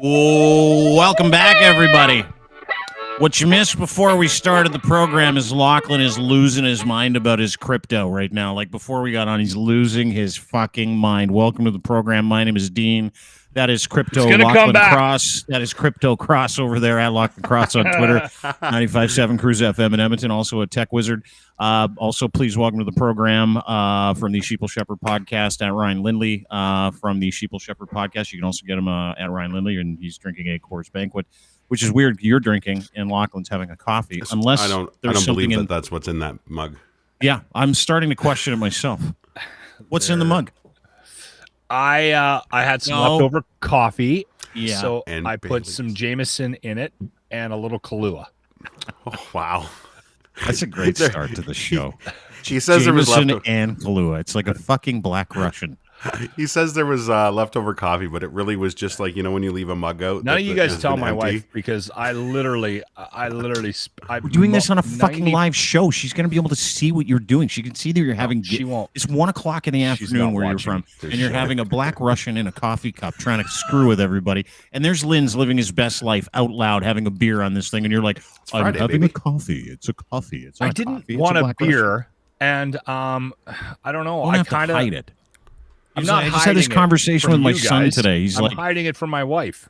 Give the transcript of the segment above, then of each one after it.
Oh, welcome back, everybody. What you missed before we started the program is Lachlan is losing his mind about his crypto right now. Like before we got on, he's losing his fucking mind. Welcome to the program. My name is Dean. That is Crypto Lachlan Cross. That is Crypto Cross over there at Lachlan Cross on Twitter. 95.7 Cruise FM in Edmonton. Also a tech wizard. Also, please welcome to the program from the Sheeple Shepherd podcast at Ryan Lindley from the Sheeple Shepherd podcast. You can also get him at Ryan Lindley, and he's drinking a Coors Banquet, which is weird. You're drinking, and Lachlan's having a coffee. Unless I don't believe that's what's in that mug. Yeah, I'm starting to question it myself. What's in the mug? I had some leftover coffee, so and I put some Jameson in it and a little Kahlua. Oh, wow. That's a great start to the show. He says Jameson there was leftover and Kahlua. It's like a fucking Black Russian. He says there was leftover coffee, but it really was just like, when you leave a mug out. None of you guys tell my wife, because I literally. We're doing this on a fucking live show. She's going to be able to see what you're doing. She can see that you're having. She won't. It's 1:00 in the afternoon where you're from, and you're having a Black Russian in a coffee cup, trying to screw with everybody. And there's Lynn's living his best life out loud, having a beer on this thing, and you're like, "I'm Friday, having baby. a coffee. It's a coffee. It's not I didn't coffee. want it's a beer, and I don't know. I I kind of hide it. I'm not. I just had this conversation with my son today. He's I'm hiding it from my wife.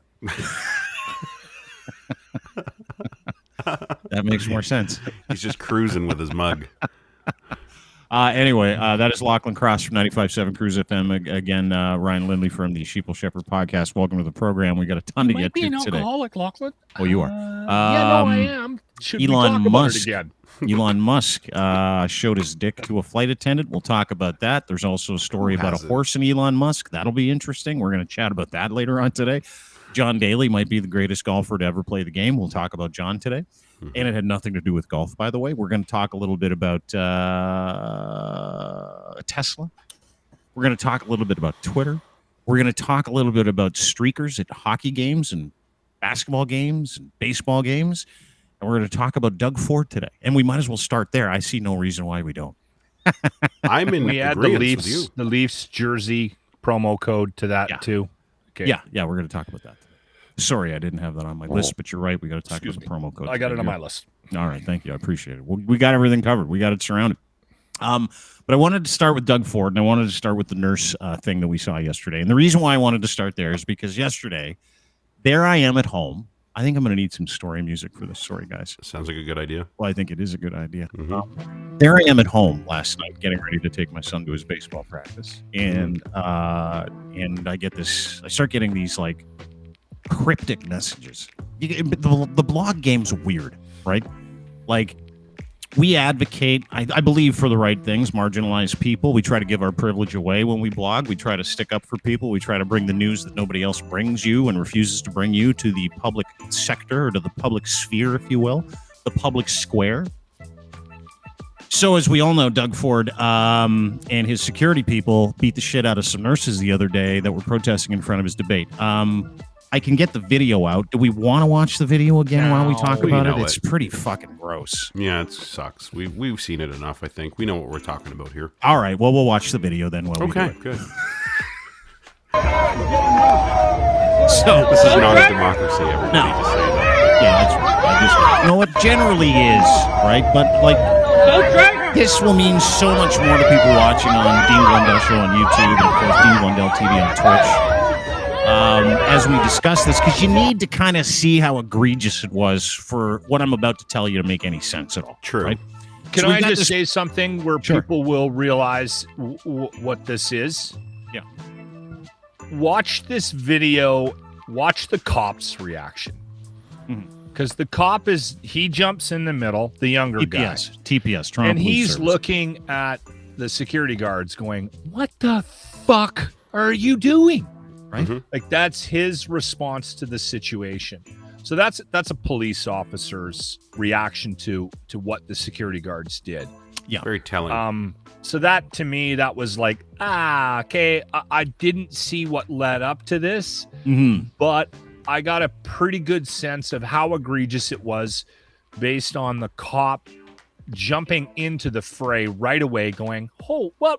That makes more sense. He's just cruising with his mug. Anyway, that is Lachlan Cross from 95.7 Cruise FM. Again, Ryan Lindley from the Sheeple Shepherd podcast. Welcome to the program. We got a ton to get to today. Might be an alcoholic, Lachlan. Oh, you are. Yeah, no, I am. Should Elon we talk Musk. about it again? Elon Musk showed his dick to a flight attendant. We'll talk about that. There's also a story about a horse and Elon Musk. That'll be interesting. We're going to chat about that later on today. John Daly might be the greatest golfer to ever play the game. We'll talk about John today. And it had nothing to do with golf, by the way. We're going to talk a little bit about Tesla. We're going to talk a little bit about Twitter. We're going to talk a little bit about streakers at hockey games and basketball games and baseball games. And we're going to talk about Doug Ford today. And we might as well start there. I see no reason why we don't. I'm in We add the Leafs jersey promo code to that too. Okay. Yeah, we're going to talk about that today. Sorry, I didn't have that on my list, but you're right. We got to talk about the promo code. I got it on my list. All right, thank you. I appreciate it. We got everything covered. We got it surrounded. But I wanted to start with Doug Ford, and I wanted to start with the nurse thing that we saw yesterday. And the reason why I wanted to start there is because yesterday, there I am at home. I think I'm going to need some story music for this. Sorry, guys. Sounds like a good idea. Well, I think it is a good idea. Mm-hmm. There I am at home last night, getting ready to take my son to his baseball practice, and I get this. I start getting these like cryptic messages. The blog game's weird, right? Like, we advocate, I believe, for the right things, marginalized people. We try to give our privilege away when we blog. We try to stick up for people. We try to bring the news that nobody else brings you and refuses to bring you to the public sector, or to the public sphere, if you will, the public square. So, as we all know, Doug Ford and his security people beat the shit out of some nurses the other day that were protesting in front of his debate. I can get the video out. Do we want to watch the video again while we talk about it? It's pretty fucking gross. Yeah, it sucks. We've seen it enough, I think. We know what we're talking about here. All right, well, we'll watch the video then while we do it. Good. So, this is not a democracy, everybody. No. Just say that. Yeah, that's right. You know what generally is, right? But, like, this will mean so much more to people watching on Dean Blundell Show on YouTube, and, of course, Dean Blundell TV on Twitch. As we discuss this, because you need to kind of see how egregious it was for what I'm about to tell you to make any sense at all. True. Right? Can I just say something where people will realize what this is? Yeah. Watch this video. Watch the cop's reaction. Because the cop he jumps in the middle, the younger guy. TPS, Toronto and he's Service. looking at the security guards going, what the fuck are you doing? Right? Mm-hmm. Like, that's his response to the situation. So that's a police officer's reaction to what the security guards did. Yeah. Very telling. So that, to me, that was like, okay, I didn't see what led up to this, but I got a pretty good sense of how egregious it was based on the cop jumping into the fray right away, going, "Oh, whoa,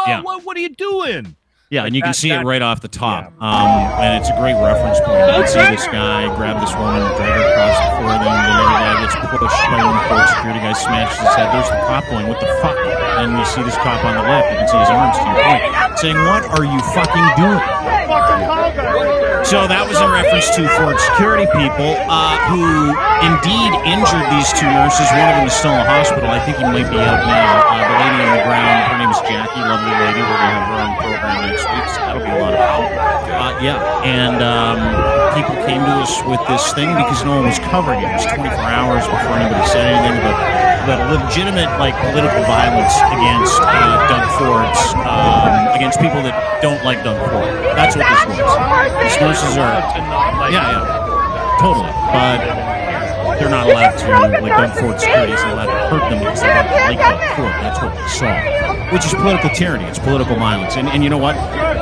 yeah. What are you doing?" Yeah, Like and you can that- see it that- right off the top. And it's a great reference point. You can see this guy grab this woman, drag her across the floor, then the other guy gets pushed by one of the court security guys, smashes his head. There's the cop going, what the fuck? And you see this cop on the left, you can see his arms to your point, saying, what are you fucking doing? So that was in reference to Ford security people who indeed injured these two nurses. One of them is still in the hospital. I think he might be out now. The lady on the ground, her name is Jackie, lovely lady. We're going to have her on the program next week, so that'll be a lot of help. And people came to us with this thing because no one was covering it. It was 24 hours before anybody said anything about legitimate political violence against Doug Ford's, against people that don't like Doug Ford. That's what this was. These nurses are, totally, but they're not allowed to, Doug Ford security isn't allowed to hurt them because they don't like Doug Ford. That's what we saw, which is political tyranny. It's political violence, and you know what?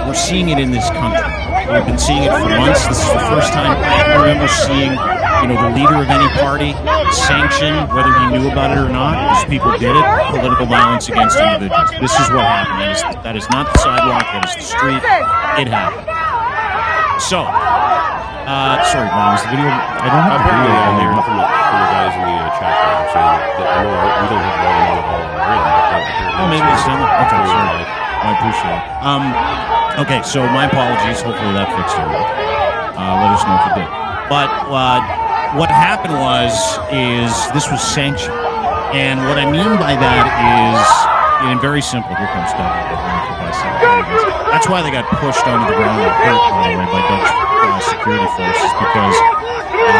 We're seeing it in this country. We've been seeing it for months. This is the first time I can remember seeing, the leader of any party sanction, whether he knew about it or not, because people did it, political violence against individuals. This is what happened. That is not the sidewalk. That is the street. It happened. So, sorry, Brian, is the video? I don't have the video on there. From the guys in the chat there saying that I know we don't have volume on it all already. Oh, maybe it's done. Okay, sorry. I appreciate it. Okay, so my apologies. Hopefully that fixed it. Let us know if it did. But what happened is this was sanctioned. And what I mean by that is, and very simple, here comes Doug. That's why they got pushed onto the ground and hurt, by the way, by Doug's security forces, because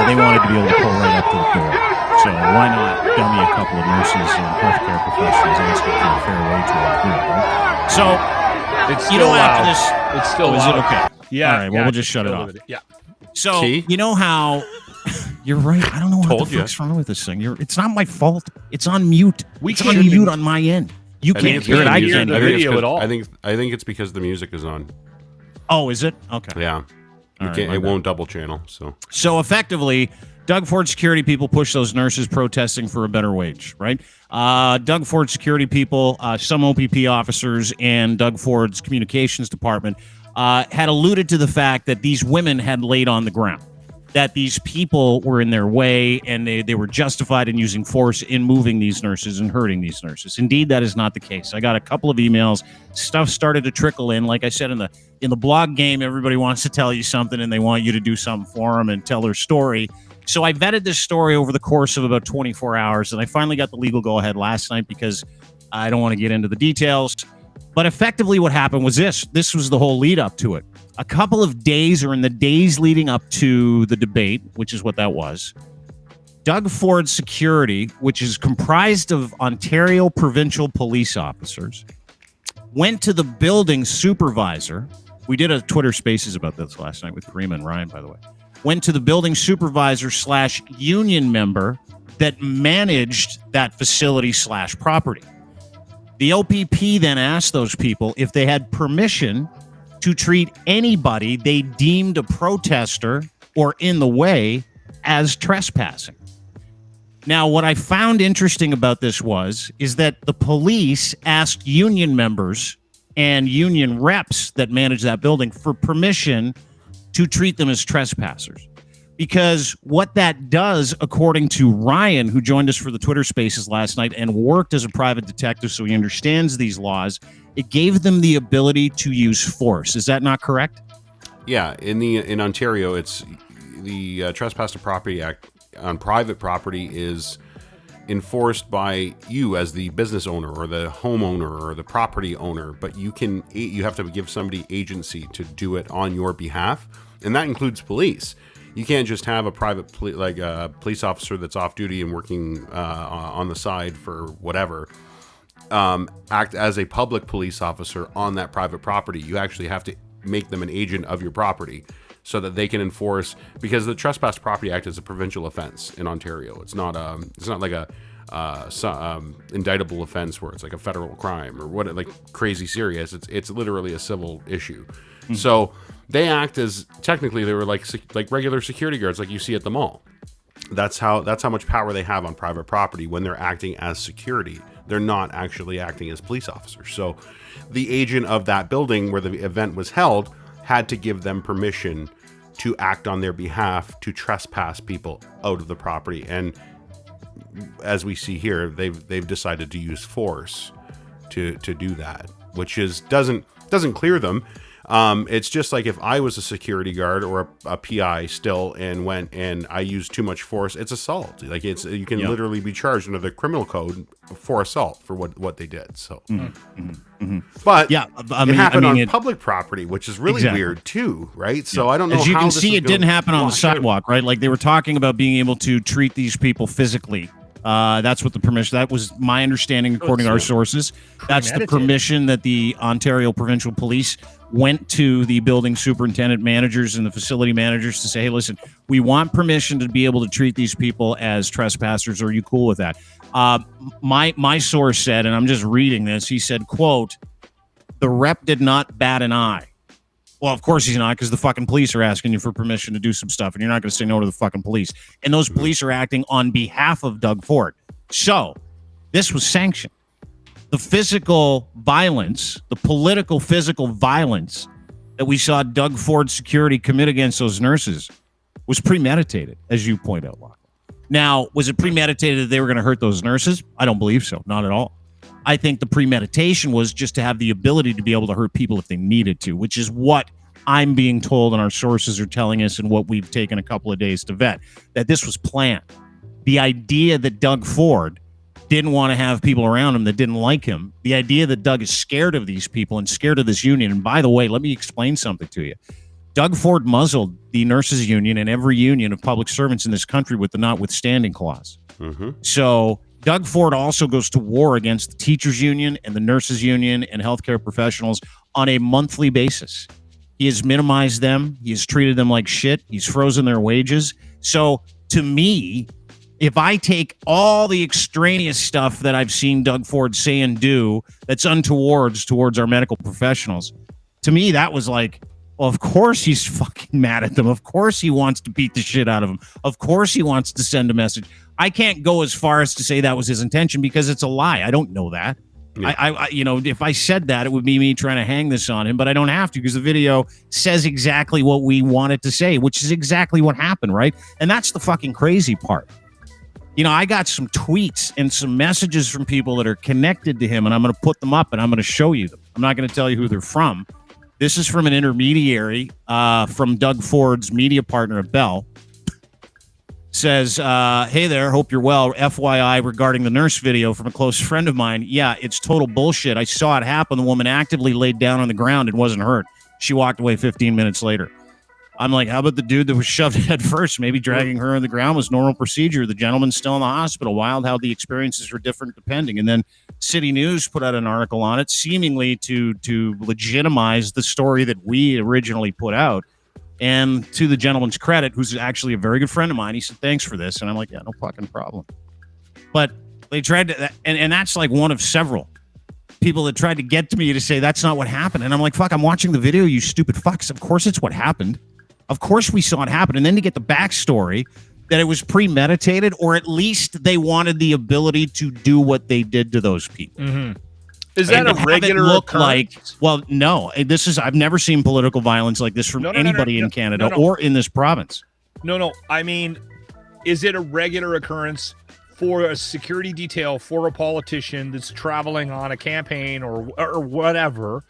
they wanted to be able to pull right up to the door. So why not dummy a couple of nurses and healthcare professionals asking for a fair wage while they're here? So, It's still after loud. this, It's still is loud. it okay? Yeah. All right, well, we'll just shut it off. Yeah. So, See? you know how... You're right. I don't know what Told the you. fuck's wrong with this thing. It's not my fault. It's on mute. We It's can't on even- mute on my end. You I think can't it's hear it. because I the can't music- hear it. video at all. I think it's because the music is on. Oh, is it? Okay. Yeah. All right, my It bad. won't double channel. So effectively, Doug Ford security people push those nurses protesting for a better wage, right? Doug Ford security people, some OPP officers, and Doug Ford's communications department had alluded to the fact that these women had laid on the ground, that these people were in their way, and they were justified in using force in moving these nurses and hurting these nurses. Indeed, that is not the case. I got a couple of emails. Stuff started to trickle in. Like I said, in the blog game, everybody wants to tell you something, and they want you to do something for them and tell their story. So I vetted this story over the course of about 24 hours, and I finally got the legal go-ahead last night because I don't want to get into the details. But effectively what happened was this. This was the whole lead up to it. A couple of days, or in the days leading up to the debate, which is what that was, Doug Ford Security, which is comprised of Ontario provincial police officers, went to the building supervisor. We did a Twitter Spaces about this last night with Karima and Ryan, by the way. Went to the building supervisor / union member that managed that facility / property. The OPP then asked those people if they had permission to treat anybody they deemed a protester or in the way as trespassing. Now, what I found interesting about this is that the police asked union members and union reps that manage that building for permission to treat them as trespassers. Because what that does, according to Ryan, who joined us for the Twitter Spaces last night and worked as a private detective, so he understands these laws, it gave them the ability to use force. Is that not correct? Yeah, in Ontario, it's the Trespass to Property Act on private property is enforced by you as the business owner or the homeowner or the property owner, but you have to give somebody agency to do it on your behalf, and that includes police. You can't just have a private police officer that's off duty and working on the side for whatever act as a public police officer on that private property. You actually have to make them an agent of your property so that they can enforce, because the Trespass Property Act is a provincial offense in Ontario. It's not like a indictable offense where it's like a federal crime or what, like crazy serious. It's literally a civil issue. Mm-hmm. So they act as, technically they were like regular security guards like you see at the mall. That's how much power they have on private property when they're acting as security. they're not actually acting as police officers. So the agent of that building where the event was held had to give them permission to act on their behalf to trespass people out of the property. And as we see here, they've decided to use force to do that, which doesn't clear them. It's just like if I was a security guard or a PI still and went and I used too much force, it's assault. Like you can literally be charged under the criminal code for assault for what they did. So, but it happened on public property, which is really weird too, right? So I don't know. As you can see, it didn't happen on the sidewalk, right? Like they were talking about being able to treat these people physically. That's what the permission. That was my understanding, according to our sources. That's the permission that the Ontario Provincial Police went to the building superintendent managers and the facility managers to say, hey, listen, we want permission to be able to treat these people as trespassers. Are you cool with that? My source said, and I'm just reading this, he said, quote, the rep did not bat an eye. Well, of course he's not, because the fucking police are asking you for permission to do some stuff, and you're not going to say no to the fucking police. And those police are acting on behalf of Doug Ford. So this was sanctioned. The physical violence, the political physical violence that we saw Doug Ford's security commit against those nurses was premeditated, as you point out, Lachlan. Now, was it premeditated that they were going to hurt those nurses? I don't believe so. Not at all. I think the premeditation was just to have the ability to be able to hurt people if they needed to, which is what I'm being told and our sources are telling us and what we've taken a couple of days to vet, that this was planned. The idea that Doug Ford didn't want to have people around him that didn't like him, the idea that Doug is scared of these people and scared of this union. And by the way, let me explain something to you. Doug Ford muzzled the nurses union and every union of public servants in this country with the notwithstanding clause. So Doug Ford also goes to war against the teachers union and the nurses union and healthcare professionals on a monthly basis. He has minimized them. He has treated them like shit. He's frozen their wages. So to me, if I take all the extraneous stuff that I've seen Doug Ford say and do that's untowards towards our medical professionals, to me, that was like, well, of course he's fucking mad at them. Of course he wants to beat the shit out of them. Of course he wants to send a message. I can't go as far as to say that was his intention because it's a lie. I don't know that. Yeah. I if I said that, it would be me trying to hang this on him, but I don't have to because the video says exactly what we want it to say, which is exactly what happened, right? And that's the fucking crazy part. You know, I got some tweets and some messages from people that are connected to him, and I'm going to put them up and I'm going to show you them. I'm not going to tell you who they're from. This is from an intermediary from Doug Ford's media partner at Bell. Says, hey there, hope you're well. FYI regarding the nurse video from a close friend of mine. Yeah, it's total bullshit. I saw it happen. The woman actively laid down on the ground and wasn't hurt. She walked away 15 minutes later. I'm like, how about the dude that was shoved head first? Maybe dragging her on the ground was normal procedure. The gentleman's still in the hospital. Wild how the experiences are different depending. And then City News put out an article on it, seemingly to legitimize the story that we originally put out. And to the gentleman's credit, who's actually a very good friend of mine, he said, thanks for this. And I'm like, yeah, no fucking problem. But they tried to, and that's like one of several people that tried to get to me to say that's not what happened. And I'm like, fuck, I'm watching the video, you stupid fucks. Of course it's what happened. Of course we saw it happen. And then to get the backstory that it was premeditated, or at least they wanted the ability to do what they did to those people. Mm-hmm. Is that a regular occurrence? Like, well, no. I've never seen political violence like this from anybody in Canada or in this province. No. I mean, is it a regular occurrence for a security detail for a politician that's traveling on a campaign or whatever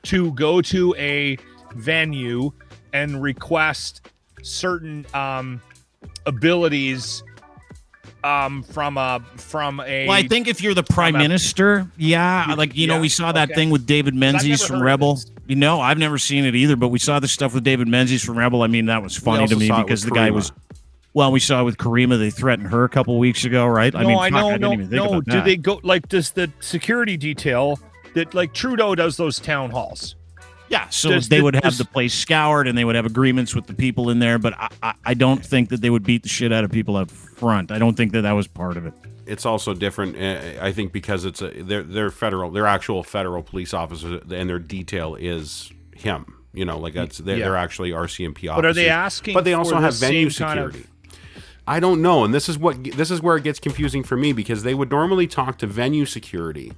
to go to a venue and request certain abilities from a well, I think if you're the prime minister, we saw that thing with David Menzies from Rebel. You know, I've never seen it either, but we saw the stuff with David Menzies from Rebel. I mean, that was funny to me because the guy was, well, we saw it with Karima. They threatened her a couple weeks ago, right? Do they go, like, does the security detail that, like, Trudeau does those town halls? Yeah, so they would have the place scoured and they would have agreements with the people in there, but I don't think that they would beat the shit out of people out front. I don't think that was part of it. It's also different, I think, because it's they're actual federal police officers, and their detail is him. You know, like they're actually RCMP officers. But are they asking? But they also have venue security. I don't know, and this is where it gets confusing for me, because they would normally talk to venue security,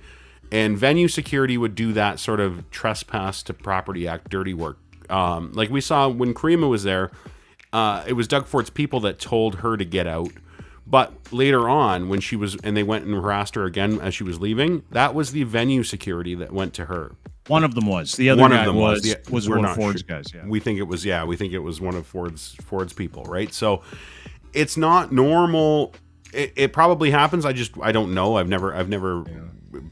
and venue security would do that sort of trespass to property act dirty work. Like we saw when Karima was there, it was Doug Ford's people that told her to get out. But later on, when she was, and they went and harassed her again as she was leaving, that was the venue security that went to her. One of them was. The other guy was one of Ford's guys. Yeah. We think it was one of Ford's people, right? So it's not normal. It probably happens. I don't know. I've never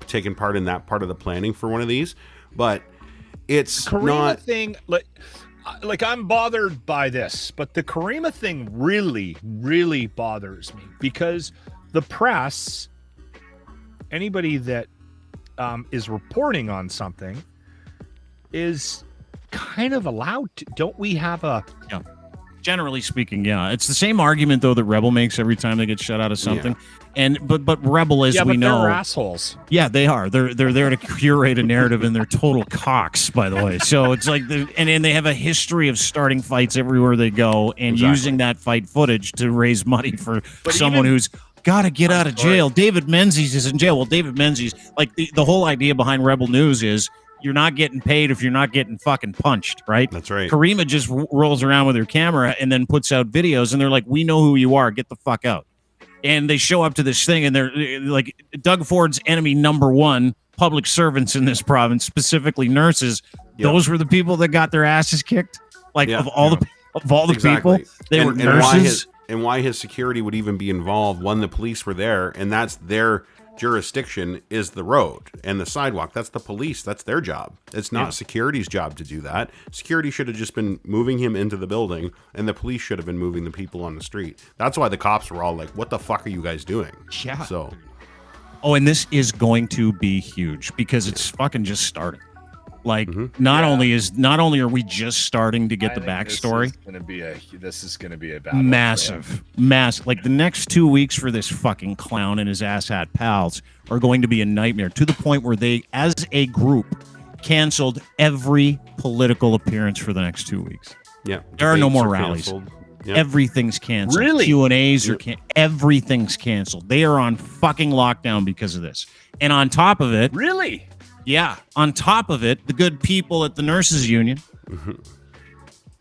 taken part in that part of the planning for one of these, but it's Karima not thing. Like I'm bothered by this, but the Karima thing really, really bothers me, because the press, anybody that is reporting on something, is kind of allowed to. Don't we have a? Yeah. Generally speaking, yeah, it's the same argument though that Rebel makes every time they get shut out of something. Yeah. And but Rebel, as we know, they're assholes. Yeah, they are. They're there to curate a narrative, and they're total cocks, by the way. So it's like, and they have a history of starting fights everywhere they go, and using that fight footage to raise money for someone who's got to get out of jail. David Menzies is in jail. Well, David Menzies, like the whole idea behind Rebel News is, you're not getting paid if you're not getting fucking punched, right? That's right. Karima just rolls around with her camera and then puts out videos, and they're like, we know who you are. Get the fuck out. And they show up to this thing, and they're like, Doug Ford's enemy number one, public servants in this province, specifically nurses. Yep. Those were the people that got their asses kicked. Like, of all the people, they were nurses. And why his security would even be involved when the police were there, and that's their jurisdiction, is the road and the sidewalk. That's the police. That's their job. It's not security's job to do that. Security should have just been moving him into the building, and the police should have been moving the people on the street. That's why the cops were all like, what the fuck are you guys doing? Yeah. So, and this is going to be huge, because it's fucking just starting. Like, not only are we just starting to get the backstory, this is gonna be a battle. Massive. Like, the next 2 weeks for this fucking clown and his asshat pals are going to be a nightmare, to the point where they, as a group, canceled every political appearance for the next 2 weeks. Yeah, there are no more rallies. Yep. Everything's canceled. Really? Q&As are everything's canceled. They are on fucking lockdown because of this. And on top of it, really. Yeah, on top of it, the good people at the Nurses Union,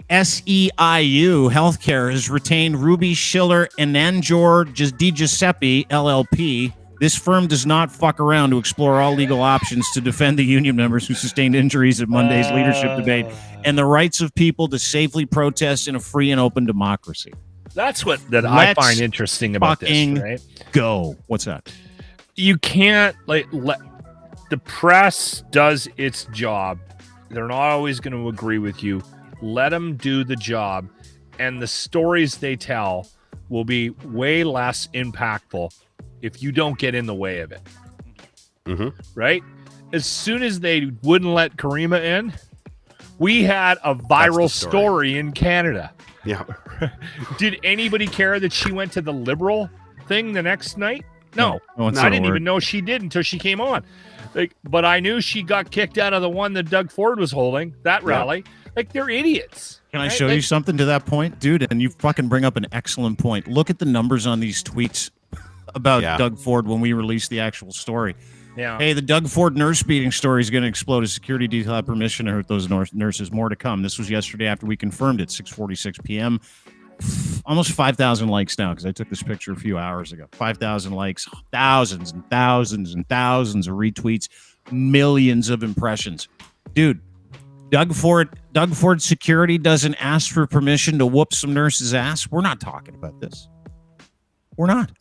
SEIU Healthcare, has retained Ruby Schiller and Anjor Di Giuseppe, LLP. This firm does not fuck around to explore all legal options to defend the union members who sustained injuries at Monday's leadership debate and the rights of people to safely protest in a free and open democracy. That's what I find interesting about this, right? Go. What's that? You can't the press does its job. They're not always going to agree with you. Let them do the job, and the stories they tell will be way less impactful if you don't get in the way of it. Right? As soon as they wouldn't let Karima in, we had a viral story in Canada. Yeah. Did anybody care that she went to the Liberal thing the next night? No. I didn't even know she did until she came on. But I knew she got kicked out of the one that Doug Ford was holding, that rally. Like, they're idiots. Can I show you something to that point, dude? And you fucking bring up an excellent point. Look at the numbers on these tweets about Doug Ford when we released the actual story. Yeah. Hey, the Doug Ford nurse beating story is going to explode. A security detail had permission to hurt those nurses. More to come. This was yesterday after we confirmed it, 6:46 p.m. Almost 5,000 likes now, because I took this picture a few hours ago. 5,000 likes, thousands and thousands and thousands of retweets, millions of impressions. Dude, Doug Ford security doesn't ask for permission to whoop some nurse's ass. We're not talking about this. We're not.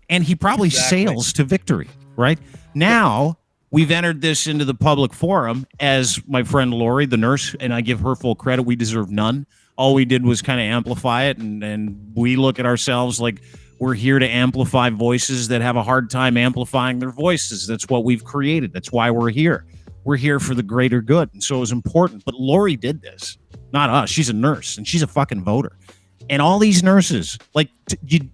And he probably sails to victory, right? Now, we've entered this into the public forum as my friend Lori, the nurse, and I give her full credit. We deserve none. All we did was kind of amplify it, and we look at ourselves like we're here to amplify voices that have a hard time amplifying their voices. That's what we've created. That's why we're here. We're here for the greater good, and so it was important. But Lori did this, not us. She's a nurse, and she's a fucking voter. And all these nurses, like,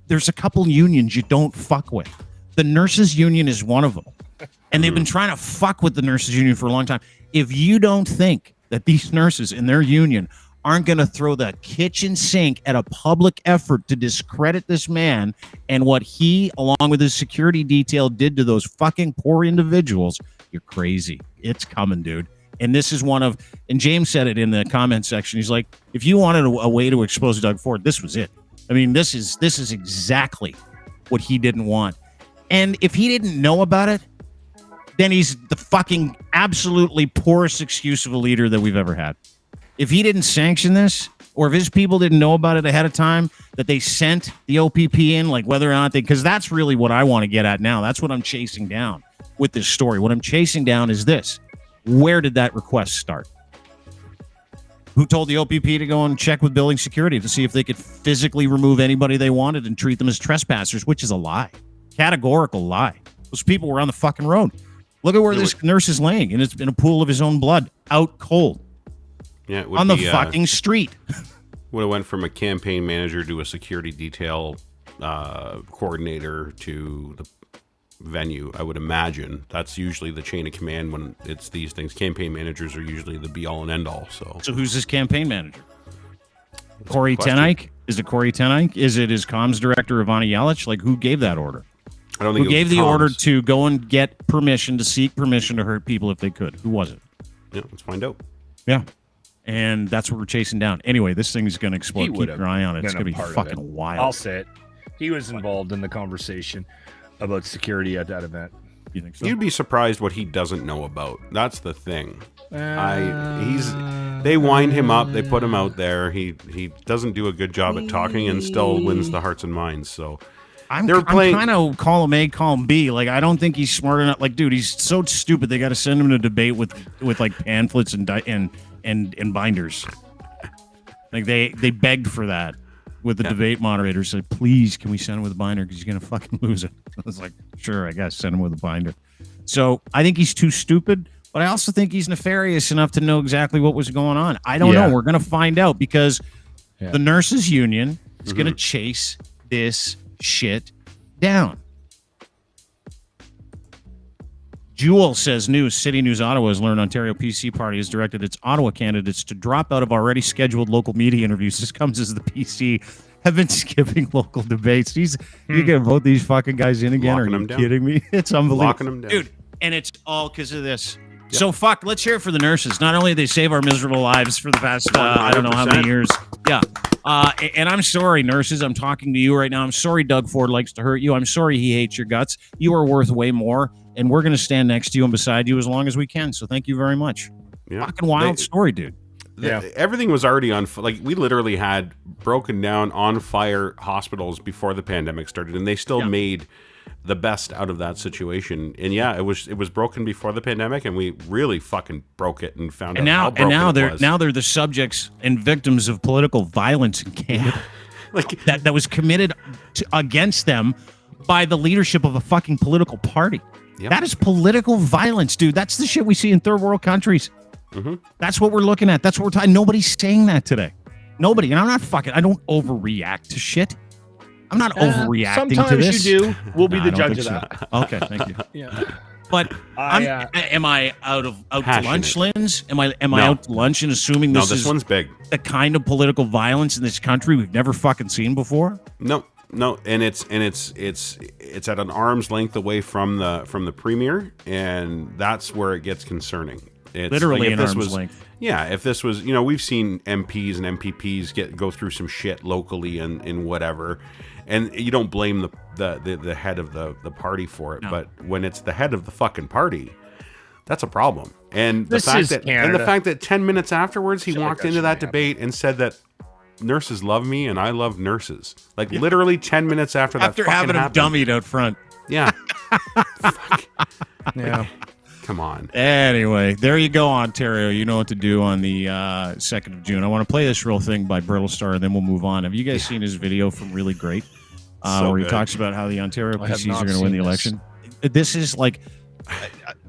there's a couple unions you don't fuck with. The nurses union is one of them, and they've been trying to fuck with the nurses union for a long time. If you don't think that these nurses in their union aren't going to throw the kitchen sink at a public effort to discredit this man and what he, along with his security detail, did to those fucking poor individuals, you're crazy. It's coming, dude. And this is and James said it in the comment section. He's like, if you wanted a way to expose Doug Ford, this was it. I mean, this is exactly what he didn't want. And if he didn't know about it, then he's the fucking absolutely poorest excuse of a leader that we've ever had. If he didn't sanction this, or if his people didn't know about it ahead of time, that they sent the OPP in, like whether or not because that's really what I want to get at now. That's what I'm chasing down with this story. What I'm chasing down is this. Where did that request start? Who told the OPP to go and check with building security to see if they could physically remove anybody they wanted and treat them as trespassers, which is a lie. Categorical lie. Those people were on the fucking road. Look at where this nurse is laying, and it's in a pool of his own blood, out cold. Yeah, it would on the fucking street. Would have went from a campaign manager to a security detail coordinator to the venue. I would imagine that's usually the chain of command when it's these things. Campaign managers are usually the be all and end all. So who's his campaign manager? Corey Tenike? Is it Corey Tenike? Is it his comms director, Ivana Yelich? Like, who gave that order? I don't think who gave the order to go and get permission to seek permission to hurt people if they could? Who was it? Yeah, let's find out. Yeah. And that's what we're chasing down. Anyway, this thing's going to explode. Keep your eye on it. It's going to be fucking wild. I'll say it. He was involved in the conversation about security at that event. You think so? You'd be surprised what he doesn't know about. That's the thing. They wind him up. They put him out there. He doesn't do a good job at talking and still wins the hearts and minds. So I'm kind of column A, column B. Like, I don't think he's smart enough. Like, dude, he's so stupid. They got to send him to debate with like pamphlets and binders. Like they begged for that with the debate moderator. Said, please, can we send him with a binder because he's gonna fucking lose it. I was like, sure, I guess send him with a binder. So I think he's too stupid, but I also think he's nefarious enough to know exactly what was going on. I don't know. We're gonna find out because the nurses union is gonna chase this shit down. Jewel says City News Ottawa has learned Ontario PC Party has directed its Ottawa candidates to drop out of already scheduled local media interviews. This comes as the PC have been skipping local debates. You gonna vote these fucking guys in again? Are you kidding me? It's unbelievable. Locking them down. Dude, and it's all because of this. Yep. So let's hear it for the nurses. Not only did they save our miserable lives for the past, I don't know how many years. Yeah. And I'm sorry, nurses. I'm talking to you right now. I'm sorry Doug Ford likes to hurt you. I'm sorry he hates your guts. You are worth way more. And we're going to stand next to you and beside you as long as we can. So thank you very much. Yeah. Fucking wild story, dude. Everything was already on. Like, we literally had broken down, on fire hospitals before the pandemic started, and they still made the best out of that situation. And it was broken before the pandemic, and we really fucking broke it and found out how broken it was. Now they're the subjects and victims of political violence in Canada. Like that was committed against them by the leadership of a fucking political party. Yep. That is political violence, dude. That's the shit we see in third world countries. Mm-hmm. That's what we're looking at. That's what we're talking. Nobody's saying that today. Nobody. And I'm not I don't overreact to shit. I'm not overreacting to this. Sometimes you do. We'll be the judge of that. Okay, thank you. But am I out to lunch, Linz? Am I out to lunch and assuming this one's big? The kind of political violence in this country we've never fucking seen before? No, and it's at an arm's length away from the premier, and that's where it gets concerning. It's literally an arm's length. Yeah, if this was, we've seen MPs and MPPs go through some shit locally and whatever, and you don't blame the head of the party for it, but when it's the head of the fucking party, that's a problem. And the fact that 10 minutes afterwards he walked into that debate and said that nurses love me and I love nurses. Like literally 10 minutes after having him dummied out front. Yeah. Fuck. Yeah. Come on. Anyway, there you go, Ontario. You know what to do on the 2nd of June. I want to play this real thing by Brittlestar, and then we'll move on. Have you guys seen his video from Really Great? Where he talks about how the Ontario PCs are going to win the election. This is like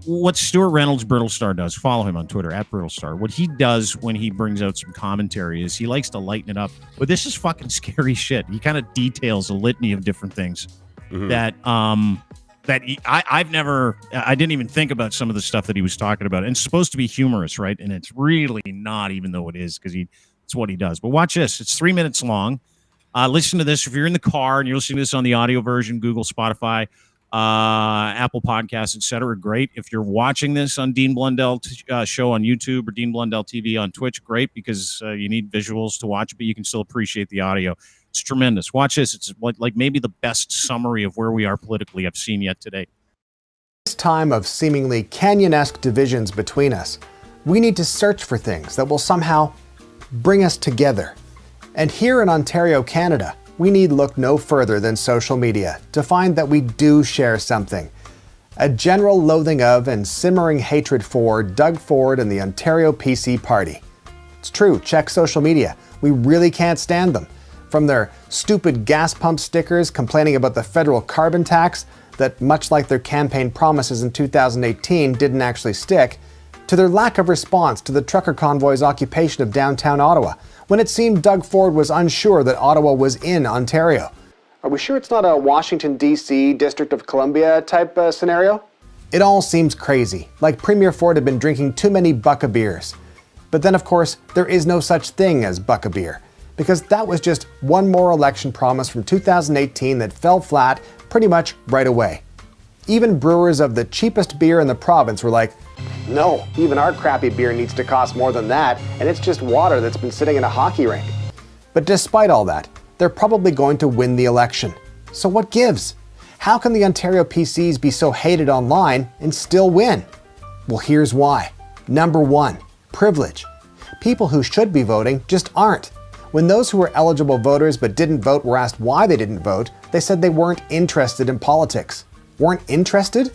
what Stuart Reynolds Brittlestar does. Follow him on Twitter, @Brittlestar. What he does when he brings out some commentary is he likes to lighten it up. But this is fucking scary shit. He kind of details a litany of different things that I didn't even think about some of the stuff that he was talking about. And it's supposed to be humorous, right? And it's really not, even though it is, because he It's what he does. But watch this. It's 3 minutes long. Listen to this. If you're in the car and you're listening to this on the audio version, Google, Spotify, Apple Podcasts, etc., great. If you're watching this on Dean Blundell show on YouTube or Dean Blundell TV on Twitch, great, because you need visuals to watch, but you can still appreciate the audio. It's tremendous. Watch this. It's like maybe the best summary of where we are politically I've seen yet today. This time of seemingly canyon-esque divisions between us, we need to search for things that will somehow bring us together. And here in Ontario, Canada, we need look no further than social media to find that we do share something. A general loathing of and simmering hatred for Doug Ford and the Ontario PC Party. It's true, check social media. We really can't stand them. From their stupid gas pump stickers complaining about the federal carbon tax that, much like their campaign promises in 2018, didn't actually stick, to their lack of response to the trucker convoy's occupation of downtown Ottawa, when it seemed Doug Ford was unsure that Ottawa was in Ontario. Are we sure it's not a Washington, D.C., District of Columbia type scenario? It all seems crazy, like Premier Ford had been drinking too many buck-a-beers. But then, of course, there is no such thing as buck-a-beer, because that was just one more election promise from 2018 that fell flat pretty much right away. Even brewers of the cheapest beer in the province were like, no, even our crappy beer needs to cost more than that, and it's just water that's been sitting in a hockey rink. But despite all that, they're probably going to win the election. So what gives? How can the Ontario PCs be so hated online and still win? Well, here's why. Number one, privilege. People who should be voting just aren't. When those who were eligible voters but didn't vote were asked why they didn't vote, they said they weren't interested in politics. Weren't interested?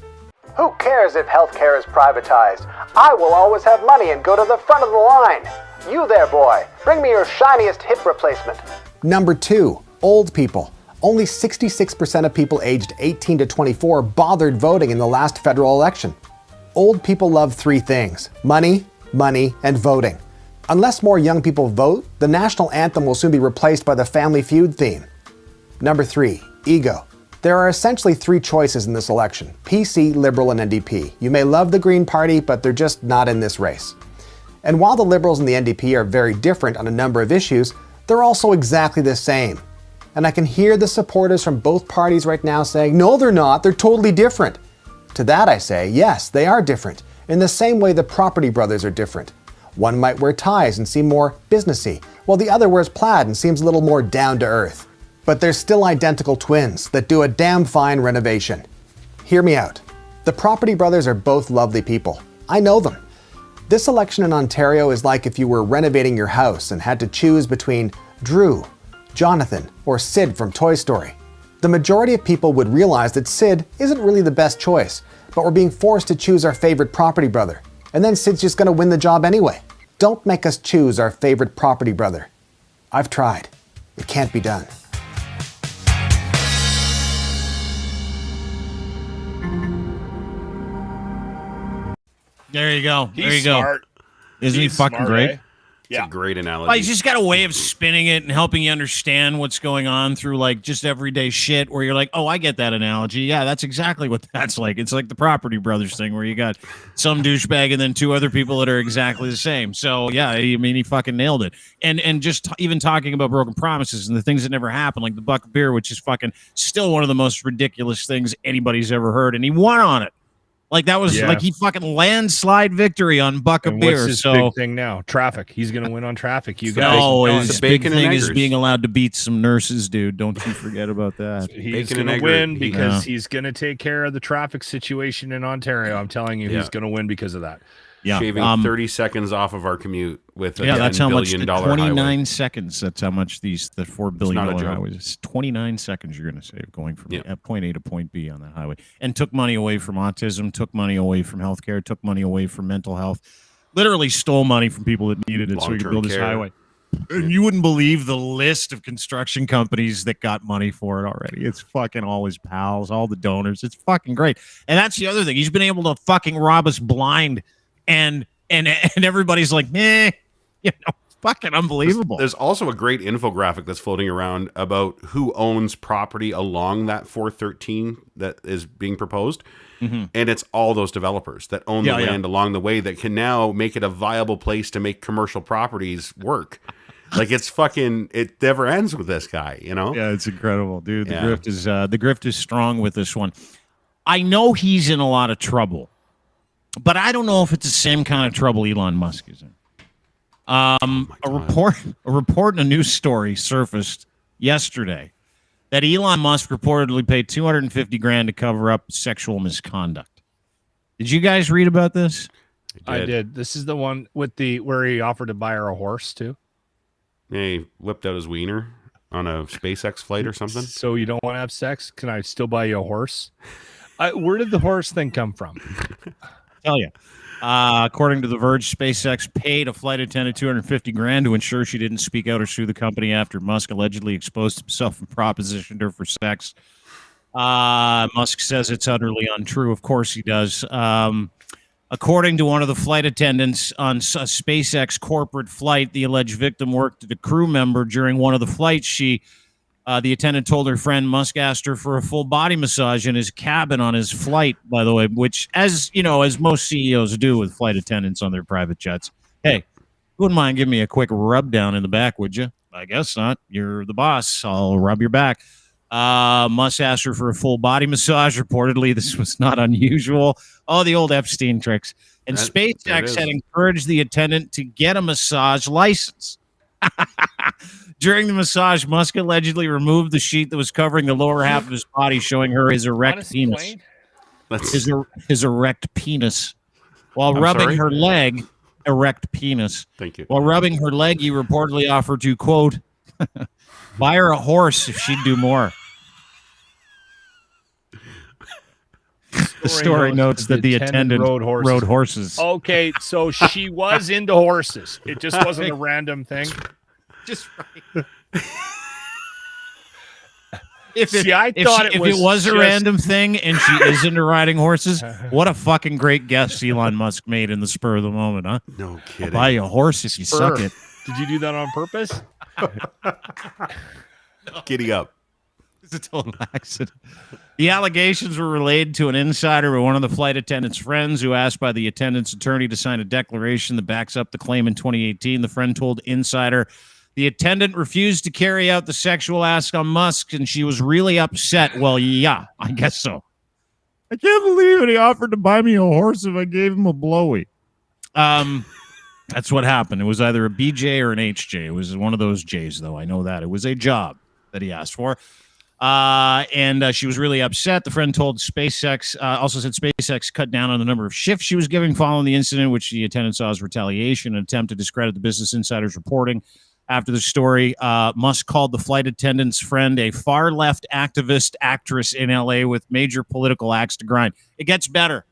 Who cares if healthcare is privatized? I will always have money and go to the front of the line. You there, boy, bring me your shiniest hip replacement. Number two, old people. Only 66% of people aged 18 to 24 bothered voting in the last federal election. Old people love three things: money, money, and voting. Unless more young people vote, the national anthem will soon be replaced by the Family Feud theme. Number three, ego. There are essentially three choices in this election: PC, Liberal, and NDP. You may love the Green Party, but they're just not in this race. And while the Liberals and the NDP are very different on a number of issues, they're also exactly the same. And I can hear the supporters from both parties right now saying, no, they're not, they're totally different. To that I say, yes, they are different, in the same way the Property Brothers are different. One might wear ties and seem more businessy, while the other wears plaid and seems a little more down to earth. But they're still identical twins that do a damn fine renovation. Hear me out. The Property Brothers are both lovely people. I know them. This election in Ontario is like if you were renovating your house and had to choose between Drew, Jonathan, or Sid from Toy Story. The majority of people would realize that Sid isn't really the best choice, but we're being forced to choose our favorite property brother. And then Sid's just gonna win the job anyway. Don't make us choose our favorite property brother. I've tried. It can't be done. There you go. There you He's go. smart. Isn't he He's fucking smart, great? eh? It's Yeah. a great analogy. Well, he's just got a way of spinning it and helping you understand what's going on through like just everyday shit where you're like, oh, I get that analogy. Yeah, that's exactly what that's like. It's like the Property Brothers thing where you got some douchebag and then two other people that are exactly the same. So yeah, I mean, he fucking nailed it. And just even talking about broken promises and the things that never happened, like the buck of beer, which is fucking still one of the most ridiculous things anybody's ever heard. And he won on it. Like that was like he fucking landslide victory on buck of And beer. what's his so big thing now? Traffic. He's going to win on traffic. You guys. no, know his it. big bacon and thing is eggers. being allowed to beat some nurses, dude. Don't you forget about that. He's Bacon going and to win egger. because he's going to take care of the traffic situation in Ontario. I'm telling you, he's going to win because of that. Yeah, Shaving 30 seconds off of our commute with a that's how $10 much. billion 29 highway. seconds. That's how much the $4 billion not a joke. highways. It's 29 seconds you're going to save going from point A to point B on that highway, and took money away from autism, took money away from healthcare, took money away from mental health. Literally stole money from people that needed it so he could build this highway. And you wouldn't believe the list of construction companies that got money for it already. It's fucking all his pals, all the donors. It's fucking great. And that's the other thing. He's been able to fucking rob us blind, and everybody's like, fucking unbelievable. There's also a great infographic that's floating around about who owns property along that 413 that is being proposed. Mm-hmm. And it's all those developers that own the land along the way that can now make it a viable place to make commercial properties work. Like it never ends with this guy, you know? Yeah, it's incredible, dude. The grift is strong with this one. I know he's in a lot of trouble, but I don't know if it's the same kind of trouble Elon Musk is in. A report in a news story surfaced yesterday that Elon Musk reportedly paid $250,000 to cover up sexual misconduct. Did you guys read about this? I did. This is the one with where he offered to buy her a horse too. Yeah, he whipped out his wiener on a SpaceX flight or something. So you don't want to have sex? Can I still buy you a horse? Where did the horse thing come from? Tell you. According to the Verge, SpaceX paid a flight attendant $250,000 to ensure she didn't speak out or sue the company after Musk allegedly exposed himself and propositioned her for sex. Musk says it's utterly untrue. Of course he does. According to one of the flight attendants on a SpaceX corporate flight, the alleged victim worked as a crew member during one of the flights. The attendant told her friend Musk asked her for a full body massage in his cabin on his flight, by the way, which, as you know, as most CEOs do with flight attendants on their private jets. Hey, wouldn't mind giving me a quick rub down in the back, would you? I guess not. You're the boss. I'll rub your back. Musk asked her for a full body massage. Reportedly, this was not unusual. Oh, the old Epstein tricks. And SpaceX had encouraged the attendant to get a massage license. During the massage, Musk allegedly removed the sheet that was covering the lower half of his body, showing her his erect penis. His erect penis. While rubbing her leg, erect penis. Thank you. While rubbing her leg, he reportedly offered to, quote, buy her a horse if she'd do more. The story notes that the attendant rode horses. Okay, so she was into horses. It just wasn't a random thing. Just right. If it was a random thing and she is into riding horses, what a fucking great guess Elon Musk made in the spur of the moment, huh? No kidding. I'll buy you a horse if you suck it. Did you do that on purpose? Giddy up. It's a total accident. The allegations were relayed to an insider by one of the flight attendant's friends who asked by the attendant's attorney to sign a declaration that backs up the claim in 2018. The friend told Insider the attendant refused to carry out the sexual ask on Musk, and she was really upset. Well, yeah, I guess so. I can't believe it. He offered to buy me a horse if I gave him a blowy. That's what happened. It was either a BJ or an HJ. It was one of those J's, though. I know that. It was a job that he asked for. And she was really upset. The friend told SpaceX, also said SpaceX cut down on the number of shifts she was giving following the incident, which the attendant saw as retaliation, an attempt to discredit the Business Insider's reporting. After the story, Musk called the flight attendant's friend a far-left activist actress in L.A. with major political axe to grind. It gets better.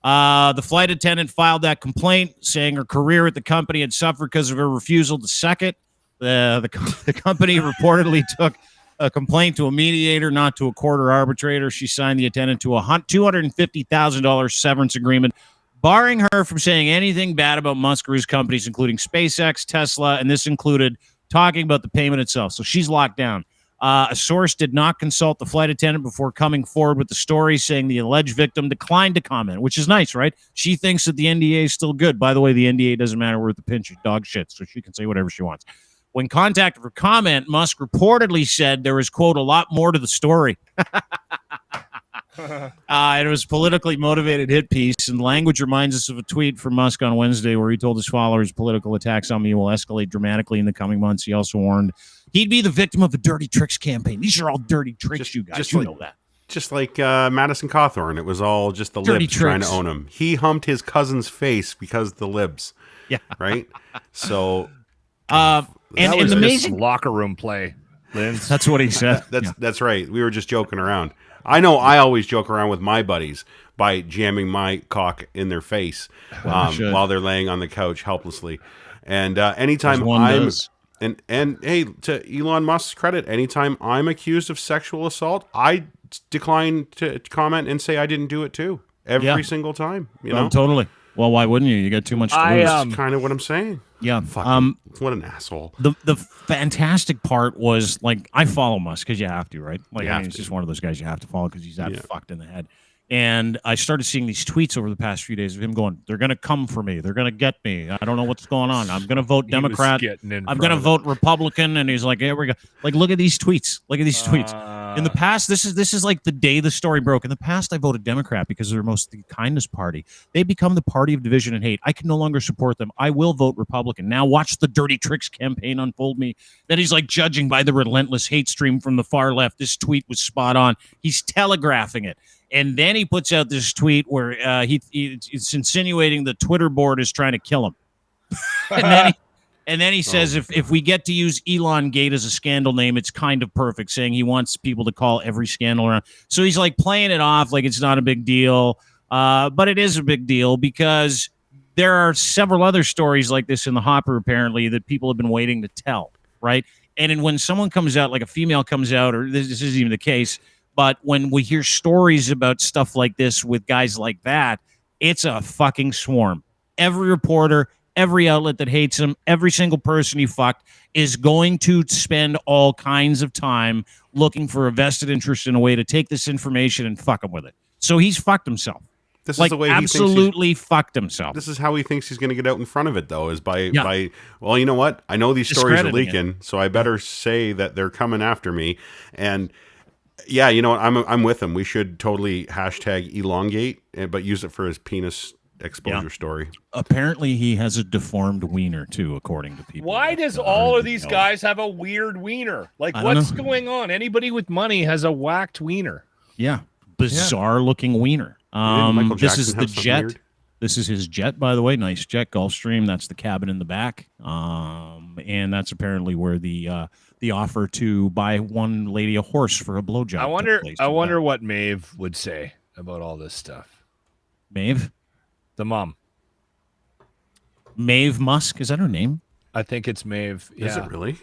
The flight attendant filed that complaint, saying her career at the company had suffered because of her refusal to suck it. The company reportedly took a complaint to a mediator, not to a court or arbitrator. She signed the attendant to a $250,000 severance agreement, barring her from saying anything bad about Musk or his companies, including SpaceX, Tesla, and this included talking about the payment itself. So she's locked down. A source did not consult the flight attendant before coming forward with the story, saying the alleged victim declined to comment, which is nice, right? She thinks that the NDA is still good. By the way, the NDA doesn't matter worth a pinch of dog shit, so she can say whatever she wants. When contacted for comment, Musk reportedly said there was, quote, a lot more to the story. It was a politically motivated hit piece, and language reminds us of a tweet from Musk on Wednesday where he told his followers political attacks on me will escalate dramatically in the coming months. He also warned he'd be the victim of a dirty tricks campaign. These are all dirty tricks, you guys. You know that. Just like Madison Cawthorn. It was all just the dirty libs tricks. Trying to own him. He humped his cousin's face because of the libs. Yeah. Right? So... and an amazing locker room play, Linz. That's what he said. That's right. We were just joking around. I know I always joke around with my buddies by jamming my cock in their face while they're laying on the couch helplessly. And anytime I'm and hey, to Elon Musk's credit, anytime I'm accused of sexual assault, I decline to comment and say I didn't do it too. Every single time. You know? Totally. Well, why wouldn't you? You got too much to lose. That's kind of what I'm saying. Yeah. What an asshole. The fantastic part was, like, I follow Musk because you have to, right? Like, it's just one of those guys you have to follow because he's that fucked in the head. And I started seeing these tweets over the past few days of him going, "They're going to come for me. They're going to get me. I don't know what's going on. I'm going to vote Democrat. I'm going to vote Republican." And he's like, "Here we go." Like, look at these tweets. Look at these tweets. In the past, this is like the day the story broke. In the past, I voted Democrat because they're most the kindness party. They become the party of division and hate. I can no longer support them. I will vote Republican. Now watch the dirty tricks campaign unfold me. Then he's like judging by the relentless hate stream from the far left. This tweet was spot on. He's telegraphing it. And then he puts out this tweet where it's insinuating the Twitter board is trying to kill him. And then he says, if we get to use Elon Gate as a scandal name, it's kind of perfect, saying he wants people to call every scandal around. So he's like playing it off like it's not a big deal. But it is a big deal because there are several other stories like this in the hopper, apparently, that people have been waiting to tell, right? And when someone comes out, like a female comes out, or this isn't even the case, but when we hear stories about stuff like this with guys like that, it's a fucking swarm. Every reporter, every outlet that hates him, every single person he fucked is going to spend all kinds of time looking for a vested interest in a way to take this information and fuck him with it. So he's fucked himself. This like, is the way absolutely he fucked himself. This is how he thinks he's going to get out in front of it, though, is by, well, you know what? I know these stories are leaking, so I better say that they're coming after me. And yeah, you know what? I'm with him. We should totally hashtag elongate, but use it for his penis exposure story. Apparently he has a deformed wiener too, according to people. Why does all of these guys have a weird wiener? Like, what's going on? Anybody with money has a whacked wiener. Yeah. Bizarre looking wiener. This is the jet. Weird? This is his jet, by the way. Nice jet, Gulfstream. That's the cabin in the back. And that's apparently where the offer to buy one lady a horse for a blowjob. I wonder what Maeve would say about all this stuff. Maeve? The mom. Maeve Musk, is that her name? I think it's Maeve. Yeah. Is it really?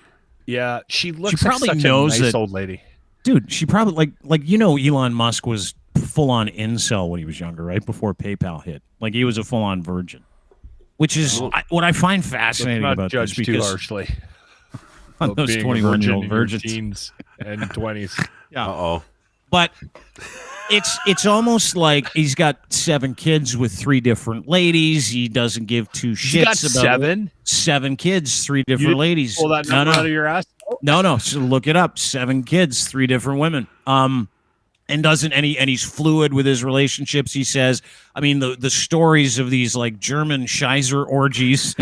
Yeah, she looks like such a nice old lady. Dude, she probably like Elon Musk was full on incel when he was younger, right? Before PayPal hit. Like he was a full on virgin. Which is what I find fascinating about judge this, too harshly on those 21-year-old virgins teens and 20s. Yeah. Uh-oh. But it's almost like he's got 7 kids with 3 different ladies. He doesn't give 2 shits about 7 kids, 3 different ladies. Pull that number out of your ass? No. So look it up. 7 kids, 3 different women. And he's fluid with his relationships. He says, I mean, the stories of these like German Scheiser orgies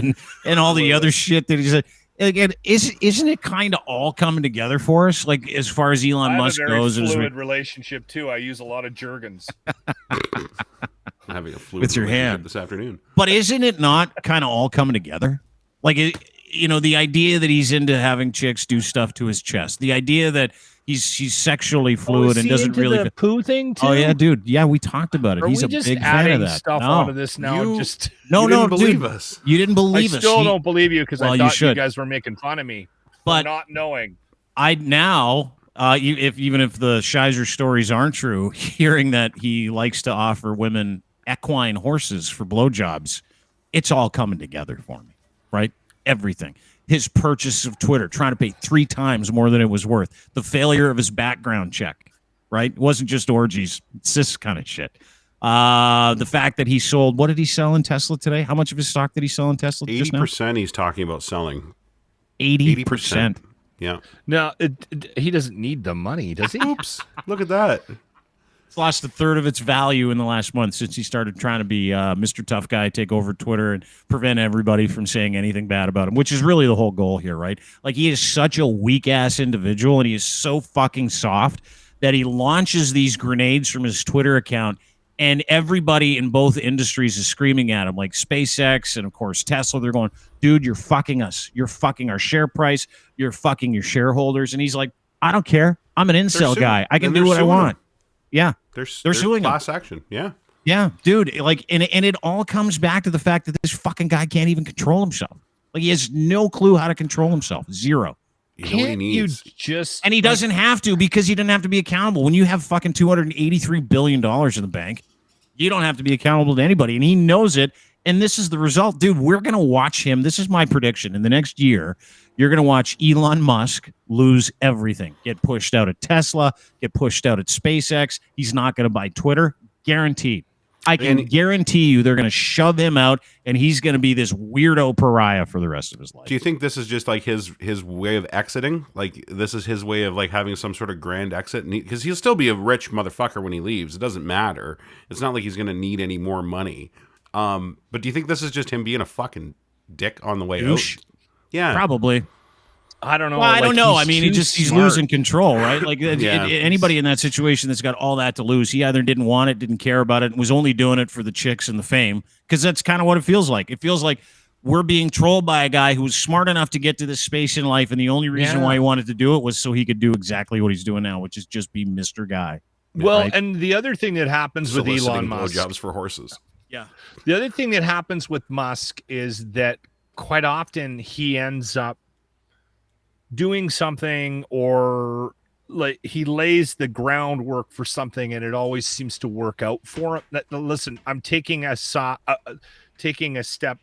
and all the other shit that he said. Again, isn't it kind of all coming together for us? Like as far as Elon Musk goes, I have a very fluid relationship too. I use a lot of Jergens. I'm having a fluid with your hand this afternoon. But isn't it not kind of all coming together? Like the idea that he's into having chicks do stuff to his chest, the idea that he's sexually fluid and doesn't really the poo thing too. Oh yeah, dude. Yeah, we talked about it. He's a big fan of that. Stuff out of this now. You didn't believe us. You didn't believe us. I still don't believe you because I thought you guys were making fun of me, but not knowing. Even if the Scheiser stories aren't true, hearing that he likes to offer women equine horses for blowjobs, it's all coming together for me, right? Everything. His purchase of Twitter, trying to pay 3 times more than it was worth. The failure of his background check, right? It wasn't just orgies. It's this kind of shit. The fact that he sold, what did he sell in Tesla today? How much of his stock did he sell in Tesla? 80% he's talking about selling. 80%. Yeah. No, he doesn't need the money, does he? Oops. Look at that. It's lost 1/3 of its value in the last month since he started trying to be Mr. Tough Guy, take over Twitter and prevent everybody from saying anything bad about him, which is really the whole goal here, right? Like he is such a weak-ass individual and he is so fucking soft that he launches these grenades from his Twitter account and everybody in both industries is screaming at him, like SpaceX and, of course, Tesla. They're going, dude, you're fucking us. You're fucking our share price. You're fucking your shareholders. And he's like, I don't care. I'm an incel guy. I can do what I want. Yeah, they're suing class him. Action. Yeah, dude. Like, and it all comes back to the fact that this fucking guy can't even control himself. Like, he has no clue how to control himself. Zero. You know what he needs? And he doesn't have to because he doesn't have to be accountable. When you have fucking $283 billion in the bank, you don't have to be accountable to anybody, and he knows it. And this is the result, dude. We're gonna watch him. This is my prediction. In the next year, you're gonna watch Elon Musk lose everything. Get pushed out at Tesla. Get pushed out at SpaceX. He's not gonna buy Twitter. Guaranteed. I can And- guarantee you they're going to shove him out, and he's going to be this weirdo pariah for the rest of his life. Do you think this is just like his way of exiting? Like this is his way of like having some sort of grand exit? Because he'll still be a rich motherfucker when he leaves. It doesn't matter. It's not like he's going to need any more money. But do you think this is just him being a fucking dick on the way Douche? out? Yeah, Probably. I don't know. Well, I don't know. I he's mean, too he's smart. losing control, right? Like Yeah. anybody in that situation that's got all that to lose, he either didn't want it, didn't care about it, and was only doing it for the chicks and the fame. Because that's kind of what it feels like. It feels like we're being trolled by a guy who was smart enough to get to this space in life, and the only reason why he wanted to do it was so he could do exactly what he's doing now, which is just be Mr. Guy. Well, right? and the other thing that happens with Elon soliciting Musk, blowjobs for horses. Yeah. the other thing that happens with Musk is that quite often he ends up doing something, or like he lays the groundwork for something, and it always seems to work out for him. Listen, I'm taking a step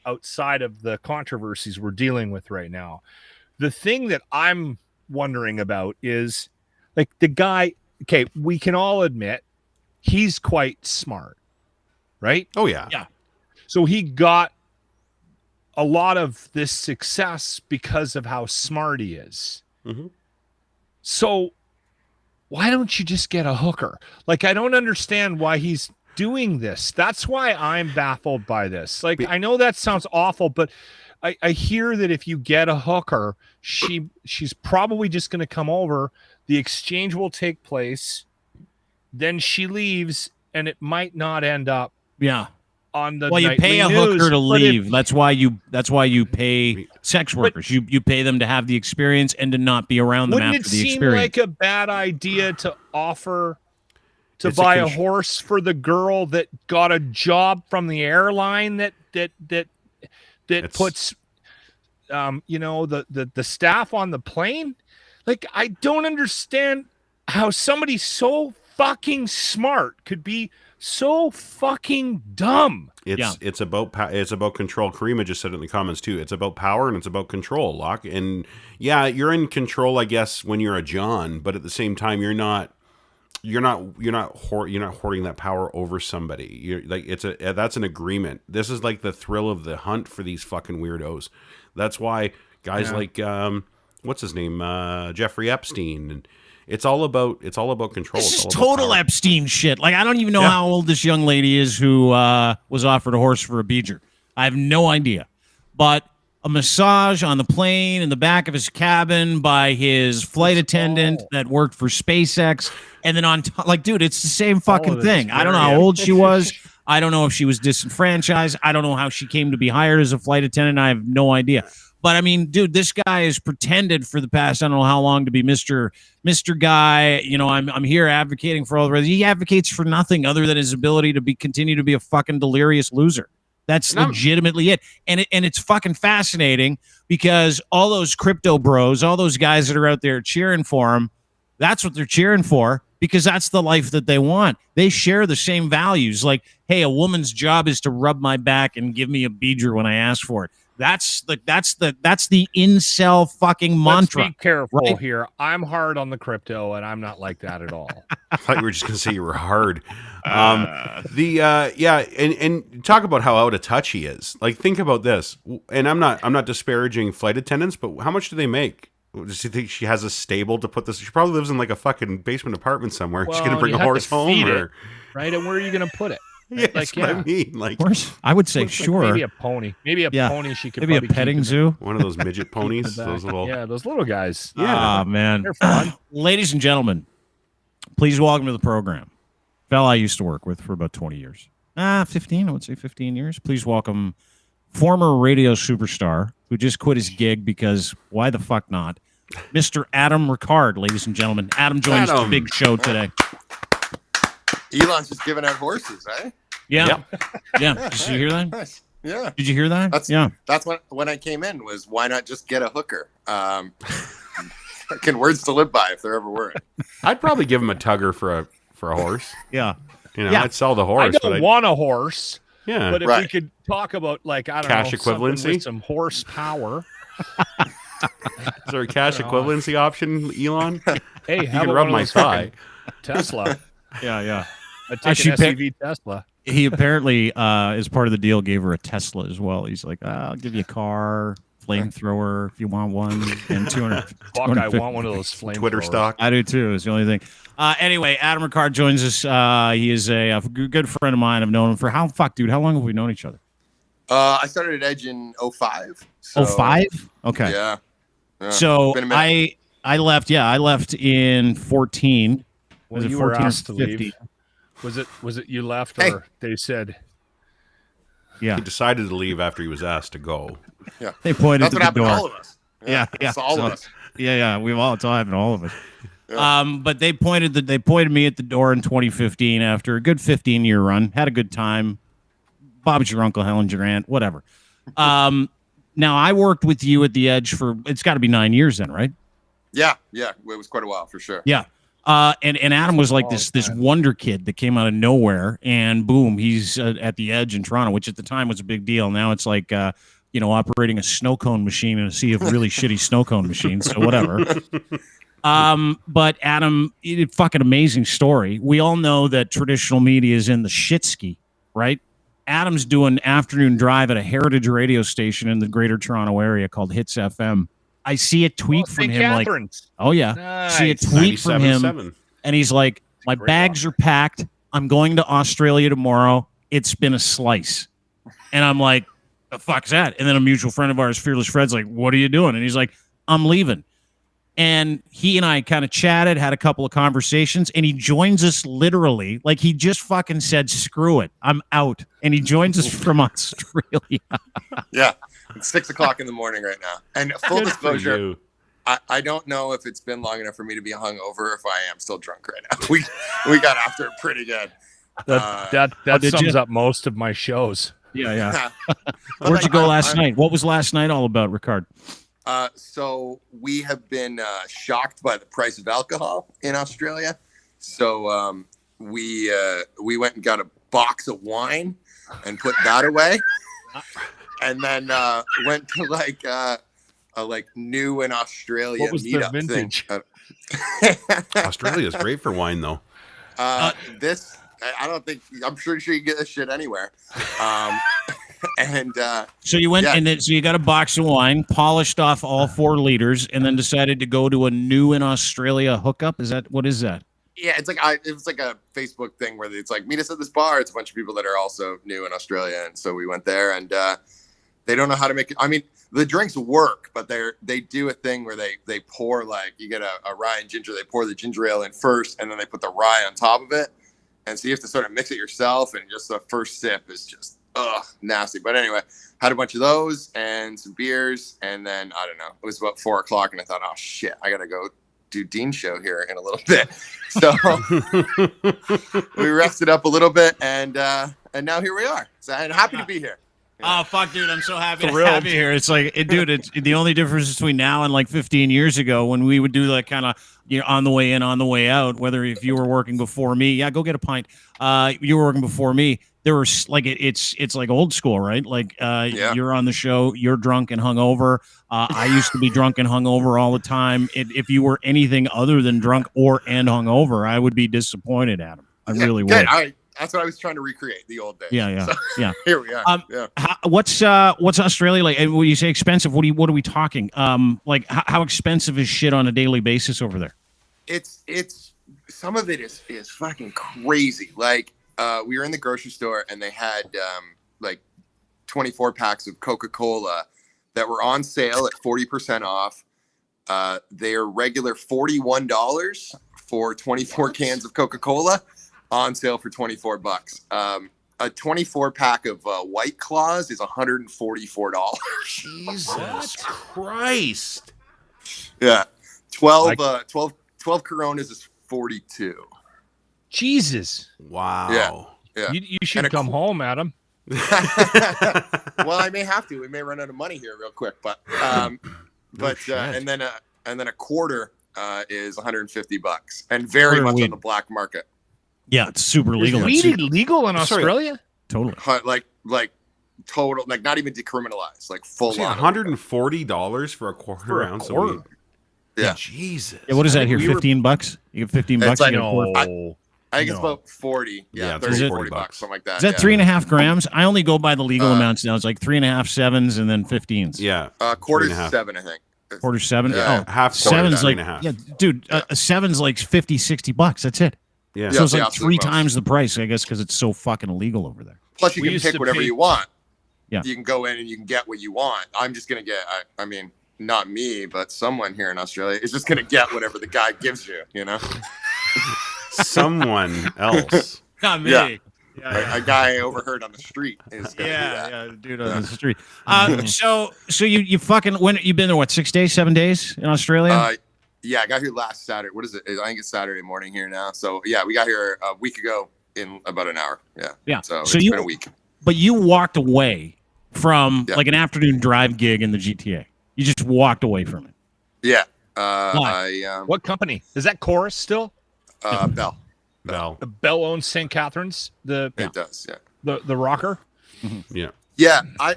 outside of the controversies we're dealing with right now. The thing that I'm wondering about is like the guy. Okay, we can all admit he's quite smart, right? Oh yeah. Yeah. So he got a lot of this success because of how smart he is. Mm-hmm. So why don't you just get a hooker? Like, I don't understand why he's doing this. That's why I'm baffled by this. Like, I know that sounds awful, but I hear that if you get a hooker, she's probably just going to come over. The exchange will take place. Then she leaves, and it might not end up Yeah. on the Well, you pay a nightly hooker news, to but if- leave. That's why you pay sex workers. You pay them to have the experience and to not be around them Wouldn't after it the seem experience. like a bad idea to offer to It's a buy a contr- horse for the girl that got a job from the airline that It's- puts the staff on the plane? Like, I don't understand how somebody so fucking smart could be so fucking dumb. It's about control. Karima just said it in the comments too. It's about power and it's about control, Locke. And yeah, you're in control, I guess, when you're a John, but at the same time, you're not hoarding that power over somebody. You're like that's an agreement. This is like the thrill of the hunt for these fucking weirdos. That's why guys like what's his name, Jeffrey Epstein, and it's all about control. This It's is all about total power. Epstein shit. Like, I don't even know how old this young lady is who was offered a horse for a beager. I have no idea. But a massage on the plane in the back of his cabin by his flight attendant that worked for SpaceX. And then on top, like, dude, it's the same fucking thing. I don't know how old she was. I don't know if she was disenfranchised. I don't know how she came to be hired as a flight attendant. I have no idea. But I mean, dude, this guy has pretended for the past, I don't know how long, to be Mr. Guy. You know, I'm here advocating for all the rest. He advocates for nothing other than his ability to continue to be a fucking delirious loser. That's legitimately it. And it's fucking fascinating because all those crypto bros, all those guys that are out there cheering for him, that's what they're cheering for, because that's the life that they want. They share the same values. Like, hey, a woman's job is to rub my back and give me a beager when I ask for it. That's the incel fucking mantra. Let's be careful right? here. I'm hard on the crypto, and I'm not like that at all. I thought you were just going to say you were hard. And talk about how out of touch he is. Like, think about this. And I'm not disparaging flight attendants, but how much do they make? Does you think she has a stable to put this? She probably lives in like a fucking basement apartment somewhere. She's going to bring a horse home, or right? And where are you going to put it? yeah, that's what I mean. Like, Horse? I would say sure. Maybe a pony. Maybe a pony. She could maybe a probably keep petting in zoo. one of those midget ponies. the back. Those little. Yeah, those little guys. Yeah. Ah, man. They're fun. Ladies and gentlemen, please welcome to the program. Fella I used to work with for about 20 years. 15, I would say 15 years. Please welcome former radio superstar who just quit his gig because why the fuck not? Mr. Adam Ricard, ladies and gentlemen. Adam joins the big show today. Elon's just giving out horses, eh? Yeah. Yeah. Did you hear that? Nice. Yeah. Did you hear that? That's when I came in was why not just get a hooker? Fucking words to live by if there ever were. I'd probably give him a tugger for a horse. Yeah. You know, Yeah. I'd sell the I horse. don't but want a horse, yeah. but if we Right. could talk about, like, I don't Cash know, something equivalency? with some horsepower. Is there a cash equivalency option, Elon? Hey, You how can about rub one of my those thigh. fucking Tesla? Yeah. I take she an SUV Tesla. He apparently, as part of the deal, gave her a Tesla as well. He's like, I'll give you a car, flamethrower if you want one, and 200. Fuck, I want one of those flamethrowers. Twitter stock. I do too. It's the only thing. Anyway, Adam Ricard joins us. He is a good friend of mine. I've known him for how long have we known each other? I started at Edge in 05. So, 05? Okay. Yeah. So been a minute. I left. Yeah, I left in 14. When Was it you were 14 or asked to 15? leave, was it you left Hey. or they said? Yeah, He decided to leave after he was asked to go. Yeah. they pointed That's to what the happened door. to all of us. Yeah. It's all of us. Yeah. It's all happened to all of us. Yeah. But they pointed me at the door in 2015 after a good 15-year run. Had a good time. Bob's your uncle, Helen's your aunt, whatever. Now I worked with you at the Edge for it's got to be 9 years then, right? Yeah. It was quite a while for sure. Yeah. And Adam was like this wonder kid that came out of nowhere, and boom, he's at the Edge in Toronto, which at the time was a big deal. Now it's like operating a snow cone machine in a sea of really shitty snow cone machines. So whatever. But Adam, fucking amazing story. We all know that traditional media is in the shitski, right? Adam's doing afternoon drive at a heritage radio station in the Greater Toronto area called Hits FM. I see a tweet from St. him Catharines. like, oh yeah, Nice. see a tweet from him, 97.7. and he's like, my Great bags are packed. I'm going to Australia tomorrow. It's been a slice, and I'm like, the fuck's that? And then a mutual friend of ours, Fearless Fred's like, what are you doing? And he's like, I'm leaving. And he and I kind of chatted, had a couple of conversations, and he joins us literally. Like he just fucking said, screw it, I'm out. And he joins us from Australia. Yeah. It's 6 o'clock in the morning right now. And full Good for disclosure, you. I don't know if it's been long enough for me to be hungover or if I am still drunk right now. We got after it pretty good. That did sums you? up most of my shows. Yeah. But Where'd you go I'm- last night? What was last night all about, Ricard? So we have been shocked by the price of alcohol in Australia. So we went and got a box of wine and put that away, and then went to a new in Australia What was the meetup vintage? thing. Australia is great for wine, though. This I don't think I'm sure you can get this shit anywhere. And So you went Yeah. and then, so you got a box of wine, polished off all 4 liters, and then decided to go to a new in Australia hookup. What is that? yeah, it's like it was like a Facebook thing where it's like meet us at this bar. It's a bunch of people that are also new in Australia, and so we went there, and they don't know how to make it. I mean, the drinks work, but they do a thing where they pour you get a rye and ginger. They pour the ginger ale in first, and then they put the rye on top of it, and so you have to sort of mix it yourself. And just the first sip is just nasty. But anyway, had a bunch of those and some beers, and then I don't know. It was about 4 o'clock, and I thought, oh shit, I gotta go do Dean's show here in a little bit. So we rested up a little bit, and now here we are. So I'm happy to be here. Oh fuck, dude! I'm so happy to Thrilled. have you here. It's like, dude, it's the only difference between now and like 15 years ago when we would do that kind of on the way in, on the way out. Whether if you were working before me, yeah, go get a pint. You were working before me. There was like it's like old school, right? Like you're on the show, you're drunk and hungover. I used to be drunk and hungover all the time. If you were anything other than drunk and hungover, I would be disappointed, Adam. I really would. Good. All right. That's what I was trying to recreate, the old days. Yeah. So, Yeah. here we are. Yeah. What's Australia like? And when you say expensive, what are we talking? Like how expensive is shit on a daily basis over there? It's some of it is fucking crazy. Like we were in the grocery store and they had 24 packs of Coca-Cola that were on sale at 40% off. They are regular $41 for 24 cans of Coca-Cola, on sale for $24. A 24 pack of White Claws is $144. Jesus Christ. Yeah. 12 Coronas is 42. Jesus. Wow. Yeah. You should And a come home, Adam. Well, I may have to. We may run out of money here real quick, but shit. and then a quarter is $150 and very much on the black market. Yeah, it's super legal. Is weed illegal in Australia? Totally. Like total, like not even decriminalized, like full See, on. $140 for a quarter ounce of weed. Yeah. Jesus. Yeah, what is that here? We were- $15? You get $15 It's like- you get a quart? No. I think it's No. about 40. Yeah, Yeah, it's 30, like 40 $40. bucks, something like that. Is that yeah. 3.5 grams? I only go by the legal amounts now. It's like 3.5 sevens and then 15s. Yeah. Quarter 3.5. 7, I think. Quarter 7. Yeah. Oh, Half seven's quarter, like 3.5. yeah, dude. A seven's like 50, 60 bucks. That's it. Yeah. So it's the like absolute 3 most. times the price, I guess, because it's so fucking illegal over there. Plus, you We can used pick to whatever pay- you want. Yeah. You can go in and you can get what you want. I'm just going to get, I mean, not me, but someone here in Australia is just going to get whatever the guy gives you, you know? Someone else. Not me. Yeah. A guy I overheard on the street is going to do that. Yeah, dude on the street. So you fucking when you've been there what 6 days, 7 days in Australia? Yeah, I got here last Saturday. What is it? I think it's Saturday morning here now. So yeah, we got here a week ago in about an hour. Yeah. Yeah. So it's So been a week. But you walked away from Yeah. like an afternoon drive gig in the GTA. You just walked away from it. Yeah. Why? What company is that? Chorus still? Bell. Bell. The Bell owns St. Catharines. The It does. Yeah. the rocker. Yeah. Yeah. I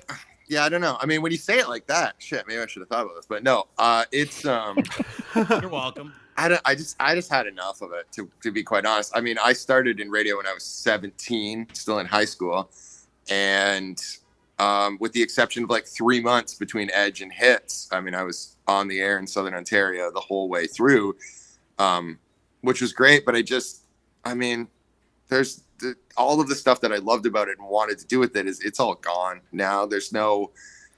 don't know. I mean, when you say it like that, shit, maybe I should have thought about this, but no, it's You're welcome. I just had enough of it to be quite honest. I mean, I started in radio when I was 17, still in high school, and with the exception of like 3 months between Edge and Hits, I mean, I was on the air in Southern Ontario the whole way through, which was great. But I mean, there's all of the stuff that I loved about it and wanted to do with it it's all gone now. You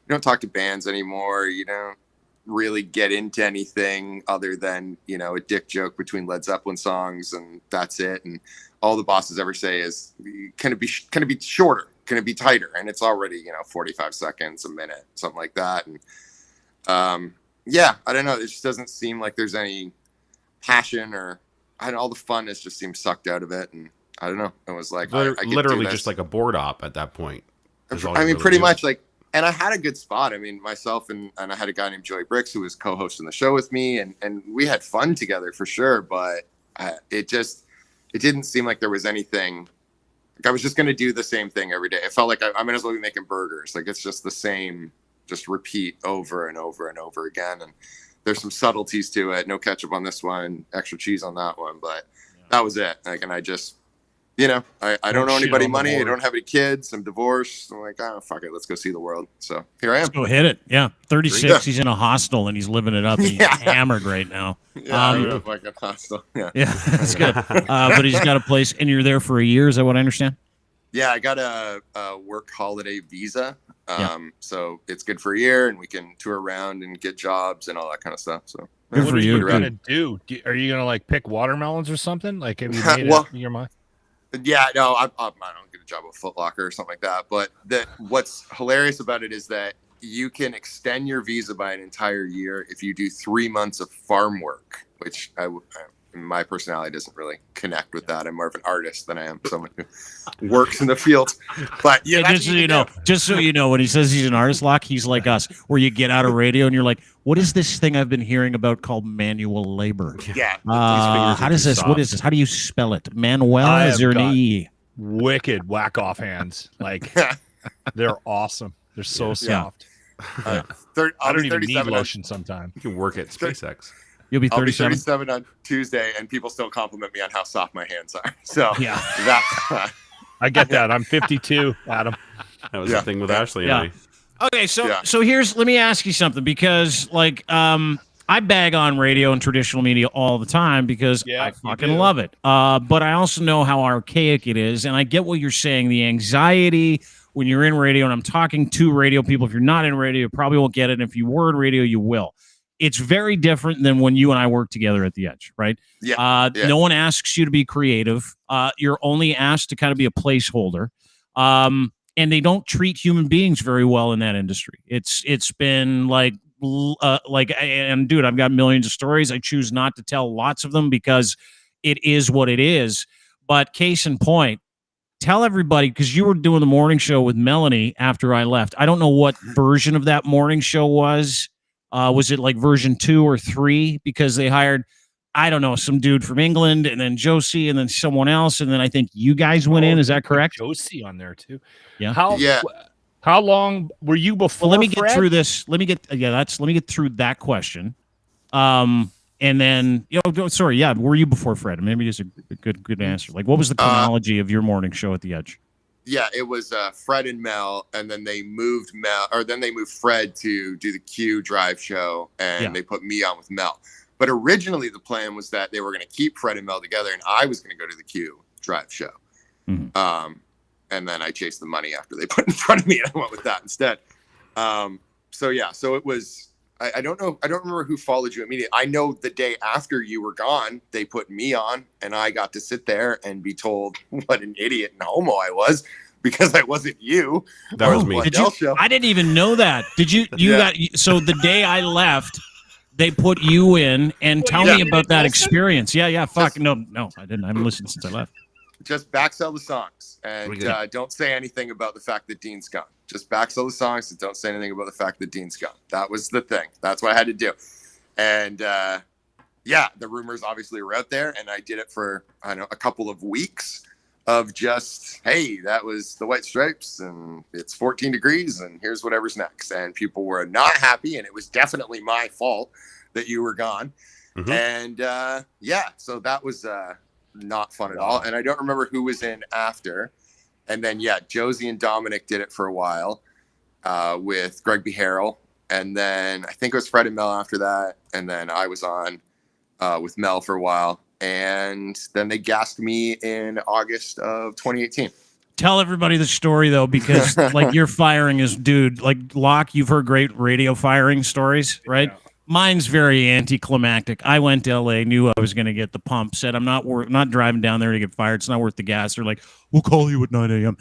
don't talk to bands anymore. You don't really get into anything other than, you know, a dick joke between Led Zeppelin songs, and that's it. And all the bosses ever say is, can it be shorter? Can it be tighter? And it's already, 45 seconds, a minute, something like that. And yeah, I don't know. It just doesn't seem like there's any passion all the fun just seems sucked out of it. And I don't know. It was like, I get to do Literally this. just like a board op at that point. is all I you mean, really pretty do. much like, and I had a good spot. I mean, myself and I had a guy named Joey Bricks who was co-hosting the show with me, and we had fun together for sure. But it didn't seem like there was anything. Like I was just going to do the same thing every day. It felt like I might as well be making burgers. Like it's just the same, just repeat over and over and over again. And there's some subtleties to it. No ketchup on this one, extra cheese on that one, but that was it. Like, and I just, I don't owe anybody money. I don't have any kids. I'm divorced. I'm like, oh, fuck it. Let's go see the world. So here I am. Let's go hit it. Yeah. 36. Yeah. He's in a hostel and he's living it up. And he's Yeah. hammered right now. Yeah, I'm in a fucking hostel. Yeah. Yeah. That's good. But he's got a place and you're there for a year. Is that what I understand? Yeah, I got a work holiday visa. Yeah. So it's good for a year and we can tour around and get jobs and all that kind of stuff. So Good What for are you. you gonna do? Are you gonna like pick watermelons or something? Like, have you made Well- up your mind? yeah, no, I don't get a job with Foot Locker or something like that. But what's hilarious about it is that you can extend your visa by an entire year if you do 3 months of farm work, which my personality doesn't really connect with that. I'm more of an artist than I am someone who works in the field. But Yeah, that's just so what you know, when he says he's an artist, Locke, he's like us, where you get out of radio and you're like, what is this thing I've been hearing about called manual labor? Yeah. How does this? What is this? How do you spell it? Manuel? I Is have there an got- E? Wicked whack off hands. Like they're awesome. They're so soft. I'll I don't be even need 37 lotion sometime. You can work at SpaceX. You'll be I'll be 37. 37 on Tuesday, and people still compliment me on how soft my hands are. So Yeah. that's I get that. I'm 52, Adam. That was Yeah. the thing with Ashley and Yeah. I. Okay, so Yeah. let me ask you something, because I bag on radio and traditional media all the time because Yeah, I you fucking do. love it. But I also know how archaic it is, and I get what you're saying. The anxiety when you're in radio, and I'm talking to radio people. If you're not in radio, you probably won't get it. And if you were in radio, you will. It's very different than when you and I work together at the Edge, right? Yeah. Yeah. No one asks you to be creative. You're only asked to kind of be a placeholder. And they don't treat human beings very well in that industry. It's been and dude, I've got millions of stories. I choose not to tell lots of them because it is what it is. But case in point, tell everybody, because you were doing the morning show with Melanie after I left. I don't know what version of that morning show was. Was it like version 2 or 3? Because they hired, I don't know, some dude from England, and then Josie, and then someone else, and then I think you guys went in. Is that correct? Josie on there too. Yeah. How long were you before? Well, let me get Fred? through this. Let me get through that question. And then, sorry, yeah, were you before Fred? Maybe just a good answer. Like, what was the chronology of your morning show at the Edge? Yeah, it was Fred and Mel, and then they moved Fred to do the Q drive show, and they put me on with Mel. But originally, the plan was that they were going to keep Fred and Mel together, and I was going to go to the Q drive show. Mm-hmm. And then I chased the money after they put it in front of me, and I went with that instead. So it was. I don't know. I don't remember who followed you immediately. I know the day after you were gone, they put me on, and I got to sit there and be told what an idiot and homo I was because I wasn't you. That was me. I didn't even know that. Did you? Got so the day I left, they put you in, and tell me about that experience. Yeah. Fuck no, I didn't. I haven't listened since I left. Just backsell the songs and don't say anything about the fact that Dean's gone. Just backsell the songs and don't say anything about the fact that Dean's gone. That was the thing. That's what I had to do. And the rumors obviously were out there, and I did it for a couple of weeks of just, hey, that was the White Stripes, and it's 14 degrees, and here's whatever's next. And people were not happy, and it was definitely my fault that you were gone. Mm-hmm. And so that was not fun at all. And I don't remember who was in after. And then, Josie and Dominic did it for a while with Greg B. Harrell. And then I think it was Fred and Mel after that. And then I was on with Mel for a while. And then they gassed me in August of 2018. Tell everybody the story, though, because like your firing is, dude, like Locke, you've heard great radio firing stories, right? Yeah. Mine's very anticlimactic. I went to LA, knew I was going to get the pump, said I'm not driving down there to get fired. It's not worth the gas. They're like, we'll call you at 9 a.m.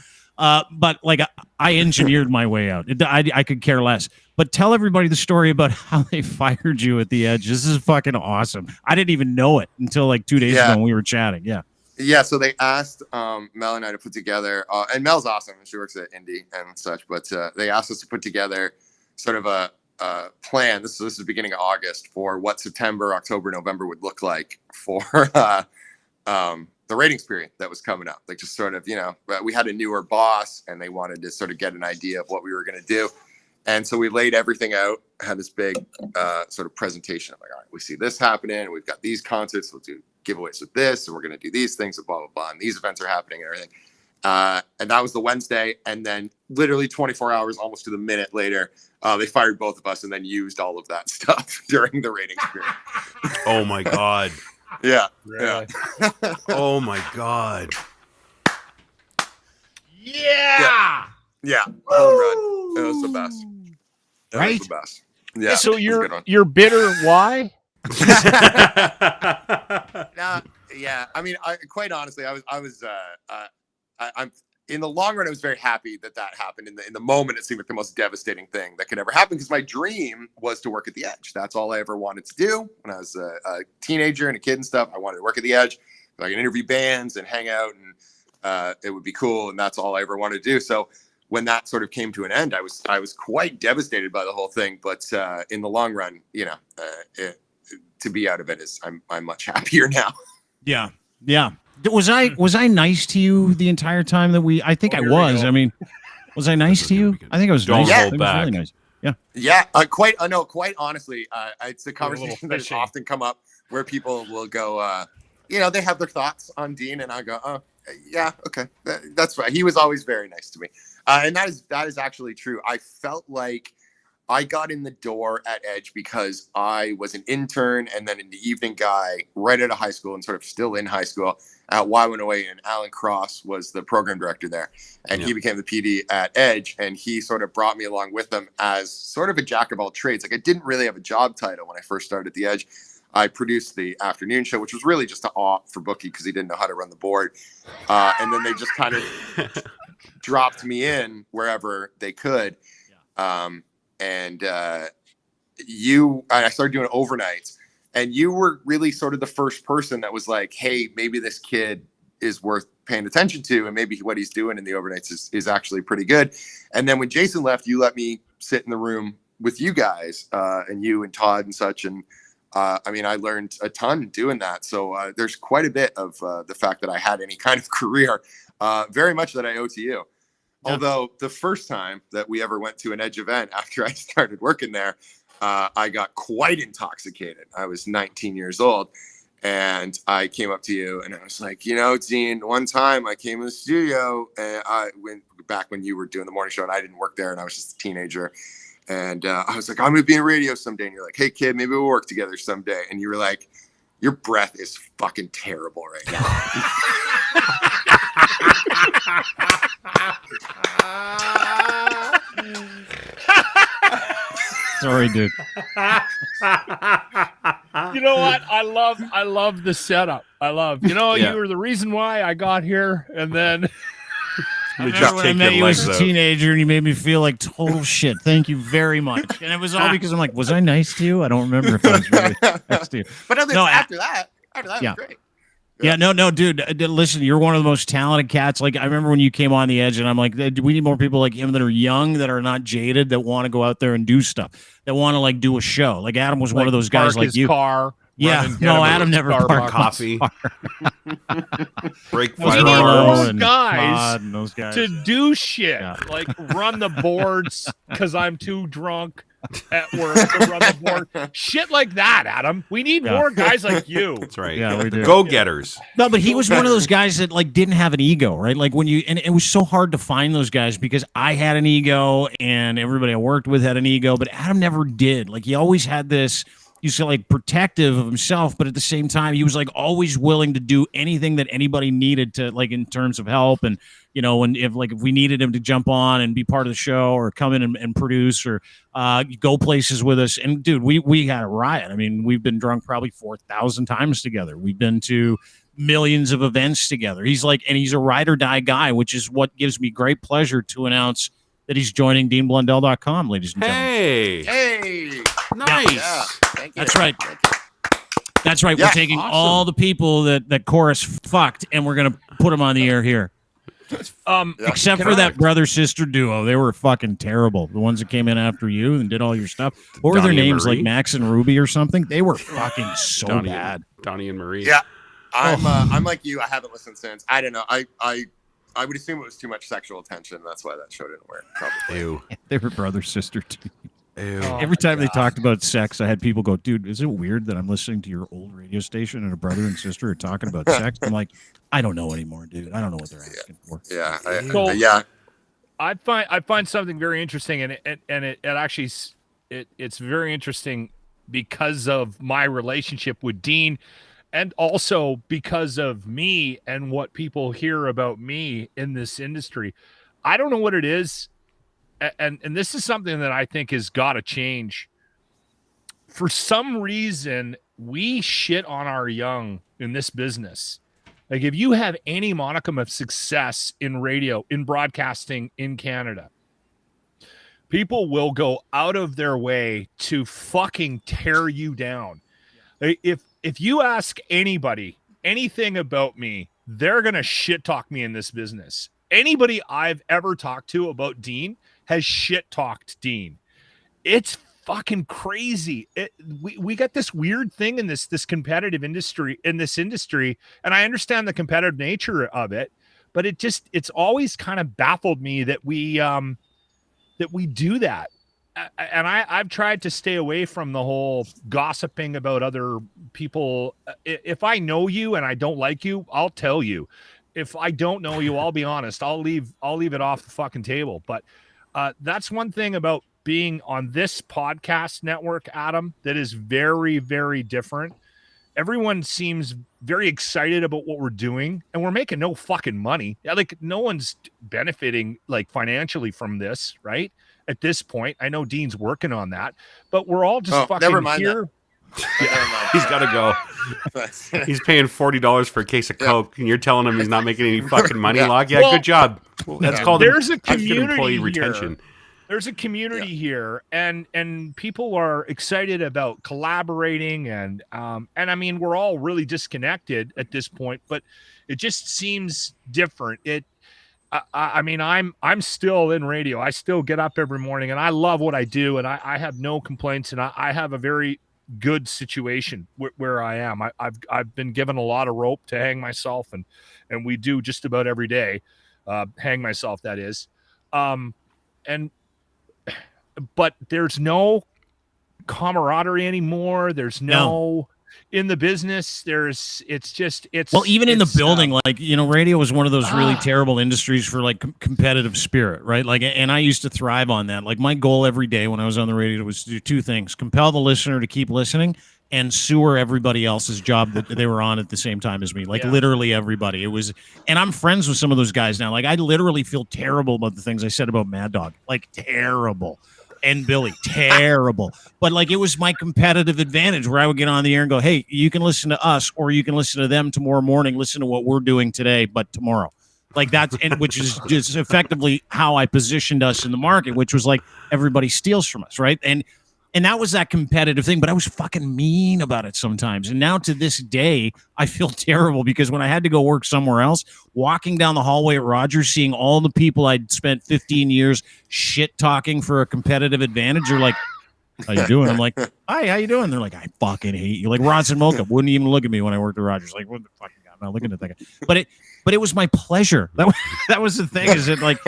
But like I engineered my way out. I could care less. But tell everybody the story about how they fired you at the Edge. This is fucking awesome. I didn't even know it until like 2 days ago when we were chatting. Yeah. Yeah, so they asked Mel and I to put together, and Mel's awesome. She works at Indy and such, but they asked us to put together sort of a plan. This is the beginning of August for what September, October, November would look like for the ratings period that was coming up. Like just sort of, we had a newer boss and they wanted to sort of get an idea of what we were going to do. And so we laid everything out, had this big sort of presentation of like, all right, we see this happening. We've got these concerts. We'll do giveaways with this, and we're going to do these things and blah, blah, blah. And these events are happening and everything. And that was the Wednesday. And then literally 24 hours, almost to the minute later, they fired both of us and then used all of that stuff during the ratings period. Oh my God. Yeah. Really? Yeah. Oh my God. Yeah. Yeah. Home run. It was the best. Right? It was the best. Yeah. So you're bitter. Why? Yeah. I mean, quite honestly, I'm in the long run, I was very happy that happened. In the moment, it seemed like the most devastating thing that could ever happen because my dream was to work at the Edge. That's all I ever wanted to do when I was a teenager and a kid and stuff. I wanted to work at the Edge. I could interview bands and hang out, and it would be cool. And that's all I ever wanted to do. So when that sort of came to an end, I was quite devastated by the whole thing. But in the long run, to be out of it I'm much happier now. Yeah. Yeah. Was I nice to you the entire time that I think I was. I mean, was I nice to you? I think I was nice. Don't I hold back. Really nice. Yeah. Yeah. Quite honestly, it's a conversation that has often come up where people will go, they have their thoughts on Dean, and I go, oh, yeah, okay, that's right. He was always very nice to me, and that is actually true. I felt like I got in the door at Edge because I was an intern and then an evening guy right out of high school and sort of still in high school at Y108, and Alan Cross was the program director there, and he became the PD at Edge, and he sort of brought me along with him as sort of a jack of all trades. Like I didn't really have a job title when I first started at the Edge. I produced the afternoon show, which was really just to opt for Bookie because he didn't know how to run the board. And then they just kind of dropped me in wherever they could. I started doing overnights, and you were really sort of the first person that was like, hey, maybe this kid is worth paying attention to, and maybe what he's doing in the overnights is actually pretty good. And then when Jason left, you let me sit in the room with you guys, and you and Todd and such. And I learned a ton doing that. So there's quite a bit of the fact that I had any kind of career, very much that I owe to you. Yeah. Although the first time that we ever went to an Edge event after I started working there, I got quite intoxicated. I was 19 years old. And I came up to you and I was like, Dean, one time I came in the studio and I went back when you were doing the morning show and I didn't work there and I was just a teenager. And I was like, I'm going to be in radio someday. And you're like, hey, kid, maybe we'll work together someday. And you were like, your breath is fucking terrible right now. Sorry, dude. You know what? I love the setup. You were the reason why I got here, and then I remember when I met you as a teenager, and you made me feel like total shit. Thank you very much. And it was all because I'm like, was I nice to you? I don't remember if I was really nice to you. But after that was great. Yeah, no, dude. Listen, you're one of the most talented cats. Like, I remember when you came on the edge, and I'm like, we need more people like him that are young, that are not jaded, that want to go out there and do stuff, that want to like do a show. Like Adam was one of those guys, like you. Car. Yeah, no, Adam never parked coffee. Break fire alarms. Those guys to do shit, like run the boards because I'm too drunk at work to run the board. Shit like that, Adam. We need more guys like you. That's right. Yeah, we do. Go-getters. No, but he was one of those guys that like didn't have an ego, right? Like and it was so hard to find those guys because I had an ego and everybody I worked with had an ego, but Adam never did. Like he always had this. He's like protective of himself, but at the same time, he was like always willing to do anything that anybody needed to, like in terms of help. And, and if we needed him to jump on and be part of the show or come in and produce or go places with us. And dude, we had a riot. I mean, we've been drunk probably 4,000 times together. We've been to millions of events together. He's a ride or die guy, which is what gives me great pleasure to announce that he's joining DeanBlundell.com, ladies and gentlemen. Hey, nice. Yeah. Thank you. That's right. That's right. We're taking all the people that Chorus fucked, and we're gonna put them on the air here. Except for that brother-sister duo, they were fucking terrible. The ones that came in after you and did all your stuff. What were their names? Like Max and Ruby or something? They were fucking so bad. Donnie and Marie. Yeah, I'm like you. I haven't listened since. I don't know. I would assume it was too much sexual attention. That's why that show didn't work. Probably. Ew. They were brother-sister too. Ew. Every time they talked about sex, I had people go, dude, is it weird that I'm listening to your old radio station and a brother and sister are talking about sex? I'm like, I don't know anymore, dude. I don't know what they're asking for. Yeah. I find something very interesting, and it actually it's very interesting because of my relationship with Dean, and also because of me and what people hear about me in this industry. I don't know what it is. And this is something that I think has got to change. For some reason, we shit on our young in this business. Like if you have any modicum of success in radio, in broadcasting in Canada, people will go out of their way to fucking tear you down. If you ask anybody anything about me, they're going to shit talk me in this business. Anybody I've ever talked to about Dean has shit talked Dean. It's fucking crazy. We got this weird thing in this competitive industry, and I understand the competitive nature of it, but it's always kind of baffled me that we do that. And I've tried to stay away from the whole gossiping about other people. If I know you and I don't like you, I'll tell you. If I don't know you, I'll be honest. I'll leave it off the fucking table. But that's one thing about being on this podcast network, Adam, that is very, very different. Everyone seems very excited about what we're doing, and we're making no fucking money. Like no one's benefiting like financially from this, right? At this point, I know Dean's working on that, but we're all just fucking never mind here. He's got to go. He's paying $40 for a case of Coke, and you're telling him he's not making any fucking money. Log, yeah, good job. That's called there's a community employee here. Retention. There's a community here, and people are excited about collaborating, and I mean we're all really disconnected at this point, but it just seems different. I mean, I'm still in radio. I still get up every morning, and I love what I do, and I have no complaints, and I have a very good situation where I am. I've been given a lot of rope to hang myself, and we do just about every day, hang myself. That is, but there's no camaraderie anymore. There's no in the business. It's well, even in the building, like, you know, radio was one of those really terrible industries for like competitive spirit, right? Like, and I used to thrive on that. Like, my goal every day when I was on the radio was to do two things: compel the listener to keep listening, and sewer everybody else's job that they were on at the same time as me. Like, literally everybody. It was, and I'm friends with some of those guys now. Like, I literally feel terrible about the things I said about Mad Dog. Like, terrible. And Billy, terrible. But like, it was my competitive advantage where I would get on the air and go, hey, you can listen to us, or you can listen to them tomorrow morning. Listen to what we're doing today, but tomorrow. Like, that's, and which is just effectively how I positioned us in the market, which was like, everybody steals from us, right? And that was that competitive thing, but I was fucking mean about it sometimes. And now to this day, I feel terrible because when I had to go work somewhere else, walking down the hallway at Rogers, seeing all the people I'd spent 15 years shit talking for a competitive advantage, they're like, how you doing? I'm like, hi, how you doing? They're like, I fucking hate you. Like, Ronson Mocha wouldn't even look at me when I worked at Rogers. Like, what the fuck? I'm not looking at that guy. But it was my pleasure. That was the thing, is it like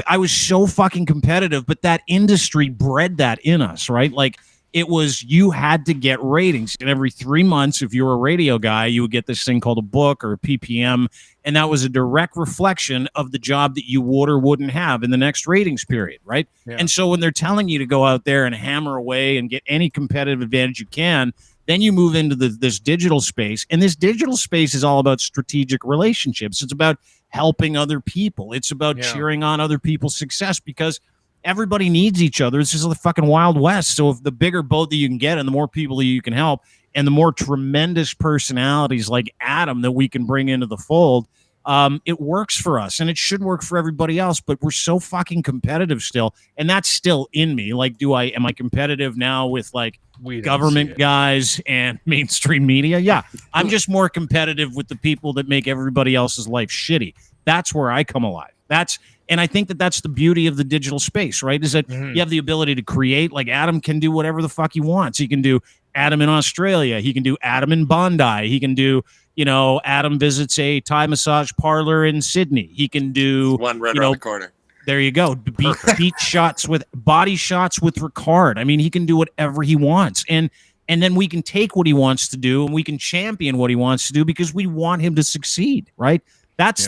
I was so fucking competitive, but that industry bred that in us, right? Like, it was, you had to get ratings, and every 3 months, if you were a radio guy, you would get this thing called a book or a PPM, and that was a direct reflection of the job that you would or wouldn't have in the next ratings period, right? Yeah. And so when they're telling you to go out there and hammer away and get any competitive advantage you can, then you move into this digital space, and this digital space is all about strategic relationships. It's about helping other people. It's about cheering on other people's success, because everybody needs each other. This is the fucking Wild West. So if the bigger boat that you can get and the more people that you can help and the more tremendous personalities like Adam that we can bring into the fold, it works for us, and it should work for everybody else. But we're so fucking competitive still, and that's still in me. Like, am I competitive now with like government guys and mainstream media? Yeah, I'm just more competitive with the people that make everybody else's life shitty. That's where I come alive. And I think that that's the beauty of the digital space, right? Is that you have the ability to create. Like, Adam can do whatever the fuck he wants. He can do Adam in Australia. He can do Adam in Bondi. He can do, you know, Adam visits a Thai massage parlor in Sydney. He can do one right around the corner. There you go. Beat shots with body shots with Ricard. I mean, he can do whatever he wants. And then we can take what he wants to do and we can champion what he wants to do because we want him to succeed, right? That's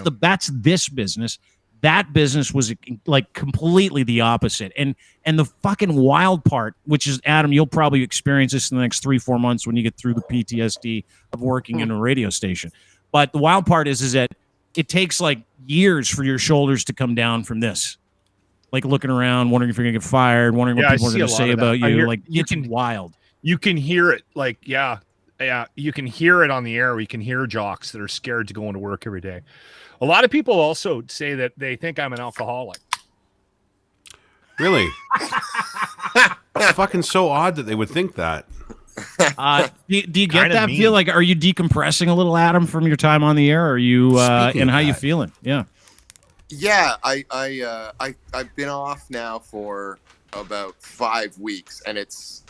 this business. That business was like completely the opposite. And the fucking wild part, which is, Adam, you'll probably experience this in the next 3-4 months when you get through the PTSD of working in a radio station. But the wild part is that it takes like years for your shoulders to come down from this. Like, looking around, wondering if you're going to get fired, wondering what people are going to say about you. Like, it's wild. You can hear it. Like, you can hear it on the air. We can hear jocks that are scared to go into work every day. A lot of people also say that they think I'm an alcoholic. Really? It's fucking so odd that they would think that. Do you get that feel? Like, are you decompressing a little, Adam, from your time on the air? Are you and how you feeling? Yeah. I've been off now for about 5 weeks, and it's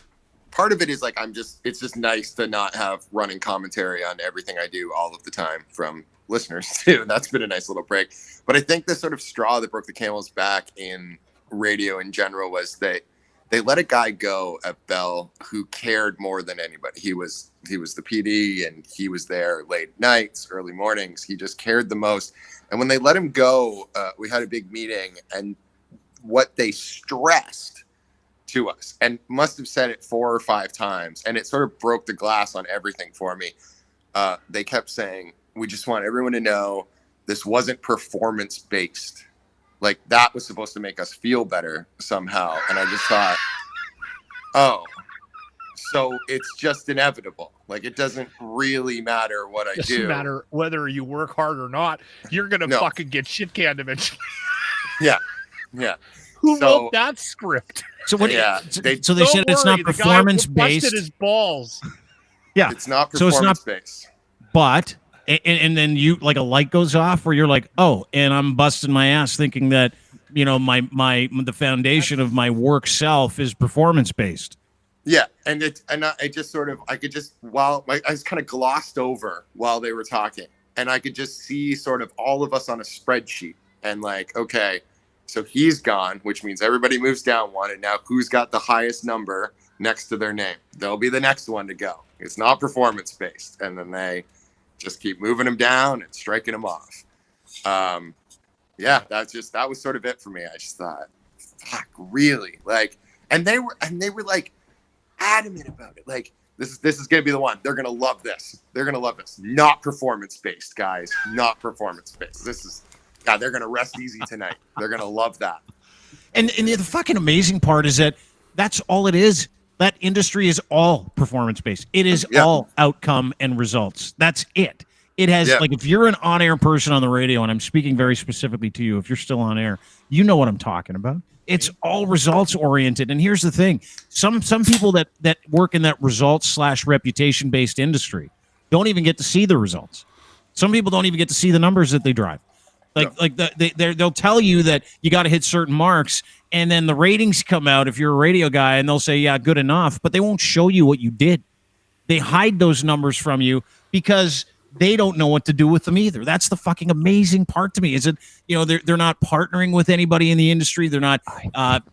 part of it is like it's just nice to not have running commentary on everything I do all of the time from listeners too. That's been a nice little break. But I think the sort of straw that broke the camel's back in radio in general was that they let a guy go at Bell who cared more than anybody. He was the PD, and he was there late nights, early mornings. He just cared the most. And when they let him go, we had a big meeting, and what they stressed to us, and must have said it 4 or 5 times, and it sort of broke the glass on everything for me. They kept saying, we just want everyone to know this wasn't performance-based. Like, that was supposed to make us feel better somehow. And I just thought, oh, so it's just inevitable. Like, it doesn't really matter what I do. It doesn't matter whether you work hard or not. You're going to fucking get shit canned eventually. Yeah. Who wrote that script? So what? So they said it's not performance-based. Busted his balls. Yeah. It's not performance-based. But... And then you, like, a light goes off where you're like, oh, and I'm busting my ass thinking that, you know, the foundation of my work self is performance based. Yeah, and I just sort of, I could just, I was kind of glossed over while they were talking, and I could just see sort of all of us on a spreadsheet, and like, okay, so he's gone, which means everybody moves down one, and now who's got the highest number next to their name. They'll be the next one to go. It's not performance based. And then they just keep moving them down and striking them off. Yeah, that was sort of it for me. I just thought, fuck, really? Like, and they were like adamant about it. Like, this is gonna be the one. They're gonna love this. They're gonna love this. Not performance based, guys. Not performance based. They're gonna rest easy tonight. They're gonna love that. And the fucking amazing part is that that's all it is. That industry is all performance based. It is all outcome and results. That's it. It has like, if you're an on-air person on the radio, and I'm speaking very specifically to you, if you're still on air, you know what I'm talking about. It's all results oriented. And here's the thing. Some people that work in that results / reputation based industry don't even get to see the results. Some people don't even get to see the numbers that they drive. They'll tell you that you got to hit certain marks, and then the ratings come out if you're a radio guy, and they'll say, yeah, good enough, but they won't show you what you did. They hide those numbers from you because they don't know what to do with them either. That's the fucking amazing part to me. Is it, they're not partnering with anybody in the industry. They're not,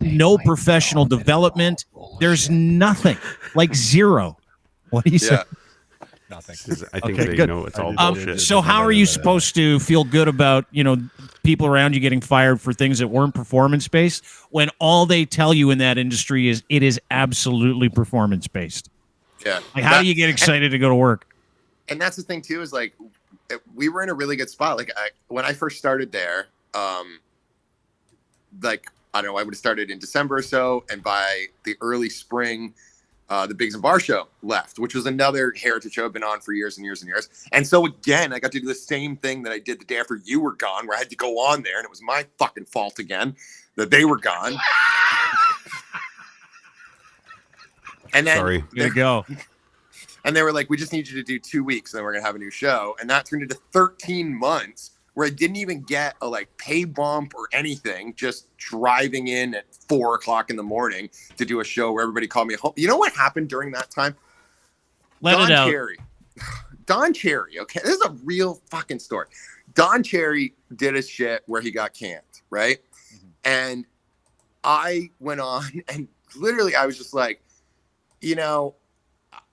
no professional development. There's nothing, like zero. What do you say? Nothing. I think they know it's all bullshit. So how are you supposed to feel good about, people around you getting fired for things that weren't performance based when all they tell you in that industry is it is absolutely performance based? Yeah. Like, how do you get excited to go to work? And that's the thing too, is like, we were in a really good spot. Like when I first started there, like, I don't know, I would have started in December or so. And by the early spring, the Biggs and Bar show left, which was another heritage show I've been on for years and years and years. And so again, I got to do the same thing that I did the day after you were gone, where I had to go on there, and it was my fucking fault again that they were gone. And then Sorry. There you go. And they were like, we just need you to do 2 weeks, and then we're going to have a new show. And that turned into 13 months where I didn't even get a pay bump or anything, just driving in at 4 o'clock in the morning to do a show where everybody called me home. You know what happened during that time? Don Cherry, okay? This is a real fucking story. Don Cherry did a shit where he got canned, right? Mm-hmm. And I went on, and literally I was just like,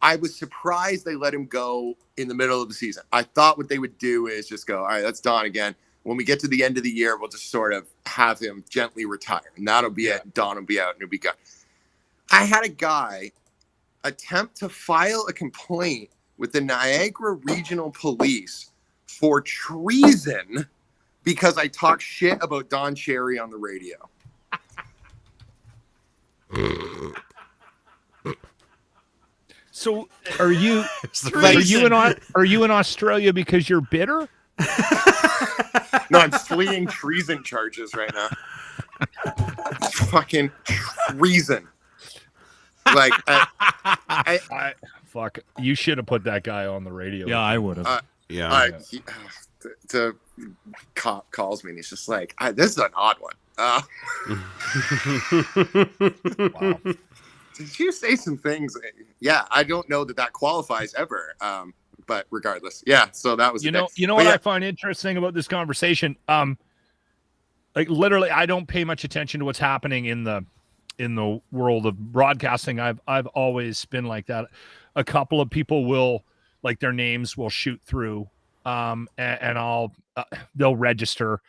I was surprised they let him go in the middle of the season. I thought what they would do is just go, all right, that's Don again. When we get to the end of the year, we'll just sort of have him gently retire. And that'll be it. Don will be out and he'll be gone. I had a guy attempt to file a complaint with the Niagara Regional Police for treason because I talked shit about Don Cherry on the radio. So are you in Australia because you're bitter? No, I'm fleeing treason charges right now. Fucking treason. Like, fuck. You should have put that guy on the radio. Yeah, I would have. The cop calls me and he's just like, this is an odd one. Wow. Did you say some things? Yeah, I don't know that qualifies ever. But regardless, so that was you know what I find interesting about this conversation. Like literally, I don't pay much attention to what's happening in the world of broadcasting. I've always been like that. A couple of people will, like, their names will shoot through, and I'll they'll register.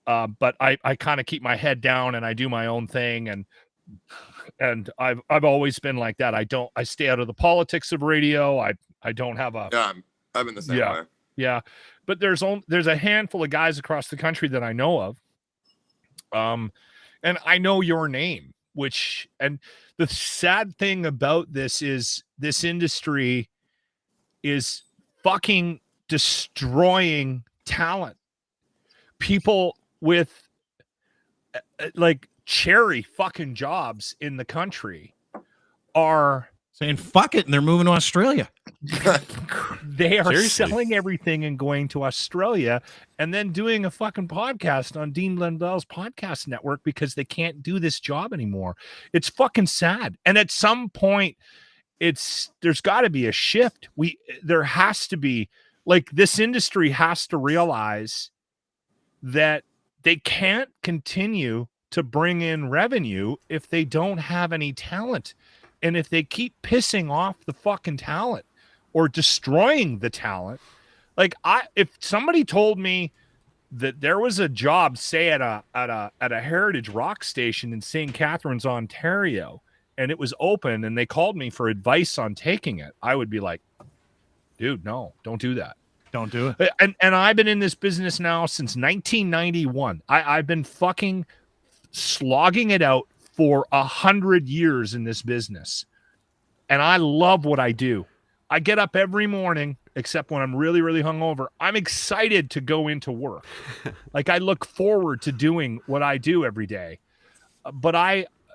But I kind of keep my head down and I do my own thing, and I've always been like that. I stay out of the politics of radio. I don't have a. Yeah, I've been the same way. Yeah, but there's a handful of guys across the country that I know of. And I know your name, and the sad thing about this is this industry is fucking destroying talent. People with like cherry fucking jobs in the country are saying fuck it, and they're moving to Australia. They are Seriously? selling everything and going to Australia and then doing a fucking podcast on Dean Blundell's podcast network because they can't do this job anymore. It's fucking sad. And at some point, there's got to be a shift. There has to be, like, this industry has to realize that they can't continue to bring in revenue if they don't have any talent. And if they keep pissing off the fucking talent or destroying the talent, like if somebody told me that there was a job, say at a heritage rock station in St. Catharines, Ontario, and it was open and they called me for advice on taking it, I would be like, dude, no, don't do that. Don't do it. And I've been in this business now since 1991. I've been fucking slogging it out for 100 years in this business. And I love what I do. I get up every morning, except when I'm really, really hungover. I'm excited to go into work. Like, I look forward to doing what I do every day. But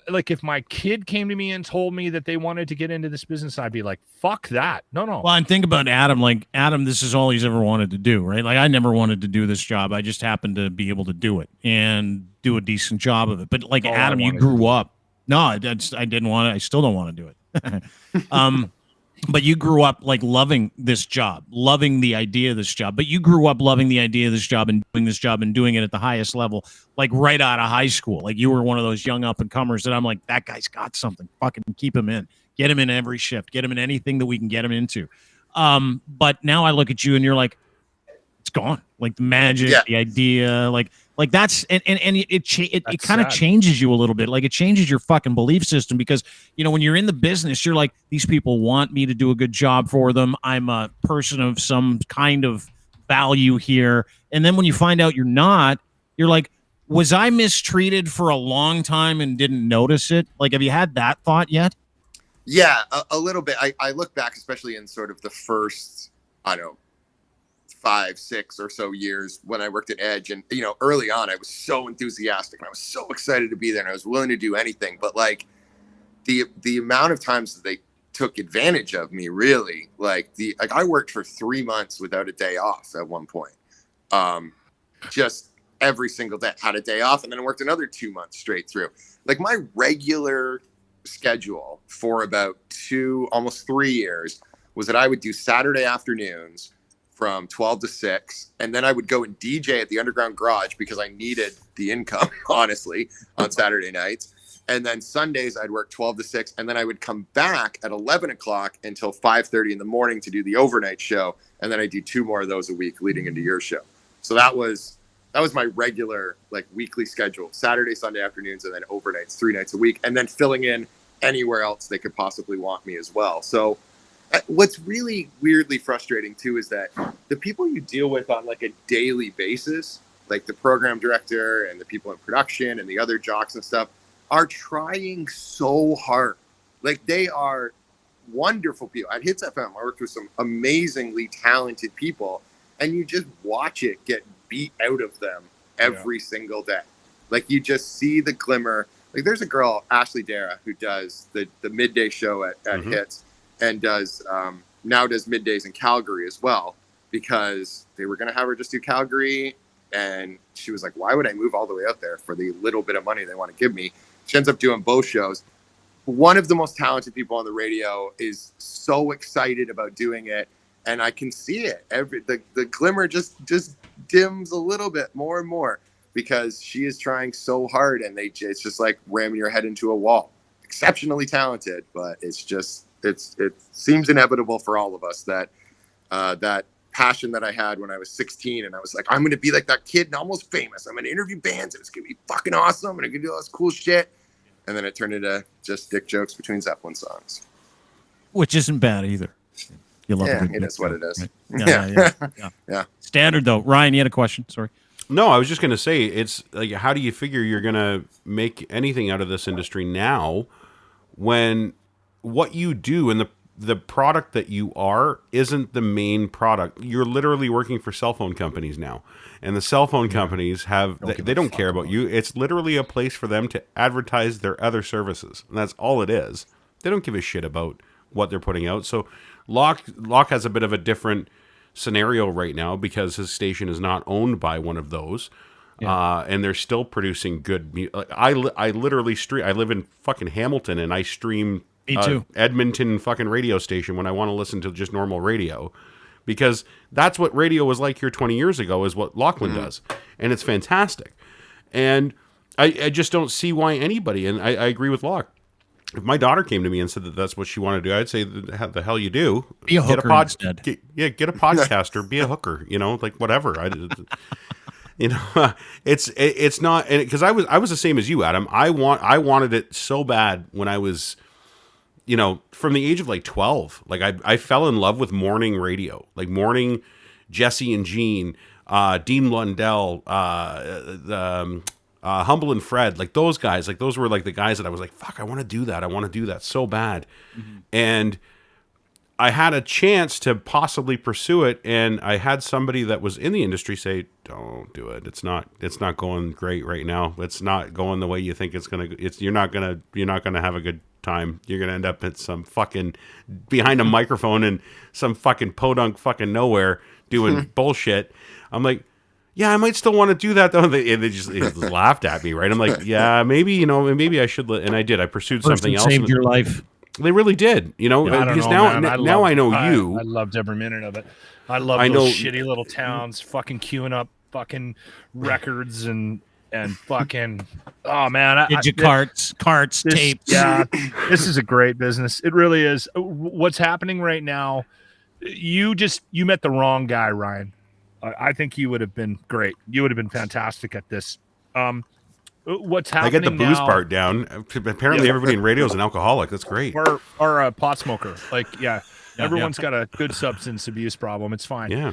like, if my kid came to me and told me that they wanted to get into this business, I'd be like, fuck that. No. Well, and think about Adam. Like, Adam, this is all he's ever wanted to do, right? Like, I never wanted to do this job. I just happened to be able to do it and do a decent job of it. But like, Adam, you grew up. No, I didn't want to. I still don't want to do it. But you grew up like loving this job, loving the idea of this job. But you grew up loving the idea of this job and doing this job and doing it at the highest level, like right out of high school. Like, you were one of those young up and comers that I'm like, that guy's got something. Fucking keep him in. Get him in every shift. Get him in anything that we can get him into. But now I look at you and you're like, it's gone. Like, the magic, the idea, like that's and it kind of changes you a little bit. Like, it changes your fucking belief system, because, you know, when you're in the business, you're like, these people want me to do a good job for them. I'm a person of some kind of value here. And then when you find out you're not, you're like, was I mistreated for a long time and didn't notice it? Like, have you had that thought yet? Yeah, a little bit. I look back, especially in sort of the first, I don't know, 5, 6 or so years when I worked at Edge. And, you know, early on, I was so enthusiastic and I was so excited to be there and I was willing to do anything. But like the amount of times that they took advantage of me, really, like I worked for 3 months without a day off at one point. Just every single day had a day off, and then I worked another 2 months straight through. Like, my regular schedule for about almost 3 years was that I would do Saturday afternoons from 12 to 6, and then I would go and DJ at the Underground Garage because I needed the income, honestly, on Saturday nights. And then Sundays I'd work 12 to 6, and then I would come back at 11 o'clock until 5:30 in the morning to do the overnight show, and then I do 2 more of those a week leading into your show. So that was my regular, like, weekly schedule: Saturday, Sunday afternoons, and then overnights 3 nights a week, and then filling in anywhere else they could possibly want me as well. So what's really weirdly frustrating too is that the people you deal with on like a daily basis, like the program director and the people in production and the other jocks and stuff, are trying so hard. Like, they are wonderful people. At Hits FM, I worked with some amazingly talented people, and you just watch it get beat out of them every single day. Like, you just see the glimmer. Like, there's a girl, Ashley Dara, who does the midday show at Hits, and now does middays in Calgary as well, because they were going to have her just do Calgary. And she was like, why would I move all the way out there for the little bit of money they want to give me? She ends up doing both shows. One of the most talented people on the radio is so excited about doing it. And I can see it. The glimmer just dims a little bit more and more, because she is trying so hard, and it's just like ramming your head into a wall. Exceptionally talented, but it's just, it seems inevitable for all of us that that passion that I had when I was 16, and I was like, I'm going to be like that kid and almost famous. I'm going to interview bands, and it's going to be fucking awesome, and I'm going to do all this cool shit. And then it turned into just dick jokes between Zeppelin songs. Which isn't bad either. You love it is what it is. Right? Yeah. Standard, though. Ryan, you had a question? Sorry. No, I was just going to say, it's like, how do you figure you're going to make anything out of this industry now when what you do and the product that you are isn't the main product? You're literally working for cell phone companies now, and the cell phone companies they don't care about you. It's literally a place for them to advertise their other services, and that's all it is. They don't give a shit about what they're putting out. So Locke has a bit of a different scenario right now, because his station is not owned by one of those. And they're still producing good music. I literally stream. I live in fucking Hamilton, and I stream Edmonton fucking radio station when I want to listen to just normal radio, because that's what radio was like here 20 years ago, is what Lachlan does, and it's fantastic. And I just don't see why anybody, and I agree with Locke, if my daughter came to me and said that that's what she wanted to do, I'd say, the hell you do. Be a hooker instead. Get a podcaster, be a hooker, like whatever. It's not, because I was the same as you, Adam. I wanted it so bad when I was, from the age of like 12. Like I fell in love with morning radio, like morning Jesse and Jean, Dean Lundell, Humble and Fred, like those guys, like those were like the guys that I was like, fuck, I want to do that so bad. And I had a chance to possibly pursue it, and I had somebody that was in the industry say, don't do it. It's not going great right now. It's not going the way you think it's gonna. You're not gonna have a good time. You're gonna end up at some fucking behind a microphone in some fucking podunk fucking nowhere doing bullshit. I'm like, yeah, I might still want to do that though. They just laughed at me, right? I'm like, yeah, maybe maybe I should. And I did. I pursued something else. Saved your life. They really did, because now I know you. I loved every minute of it. I love those shitty little towns, fucking queuing up, fucking records and fucking. Oh man, carts, tapes. Yeah, this is a great business. It really is. What's happening right now? You met the wrong guy, Ryan. I think you would have been great. You would have been fantastic at this. What's happening? I get the booze now, part down. Apparently, everybody in radio is an alcoholic. That's great. Or a pot smoker. Like, everyone's got a good substance abuse problem. It's fine. Yeah.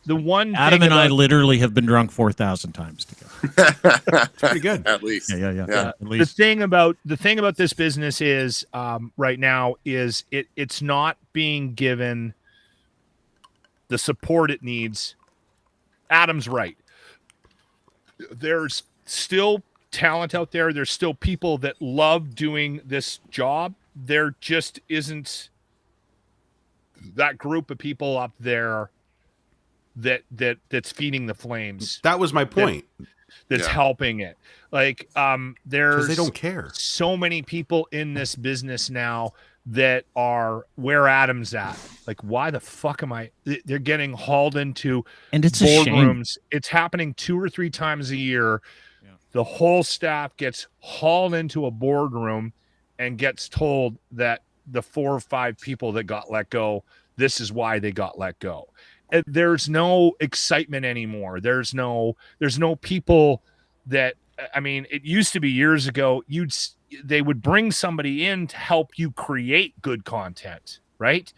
The one Adam and I literally have been drunk 4,000 times together. Pretty good. At least. Yeah. At least. The thing about this business is right now is it's not being given the support it needs. Adam's right. There's still talent out there. There's still people that love doing this job. There just isn't that group of people up there that's feeding the flames. That was my point. That's helping it. Like there's they don't care. So many people in this business now that are where Adam's at. Like, why the fuck am I? They're getting hauled into and it's boardrooms. It's happening 2 or 3 times a year. The whole staff gets hauled into a boardroom and gets told that the 4 or 5 people that got let go, this is why they got let go. And there's no excitement anymore. There's no people that, I mean, it used to be years ago, they would bring somebody in to help you create good content, right?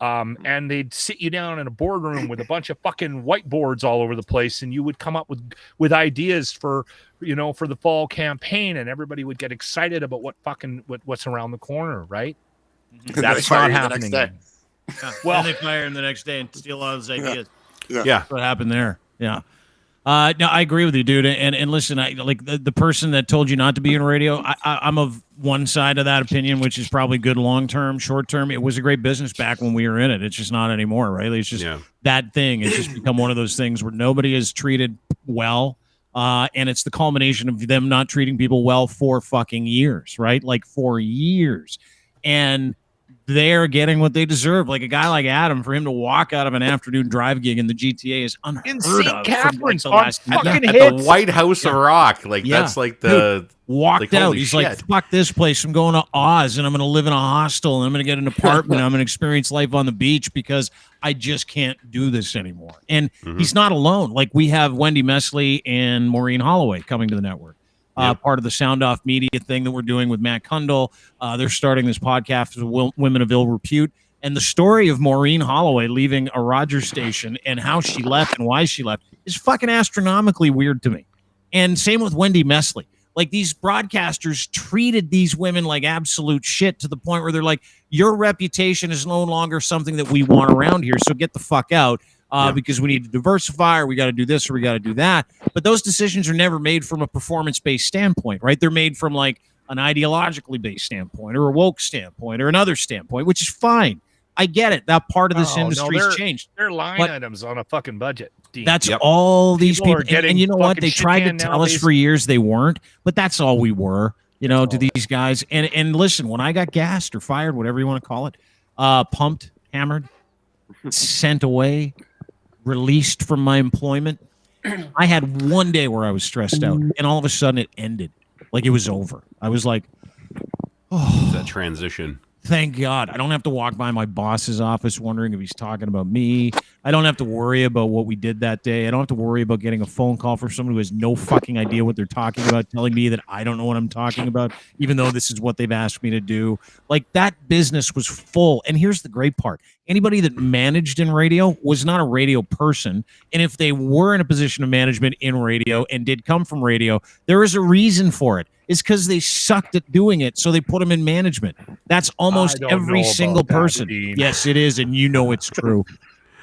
And they'd sit you down in a boardroom with a bunch of fucking whiteboards all over the place, and you would come up with ideas for the fall campaign, and everybody would get excited about what's around the corner, right? That's not happening. Well, and they fire him the next day and steal all his ideas. Yeah. That's what happened there. Yeah. No, I agree with you, dude. And listen, I like the person that told you not to be in radio. I'm of one side of that opinion, which is probably good long term. Short term, it was a great business back when we were in it. It's just not anymore, right? It's just that thing. It's just become one of those things where nobody is treated well, and it's the culmination of them not treating people well for fucking years, right? Like 4 years, and they're getting what they deserve. Like a guy like Adam, for him to walk out of an afternoon drive gig in the GTA is unheard in of. St. Catharines on fucking at hits. the White House of Rock. Like that's like the dude, walked like, out. He's shit. like, fuck this place. I'm going to Oz and I'm going to live in a hostel and I'm going to get an apartment. I'm going to experience life on the beach because I just can't do this anymore. And he's not alone. Like we have Wendy Mesley and Maureen Holloway coming to the network. Part of the Sound Off Media thing that we're doing with Matt Kundle. They're starting this podcast with Women of Ill Repute. And the story of Maureen Holloway leaving a Rogers station and how she left and why she left is fucking astronomically weird to me. And same with Wendy Mesley. Like these broadcasters treated these women like absolute shit to the point where they're like, your reputation is no longer something that we want around here. So get the fuck out. Because we need to diversify, or we got to do this, or we got to do that. But those decisions are never made from a performance-based standpoint, right? They're made from like an ideologically based standpoint, or a woke standpoint, or another standpoint, which is fine. I get it. That part of this industry's changed. They're line items on a fucking budget. Dean. That's all these people. And you know what? They tried to tell us for years they weren't, but that's all we were, to these guys. And listen, when I got gassed or fired, whatever you want to call it, pumped, hammered, sent away, released from my employment, I had one day where I was stressed out, and all of a sudden it ended. Like it was over. I was like, It's that transition. Thank God. I don't have to walk by my boss's office wondering if he's talking about me. I don't have to worry about what we did that day. I don't have to worry about getting a phone call from someone who has no fucking idea what they're talking about, telling me that I don't know what I'm talking about, even though this is what they've asked me to do. Like, that business was full. And here's the great part. Anybody that managed in radio was not a radio person. And if they were in a position of management in radio and did come from radio, there is a reason for it. It's because they sucked at doing it, so they put them in management. That's almost every single person. Yes, it is, and you know it's true.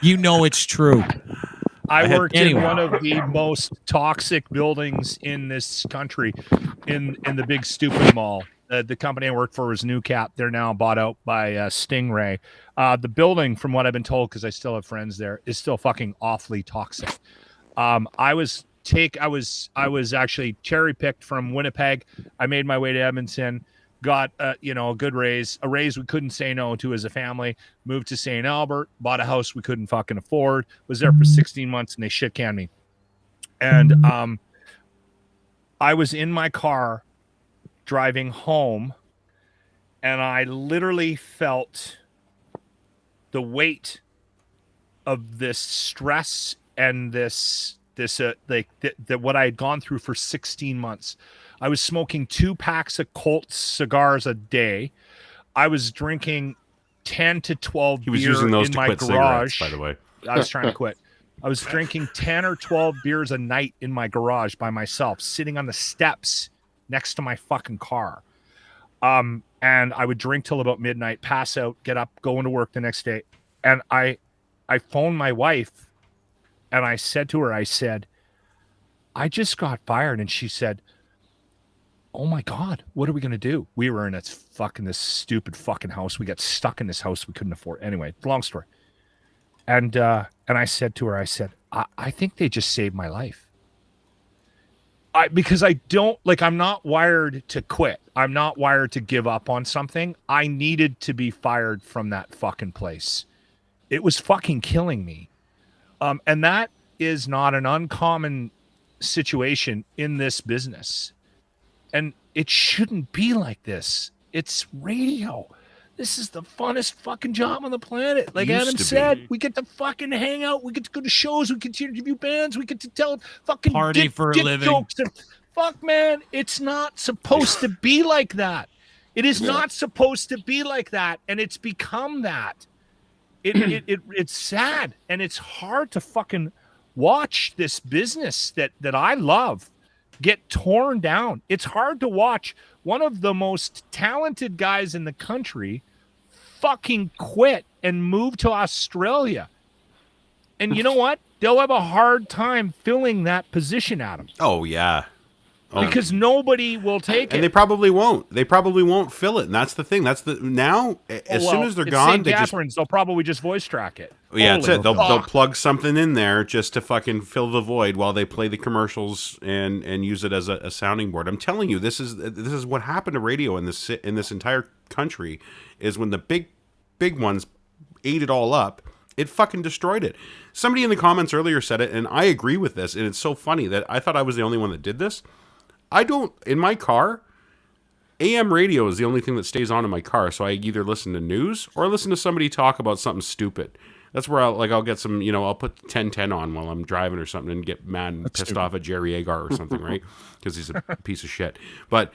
You know it's true. I worked in one of the most toxic buildings in this country, in the big stupid mall. The company I worked for was Newcap. They're now bought out by Stingray. The building, from what I've been told, because I still have friends there, is still fucking awfully toxic. I was actually cherry picked from Winnipeg. I made my way to Edmonton, got a good raise, a raise we couldn't say no to as a family. Moved to St. Albert, bought a house we couldn't fucking afford. Was there for 16 months and they shit canned me. And I was in my car driving home, and I literally felt the weight of this stress and this what I had gone through for 16 months. I was smoking 2 packs of Colt cigars a day. I was drinking 10 to 12 beers in my garage. By the way, I was trying to quit. I was drinking 10 or 12 beers a night in my garage by myself, sitting on the steps next to my fucking car. And I would drink till about midnight, pass out, get up, go into work the next day. And I phoned my wife, and I said to her, I said, I just got fired. And she said, oh my God, what are we going to do? We were in this stupid fucking house. We got stuck in this house we couldn't afford. Anyway, long story. And I said to her, I said, I think they just saved my life. Because I'm not wired to quit. I'm not wired to give up on something. I needed to be fired from that fucking place. It was fucking killing me. And that is not an uncommon situation in this business. And it shouldn't be like this. It's radio. This is the funnest fucking job on the planet. Like Adam said, we get to fucking hang out. We get to go to shows. We get to interview bands. We get to tell fucking party for a living jokes. Fuck, man, it's not supposed to be like that. It is not supposed to be like that, and it's become that. It's sad, and it's hard to fucking watch this business that I love get torn down. It's hard to watch one of the most talented guys in the country fucking quit and move to Australia. And you know what? They'll have a hard time filling that position, Adam. Oh, yeah. Because nobody will take it. And they probably won't. They probably won't fill it. And that's the thing. As soon as they're gone, they'll probably just voice track it. Yeah, that's it. They'll plug something in there just to fucking fill the void while they play the commercials and use it as a sounding board. I'm telling you, this is what happened to radio in this entire country. Is when the big ones ate it all up, it fucking destroyed it. Somebody in the comments earlier said it, and I agree with this. And it's so funny that I thought I was the only one that did this. In my car, AM radio is the only thing that stays on in my car. So I either listen to news or listen to somebody talk about something stupid. That's where I'll get some, I'll put 1010 on while I'm driving or something and get mad and pissed off at Jerry Agar or something, right? Because he's a piece of shit. But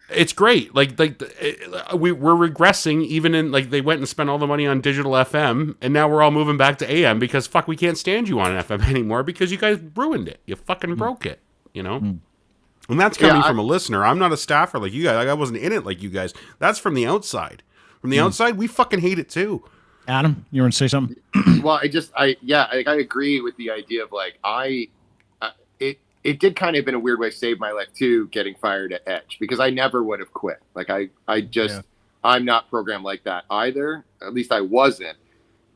it's great. We're regressing even in, they went and spent all the money on digital FM, and now we're all moving back to AM because, fuck, we can't stand you on FM anymore because you guys ruined it. You fucking broke it, And that's coming from a listener. I'm not a staffer like you guys. I wasn't in it like you guys. That's from the outside. From the outside, we fucking hate it too. Adam, you want to say something? Well, I agree with the idea of it did kind of in a weird way save my life too, getting fired at Edge, because I never would have quit. I'm not programmed like that either. At least I wasn't.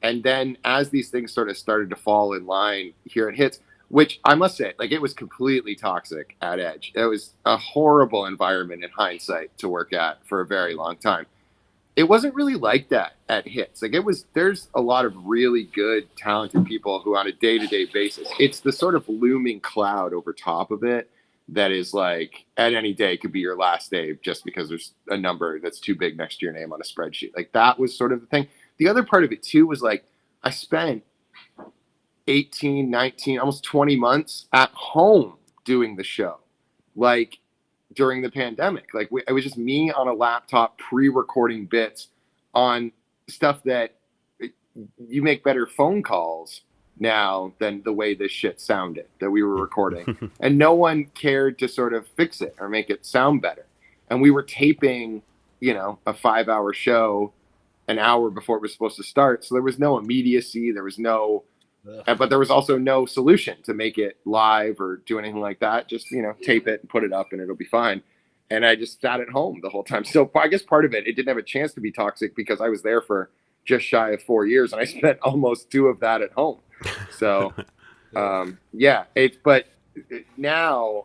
And then as these things sort of started to fall in line here at Hits, which I must say, it was completely toxic at Edge. It was a horrible environment in hindsight to work at for a very long time. It wasn't really like that at Hits. There's a lot of really good, talented people who on a day-to-day basis, it's the sort of looming cloud over top of it that is like at any day could be your last day just because there's a number that's too big next to your name on a spreadsheet. Like that was sort of the thing. The other part of it too was like I spent 18, 19, almost 20 months at home doing the show, like during the pandemic. Like it was just me on a laptop pre-recording bits on stuff that you make better phone calls now than the way this shit sounded that we were recording. And no one cared to sort of fix it or make it sound better. And we were taping, you know, a 5-hour show an hour before it was supposed to start. So there was no immediacy. There was no, but there was also no solution to make it live or do anything like that. Just, you know, tape it and put it up and it'll be fine. And I just sat at home the whole time. So I guess part of it, it didn't have a chance to be toxic because I was there for just shy of 4 years and I spent almost 2 of that at home. So, yeah, but now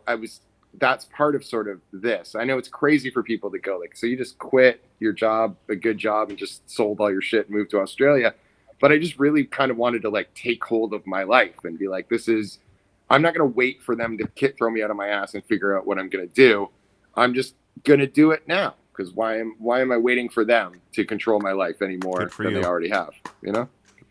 that's part of sort of this. I know it's crazy for people to go like, so you just quit your job, a good job, and just sold all your shit and moved to Australia. But I just really kind of wanted to like take hold of my life and be like, I'm not going to wait for them to throw me out of my ass and figure out what I'm going to do. I'm just going to do it now. Because why am I waiting for them to control my life anymore than they already have? You know?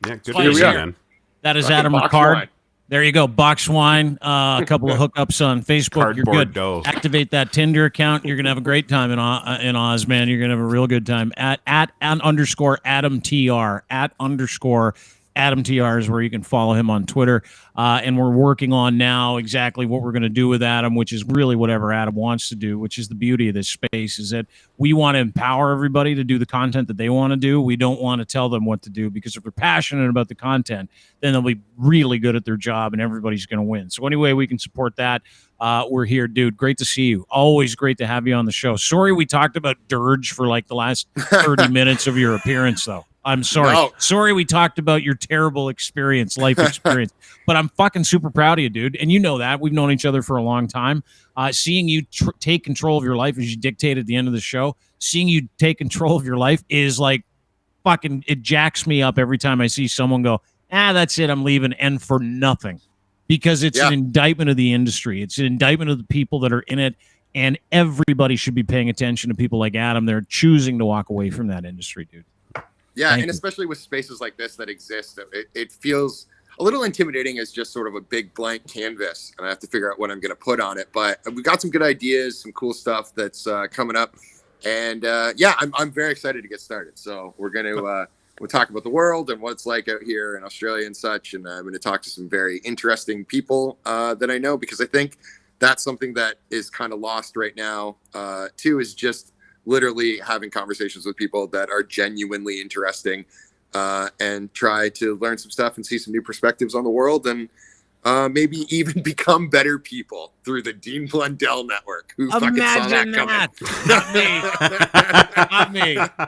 Yeah, good for you, man. That is Fucking Adam box Ricard. wine. There you go. Box wine. A couple of hookups on Facebook. You're Cardboard good. dough. Activate that Tinder account. You're gonna have a great time in Oz, man. You're gonna have a real good time. At _Adam TR. _ Adam TR is where you can follow him on Twitter. And we're working on now exactly what we're going to do with Adam, which is really whatever Adam wants to do, which is the beauty of this space, is that we want to empower everybody to do the content that they want to do. We don't want to tell them what to do, because if they're passionate about the content, then they'll be really good at their job and everybody's going to win. So anyway, we can support that. We're here, dude. Great to see you. Always great to have you on the show. Sorry we talked about Dirge for like the last 30 minutes of your appearance, though. I'm sorry. No. Sorry we talked about your terrible experience, life experience. But I'm fucking super proud of you, dude. And you know that. We've known each other for a long time. Seeing you take control of your life, as you dictate at the end of the show, seeing you take control of your life is like fucking, it jacks me up every time I see someone go, that's it, I'm leaving, and for nothing. Because it's an indictment of the industry. It's an indictment of the people that are in it. And everybody should be paying attention to people like Adam. They're choosing to walk away from that industry, dude. Yeah, and especially with spaces like this that exist, it feels a little intimidating as just sort of a big blank canvas, and I have to figure out what I'm going to put on it. But we've got some good ideas, some cool stuff that's coming up, and I'm very excited to get started. So we're going to we'll talk about the world and what it's like out here in Australia and such, and I'm going to talk to some very interesting people that I know, because I think that's something that is kind of lost right now too, is just literally having conversations with people that are genuinely interesting, and try to learn some stuff and see some new perspectives on the world, and maybe even become better people through the Dean Blundell Network. Who fucking saw that coming?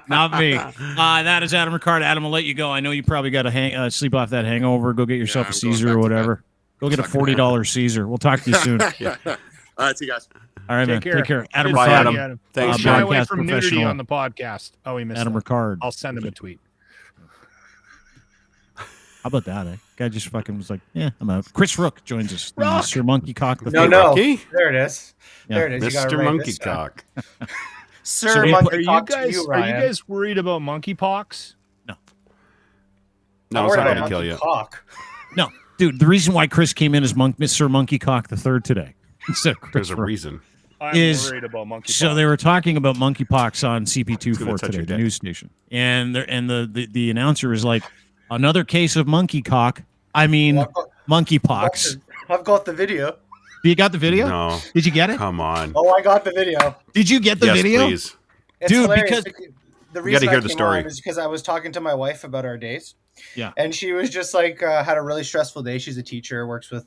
Not me. That is Adam Ricard. Adam, I'll let you go. I know you probably got to sleep off that hangover. Go get yourself a Caesar or whatever. Go get a $40 Caesar. We'll talk to you soon. All right, see you guys. All right, man. Take care. Adam Bye, Ricard. Adam. Thanks, Shy man. away from nudity professional. on the podcast. Oh, he missed Adam that. Ricard. I'll send him a tweet. How about that, eh? Guy just fucking was like, I'm out. Chris Rook joins us. Rook! Sir Monkey Cock. No. Rookie? There it is. Yeah. There it is. You got it Mr. right Monkey this time. Cock. Sir So Monkey Are you Cock to guys you, are you Ryan. guys worried about monkeypox? No, I'm it's worried not about going to kill Monkey you. Cock. No, dude, the reason why Chris came in as Sir Monkey Cock the third today instead of Chris There's a Rook. reason. I'm Is- worried about monkeypox. So they were talking about monkeypox on It's gonna CP24 touch today, your the dick. news station, and the announcer is like, another case of monkey cock. I mean, monkeypox. I've got the video. You got the video? No, Did you get it? come on. Oh, I got the video. Did you get the Yes, video? please. It's Dude, hilarious. because- The You reason gotta I hear the came story. on is because I was talking to my wife about our days. Yeah. And she was just like, had a really stressful day. She's a teacher, works with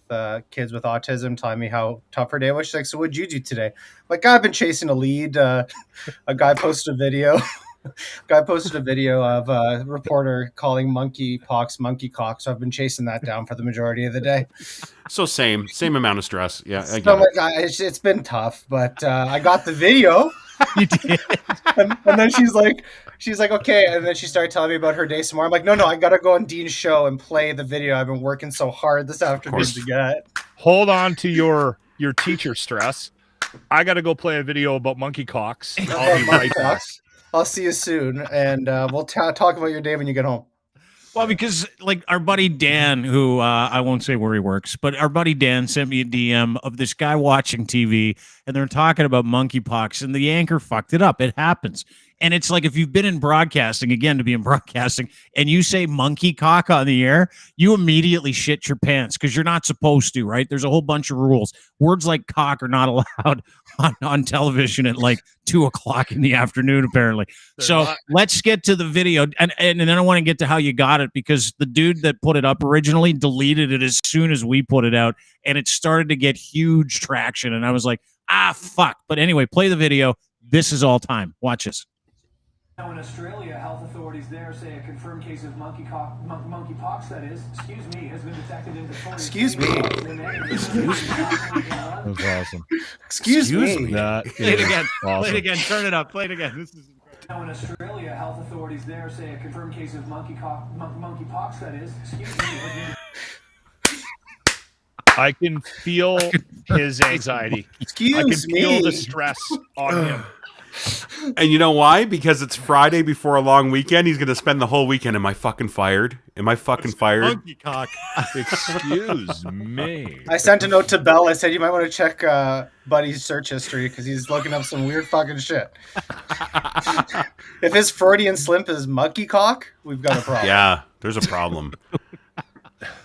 kids with autism, telling me how tough her day was. She's like, so what'd you do today? I'm like, I've been chasing a lead. A guy posted a video. Of a reporter calling monkeypox monkey cock. So I've been chasing that down for the majority of the day. So same amount of stress. Yeah, I So get I'm it. like, it's been tough, but I got the video. You did. and then she's like, okay. And then she started telling me about her day some more. I'm like, no, I got to go on Dean's show and play the video. I've been working so hard this afternoon course. to get. Hold on to your your teacher stress. I got to go play a video about monkey cocks. I'll be right back. I'll see you soon, and we'll talk about your day when you get home. Well, because like our buddy Dan, who I won't say where he works, but our buddy Dan sent me a DM of this guy watching TV, and they're talking about monkeypox, and the anchor fucked it up. It happens. And it's like if you've been in broadcasting, again, to be in broadcasting, and you say monkey cock on the air, you immediately shit your pants because you're not supposed to, right? There's a whole bunch of rules. Words like cock are not allowed on television at like 2:00 in the afternoon, apparently. Let's get to the video. And then I want to get to how you got it, because the dude that put it up originally deleted it as soon as we put it out, and it started to get huge traction. And I was like, fuck. But anyway, play the video. This is all time. Watch this. Now in Australia, health authorities there say a confirmed case of monkeypox, that is, has been detected in Victoria. Excuse me. That was awesome. Excuse me. Play it again. Awesome. Play it again. Turn it up. Play it again. This is incredible. Now in Australia, health authorities there say a confirmed case of monkeypox, that is, I can feel his anxiety. I can feel the stress on him. And you know why? Because it's Friday before a long weekend. He's going to spend the whole weekend. Am I fucking fired? Am I fucking fired? Monkey cock. Excuse me. I sent a note to Bell. I said you might want to check Buddy's search history because he's looking up some weird fucking shit. If his Freudian slip is monkey cock, we've got a problem. Yeah, there's a problem.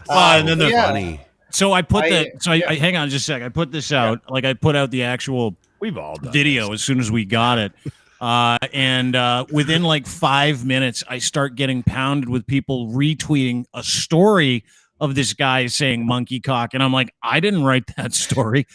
And then the funny. So I put I hang on just a sec. I put this out. Like I put out the actual We've all done video this. as soon as we got it. And within like 5 minutes, I start getting pounded with people retweeting a story of this guy saying monkey cock. And I'm like, I didn't write that story.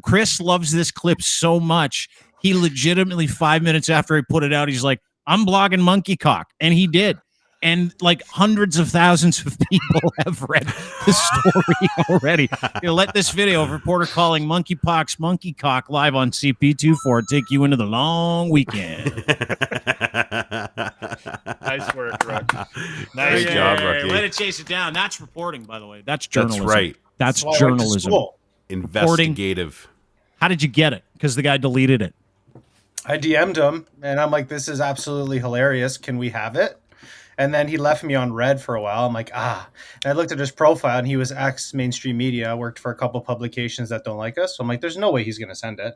Chris loves this clip so much. He legitimately 5 minutes after I put it out, he's like, I'm blogging monkey cock. And he did. And like hundreds of thousands of people have read the story already. Let this video of reporter calling monkeypox monkey cock live on CP24 take you into the long weekend. Nice work, Rook. Nice job, Rookie. Way to chase it down. That's reporting, by the way. That's journalism. That's right. That's why I went to journalism. school. Investigative. How did you get it? Because the guy deleted it. I DM'd him, and I'm like, this is absolutely hilarious. Can we have it? And then he left me on red for a while. I'm like, And I looked at his profile, and he was ex-mainstream media, worked for a couple publications that don't like us. So I'm like, there's no way he's going to send it.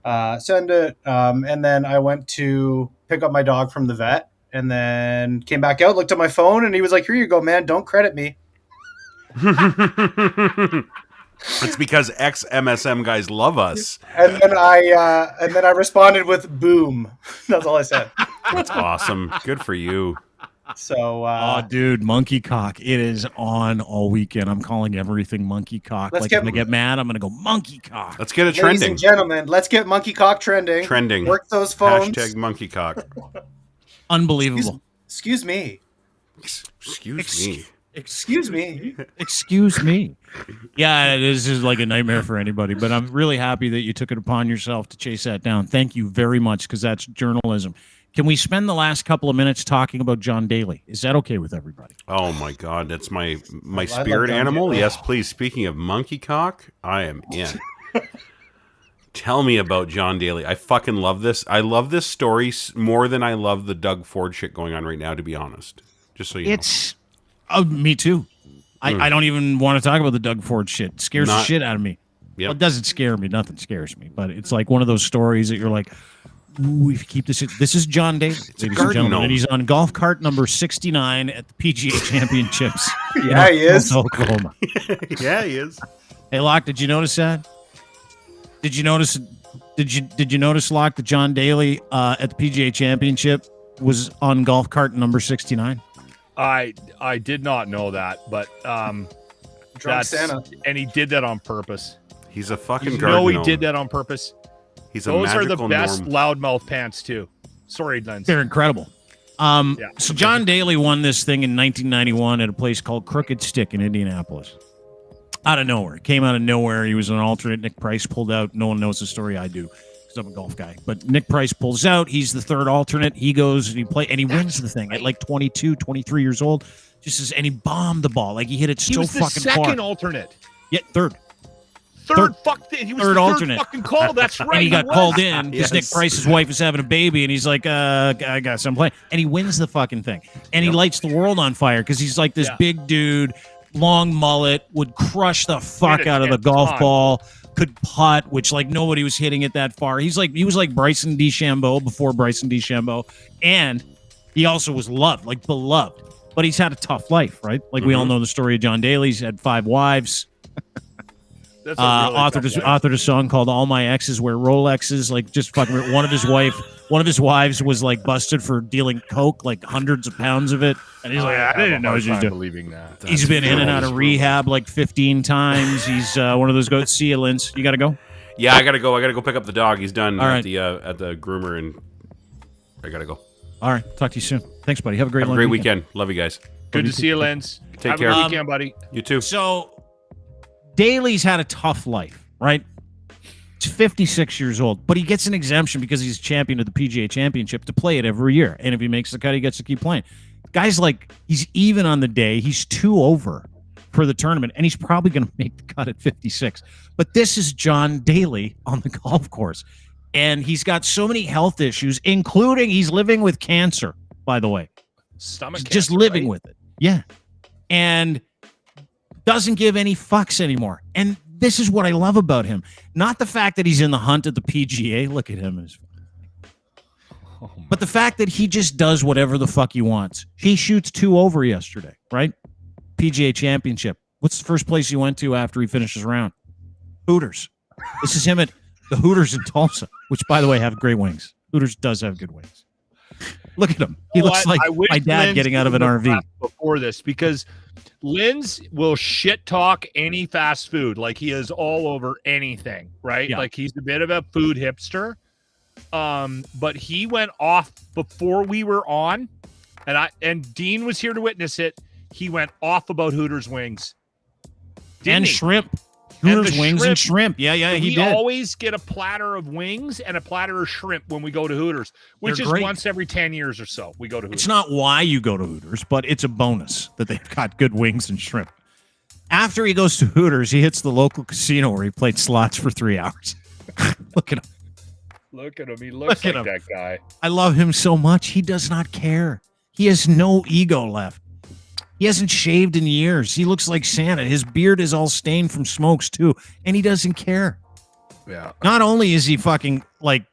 And then I went to pick up my dog from the vet, and then came back out, looked at my phone, and he was like, here you go, man. Don't credit me. It's because ex-MSM guys love us. And then I responded with boom. That's all I said. That's awesome. Good for you. So, dude, monkey cock. It is on all weekend. I'm calling everything monkey cock. When I get mad, I'm going to go monkey cock. Let's get it ladies trending. and gentlemen, let's get monkey cock trending. Trending. Work those phones. Hashtag monkey cock. Unbelievable. Excuse me. Excuse me. Excuse me. Excuse me. Yeah, this is like a nightmare for anybody, but I'm really happy that you took it upon yourself to chase that down. Thank you very much, because that's journalism. Can we spend the last couple of minutes talking about John Daly? Is that okay with everybody? Oh my God, that's my I spirit love animal. Daly. Yes, please. Speaking of monkey cock, I am in. Tell me about John Daly. I fucking love this. I love this story more than I love the Doug Ford shit going on right now, to be honest. Just so you know. Me too. I don't even want to talk about the Doug Ford shit. It scares the shit out of me. Yep. Well, it doesn't scare me. Nothing scares me. But it's like one of those stories that you're like, we keep this. This is John Daly, ladies and gentlemen, and he's on golf cart number 69 at the PGA Championships. Yeah, he is. Oklahoma. Yeah, he is. Hey, Locke, did you notice that? Did you notice, Locke, that John Daly at the PGA Championship was on golf cart number 69? I did not know that, but Drunk Santa. And he did that on purpose. He's a fucking You garden know he gnome. did that on purpose. He's a Those are the magical best norm. loudmouth pants too. Sorry, Lens. They're incredible. So John Daly won this thing in 1991 at a place called Crooked Stick in Indianapolis. Out of nowhere. Came out of nowhere. He was an alternate. Nick Price pulled out. No one knows the story. I do, because I'm a golf guy. But Nick Price pulls out. He's the third alternate. He goes and he wins the thing at like 22, 23 years old. And he bombed the ball. Like he hit it He so was the fucking second far. alternate. Yeah, third. third alternate. fucking call. That's right. And he got was. called in because Nick Yes. Price's wife is having a baby, and he's like, I got some play. And he wins the fucking thing. And he lights the world on fire because he's like this big dude, long mullet, would crush the fuck out of the golf ball, could putt, which like nobody was hitting it that far. He was like Bryson DeChambeau before Bryson DeChambeau. And he also was loved, like beloved. But he's had a tough life, right? Like we all know the story of John Daly. He's had 5 wives. That's a really Authored a song called "All My Exes Wear Rolexes." Like just fucking one of his wives was like busted for dealing coke, like hundreds of pounds of it. And he's like, I didn't know she was doing. believing that. He's been in and out of rehab like 15 times. He's one of those goats. See you, Linz. You got to go. Yeah, I gotta go. I gotta go pick up the dog. He's done All at right. the groomer, and I gotta go. All right. Talk to you soon. Thanks, buddy. Have a great, Have a great weekend. Love you guys. Good to see you, Lens. Take Have care. a good weekend, buddy. You too. So, Daly's had a tough life, right? He's 56 years old, but he gets an exemption because he's champion of the PGA Championship to play it every year. And if he makes the cut, he gets to keep playing. Guy's like, he's even on the day. He's 2 over for the tournament, and he's probably going to make the cut at 56. But this is John Daly on the golf course. And he's got so many health issues, including he's living with cancer, by the way. Stomach cancer, Just living right? with it. Yeah. And doesn't give any fucks anymore. And this is what I love about him. Not the fact that he's in the hunt at the PGA. Look at him. But the fact that he just does whatever the fuck he wants. He shoots 2 over yesterday, right? PGA Championship. What's the first place he went to after he finished his round? Hooters. This is him at the Hooters in Tulsa, which, by the way, have great wings. Hooters does have good wings. Look at him. He looks like wish my dad Linz getting out of an would have RV. before this, because Linz will shit talk any fast food. Like he is all over anything, right? Yeah. Like he's a bit of a food hipster. But he went off before we were on, and Dean was here to witness it. He went off about Hooters wings. Didn't And he? shrimp. And Hooters the wings and shrimp. Yeah, he we did. always get a platter of wings and a platter of shrimp when we go to Hooters, which They're is great. once every 10 years or so we go to Hooters. It's not why you go to Hooters, but it's a bonus that they've got good wings and shrimp. After he goes to Hooters, he hits the local casino where he played slots for 3 hours. Look at him. Look at him. He looks Look at like him. that guy. I love him so much. He does not care. He has no ego left. He hasn't shaved in years. He looks like Santa. His beard is all stained from smokes, too, and he doesn't care. Yeah. Not only is he fucking like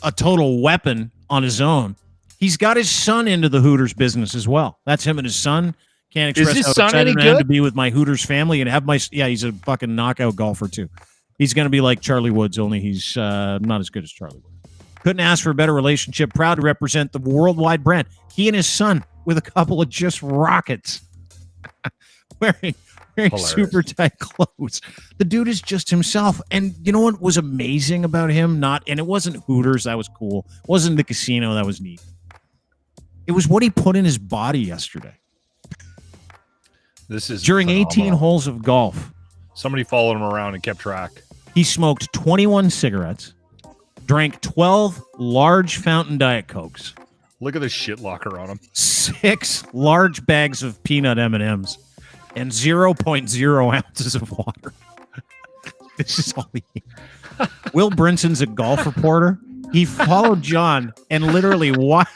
a total weapon on his own, he's got his son into the Hooters business as well. That's him and his son. Can't Is express his how son excited any I am good? to be with my Hooters family and have my. Yeah, he's a fucking knockout golfer too. He's going to be like Charlie Woods, only he's not as good as Charlie Woods. Couldn't ask for a better relationship. Proud to represent the worldwide brand. He and his son with a couple of just rockets. wearing Hilarious. super tight clothes. The dude is just himself. And you know what was amazing about him? And it wasn't Hooters, that was cool. It wasn't the casino, that was neat. It was what he put in his body yesterday. This is During 18 phenomenal. holes of golf, Somebody followed him around and kept track. he smoked 21 cigarettes, drank 12 large fountain Diet Cokes, Look at the shit locker on him. 6 large bags of peanut M&Ms, and 0.0 ounces of water. This is all he ate. Will Brinson's a golf reporter. He followed John and literally watched.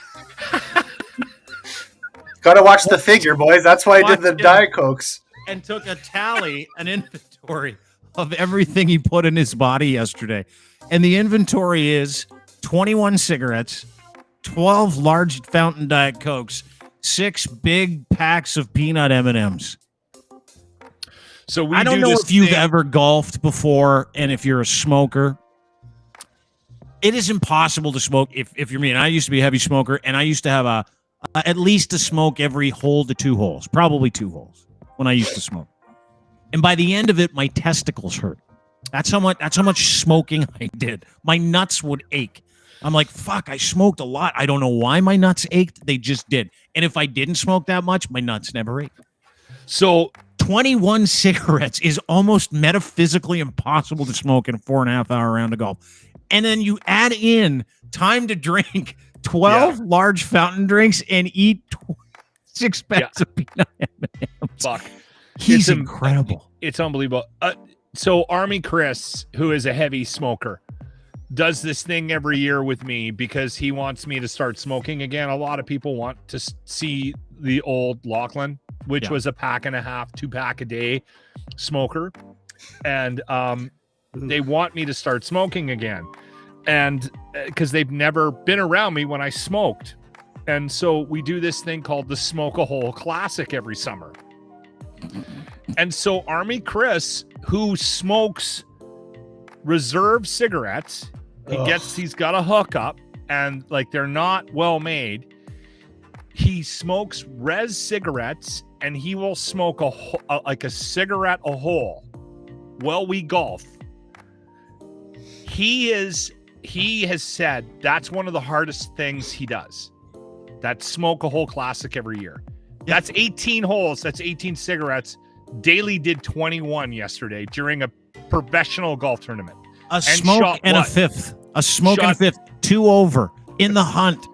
Gotta watch the figure, boys. That's why I did the Watch it. Diet Cokes. And took a tally, an inventory of everything he put in his body yesterday. And the inventory is 21 cigarettes, 12 large fountain Diet Cokes, 6 big packs of peanut M&Ms. So we I don't do know this if you've thing- ever golfed before and if you're a smoker. It is impossible to smoke if you're me. And I used to be a heavy smoker, and I used to have at least a smoke every hole to 2 holes, probably 2 holes when I used to smoke. And by the end of it, my testicles hurt. That's how much smoking I did. My nuts would ache. I'm like, fuck, I smoked a lot. I don't know why my nuts ached. They just did. And if I didn't smoke that much, my nuts never ached. So 21 cigarettes is almost metaphysically impossible to smoke in a 4.5 hour round of golf. And then you add in time to drink 12 large fountain drinks and eat 6 packs of peanut M&Ms. fuck. He's It's incredible. It's unbelievable. So Army Chris, who is a heavy smoker, does this thing every year with me because he wants me to start smoking again. A lot of people want to see the old Lachlan, which was a pack and a half, 2-pack a day smoker. And they want me to start smoking again. And because they've never been around me when I smoked. And so we do this thing called the Smoke a Hole Classic every summer. And so Army Chris, who smokes reserve cigarettes, he's got a hookup, and like they're not well made. He smokes res cigarettes, and he will smoke a cigarette a hole while we golf. He has said that's one of the hardest things he does. That Smoke a Hole Classic every year. That's 18 holes. That's 18 cigarettes. Daly did 21 yesterday during a professional golf tournament. A smoke and a fifth. A smoke and a fifth. 2 over in the hunt.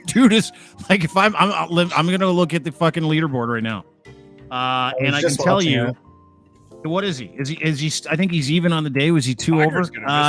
Dude is like, if I'm gonna look at the fucking leaderboard right now, and I can tell you, what is he? Is he? I think he's even on the day. Was he 2 over?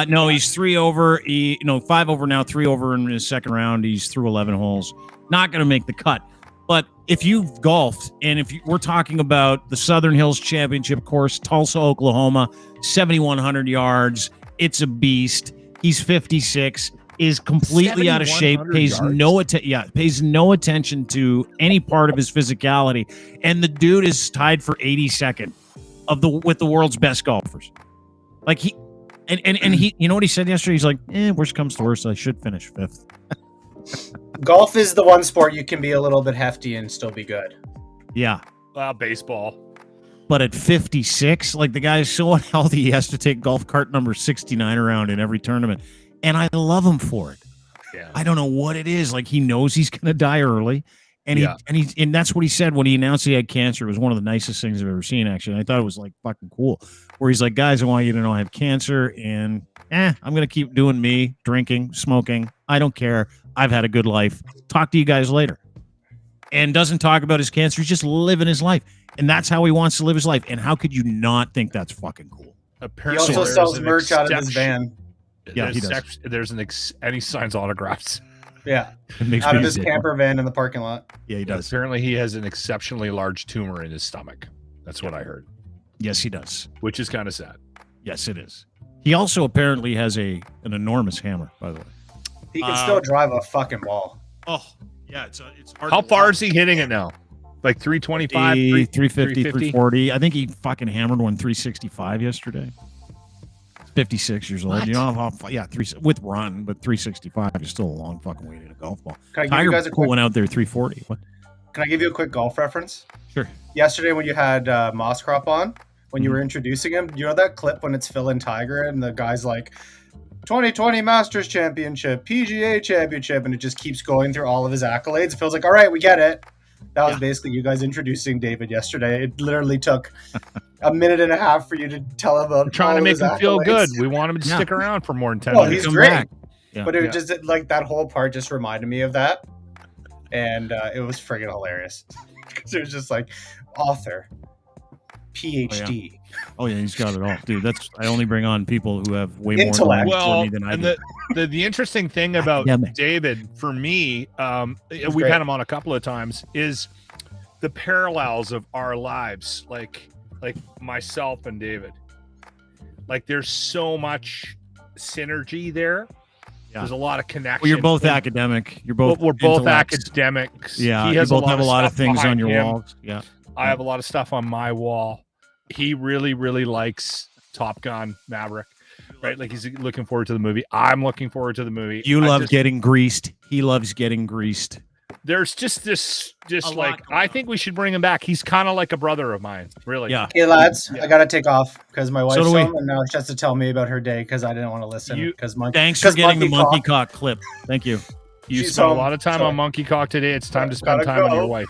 No, he's 3 over. 5 over now. 3 over in his second round. He's through 11 holes. Not gonna make the cut. But if you've golfed, and we're talking about the Southern Hills Championship course, Tulsa, Oklahoma, 7,100 yards. It's a beast. He's 56, is completely out of shape, pays no attention to any part of his physicality, and the dude is tied for 82nd with the world's best golfers. Like he, you know what he said yesterday? He's like, worst comes to worst, I should finish 5th. Golf is the one sport you can be a little bit hefty and still be good. Yeah. Baseball. But at 56, like the guy is so unhealthy, he has to take golf cart number 69 around in every tournament. And I love him for it. Yeah. I don't know what it is. Like he knows he's going to die early. And and that's what he said when he announced he had cancer. It was one of the nicest things I've ever seen, actually. And I thought it was like fucking cool. Where he's like, guys, I want you to know I have cancer, and I'm going to keep doing me, drinking, smoking. I don't care. I've had a good life. Talk to you guys later. And doesn't talk about his cancer. He's just living his life. And that's how he wants to live his life. And how could you not think that's fucking cool? Apparently, he also sells merch out of his van. Yeah, he does. And he signs autographs. Yeah. Out of his camper van in the parking lot. Yeah, he does. Apparently, he has an exceptionally large tumor in his stomach. That's what I heard. Yes, he does. Which is kind of sad. Yes, it is. He also apparently has an enormous hammer, by the way. He can still drive a fucking wall. Oh, yeah. It's hard. How far is he hitting it now? Like 325, 350, 340. I think he fucking hammered one 365 yesterday. 56 years old. What? You know, with run, but 365 is still a long fucking way to hit a golf ball. Can I give you guys went out there 340. What? Can I give you a quick golf reference? Sure. Yesterday when you had Mosscrop on, when you were introducing him, you know that clip when it's Phil and Tiger and the guy's like, 2020 Masters Championship, PGA Championship, and it just keeps going through all of his accolades. It feels like, all right, we get it. That was basically you guys introducing David yesterday. It literally took a minute and a half for you to tell him about. We're trying to make him feel good. We want him to stick around for more than 10 minutes. He's great. But it was just like that whole part just reminded me of that. And it was friggin' hilarious. Because it was just like author, PhD. Oh yeah, he's got it all, dude. I only bring on people who have way more knowledge for me than I do. The interesting thing about David, for me, we've had him on a couple of times, is the parallels of our lives, like myself and David. Like there's so much synergy there. Yeah. There's a lot of connection. Well, you're both academic. We're both academics. Yeah, he has you both have a lot of things on your walls. Yeah, I have a lot of stuff on my wall. He really, really likes Top Gun Maverick, right? Like he's looking forward to the movie. I'm looking forward to the movie. You love getting greased. He loves getting greased. There's just like, I think we should bring him back. He's kind of like a brother of mine, really. Yeah. Okay, lads, I got to take off because my wife's home and now she has to tell me about her day because I didn't want to listen. Thanks for getting the monkey cock clip. Thank you. You spent a lot of time on monkey cock today. It's time to spend time on your wife.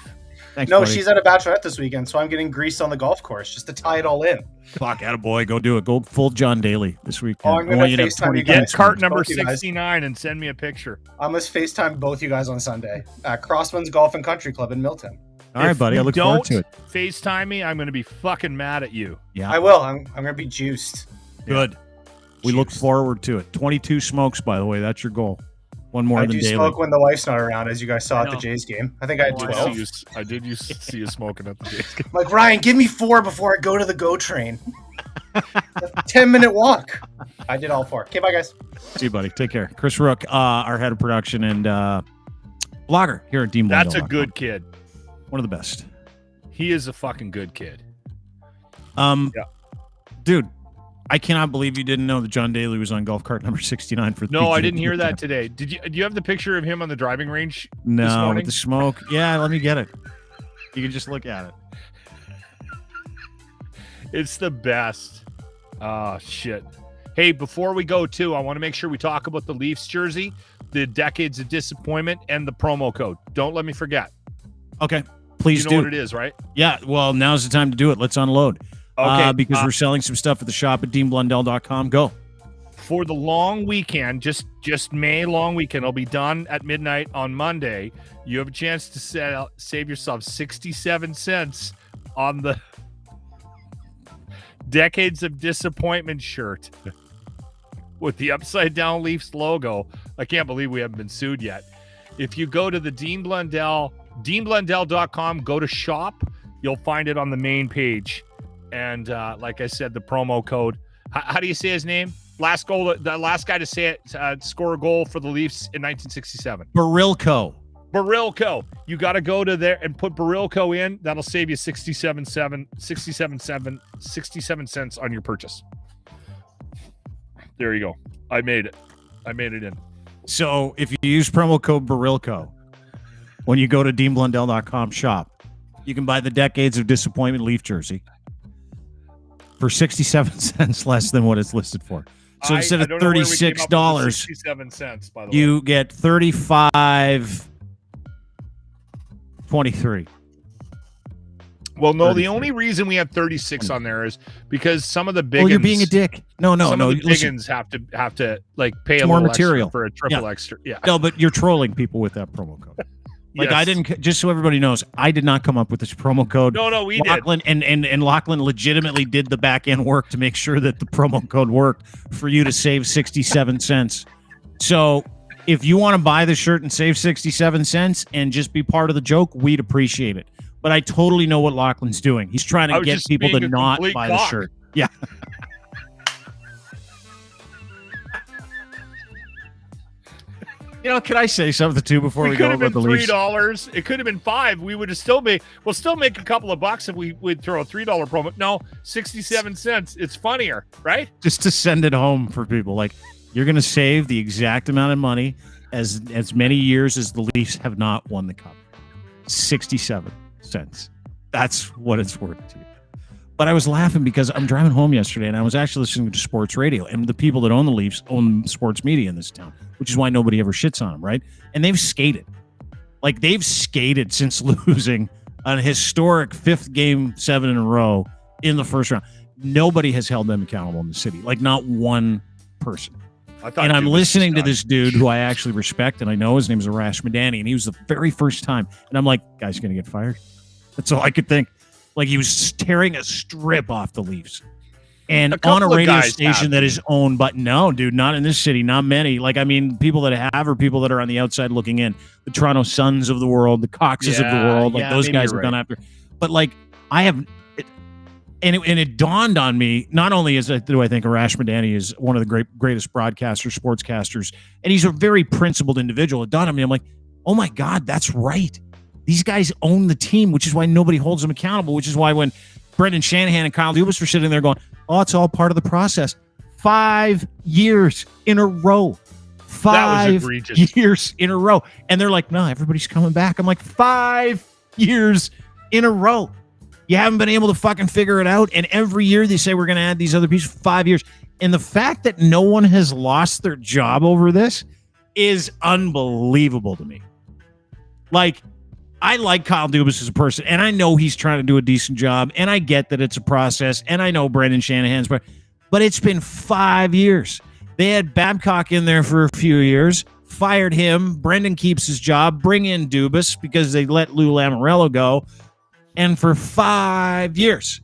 Thanks, no, buddy. She's at a bachelorette this weekend, so I'm getting greased on the golf course just to tie it all in. Fuck, attaboy, go do it. Go full John Daly this weekend. Oh, I'm going to FaceTime you guys. Get cart number 69 and send me a picture. I'm going to FaceTime both you guys on Sunday at Crossman's Golf and Country Club in Milton. All right, buddy. I look forward to it. FaceTime me, I'm going to be fucking mad at you. Yeah. I will. I'm going to be juiced. Good. We look forward to it. 22 smokes, by the way. That's your goal. One more I than do Daly. smoke when the wife's not around, as you guys saw I at the know. Jays game. I think I had Oh, 12. I did see you smoking at the Jays game. I'm like, Ryan, give me 4 before I go to the GO train. 10-minute walk. I did all 4. Okay, bye, guys. See you, buddy. Take care. Chris Rook, our head of production and blogger here at Dean Blundell. That's a good kid. One of the best. He is a fucking good kid. Dude, I cannot believe you didn't know that John Daly was on golf cart number 69 for the No, I PGA didn't hear Tour. that today. Do you have the picture of him on the driving range this No, morning? with the smoke. Yeah, let me get it. You can just look at it. It's the best. Oh, shit. Hey, before we go, too, I want to make sure we talk about the Leafs jersey, the decades of disappointment, and the promo code. Don't let me forget. Okay, please You know do. what it is, right? Yeah, well, now's the time to do it. Let's unload. Okay. Because we're selling some stuff at the shop at deanblundell.com. Go. For the long weekend, just May long weekend, it'll be done at midnight on Monday. You have a chance to save yourself 67 cents on the Decades of Disappointment shirt with the upside down Leafs logo. I can't believe we haven't been sued yet. If you go to the deanblundell.com, go to shop, you'll find it on the main page. And like I said, the promo code. How do you say his name? Last goal, the last guy to say it, score a goal for the Leafs in 1967. Barilko. You got to go to there and put Barilko in. That'll save you 67 cents on your purchase. There you go. I made it in. So if you use promo code Barilko when you go to deanblundell.com shop, you can buy the Decades of Disappointment Leaf jersey for 67 cents less than what it's listed for. So instead of $36, 67 cents, by the way. you get $35.23. Well, no, 33. the only reason we have 36 on there is because some of the big Well, you're being a dick. No. Some of the Listen, biggins have to like pay a more little material extra for a triple extra. Yeah. no, but you're trolling people with that promo code. Like Yes. I didn't, just so everybody knows, I did not come up with this promo code. No, we Lachlan, did. And Lachlan legitimately did the back end work to make sure that the promo code worked for you to save 67 cents. So if you want to buy the shirt and save 67 cents and just be part of the joke, we'd appreciate it. But I totally know what Lachlan's doing. He's trying I to was get just people to being a not complete buy the cock. shirt. Yeah. You know, can I say something too before we We go could have about been the Leafs? $3. It could have been $5. We would have we'll still make a couple of bucks if we'd throw a $3 promo. No, 67 cents. It's funnier, right? Just to send it home for people. Like, you're going to save the exact amount of money as many years as the Leafs have not won the cup. 67 cents. That's what it's worth to you. But I was laughing because I'm driving home yesterday and I was actually listening to sports radio, and the people that own the Leafs own sports media in this town, which is why nobody ever shits on them, right? And they've skated. Like, they've skated since losing a historic 5th Game 7 in a row in the first round. Nobody has held them accountable in the city. Like, not one person. And I'm listening to this dude who I actually respect, and I know his name is Arash Madani, and he was the very first time. And I'm like, guy's going to get fired. That's all I could think. Like, he was tearing a strip off the Leafs. And on a radio station that is owned, but no, dude, not in this city, not many. Like, I mean, people that have are people that are on the outside looking in. The Toronto Suns of the world, the Coxes of the world, like those guys have gone after. But like, I have, it dawned on me. Not only do I think Arash Madani is one of the greatest broadcasters, sportscasters, and he's a very principled individual. It dawned on me. I'm like, oh my God, that's right. These guys own the team, which is why nobody holds them accountable, which is why when Brendan Shanahan and Kyle Dubas were sitting there going, oh, it's all part of the process. 5 years in a row. 5 years in a row. And they're like, no, everybody's coming back. I'm like, 5 years in a row. You haven't been able to fucking figure it out. And every year they say we're going to add these other pieces. 5 years. And the fact that no one has lost their job over this is unbelievable to me. Like, I like Kyle Dubas as a person, and I know he's trying to do a decent job, and I get that it's a process, and I know Brendan Shanahan's, but it's been 5 years. They had Babcock in there for a few years, fired him. Brendan keeps his job, bring in Dubas because they let Lou Lamoriello go. And for 5 years,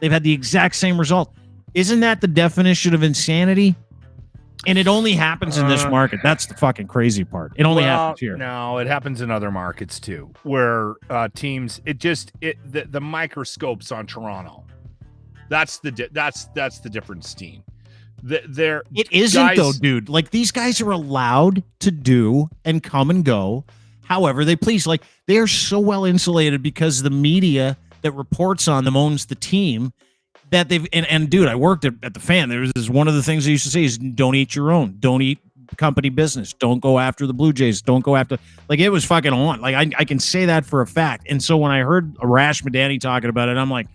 they've had the exact same result. Isn't that the definition of insanity? And it only happens in this market. That's the fucking crazy part. It only happens here. No, it happens in other markets too, where teams. The microscope's on Toronto. That's the difference, Steen. It isn't guys, though, dude. Like, these guys are allowed to do and come and go however they please. Like, they are so well insulated because the media that reports on them owns the team that they've and dude, I worked at the Fan. There was one of the things they used to say is don't eat your own, don't eat company business, don't go after the Blue Jays, don't go after, like, it was fucking on. Like, I can say that for a fact. And so when I heard Arash Madani talking about it, I'm like,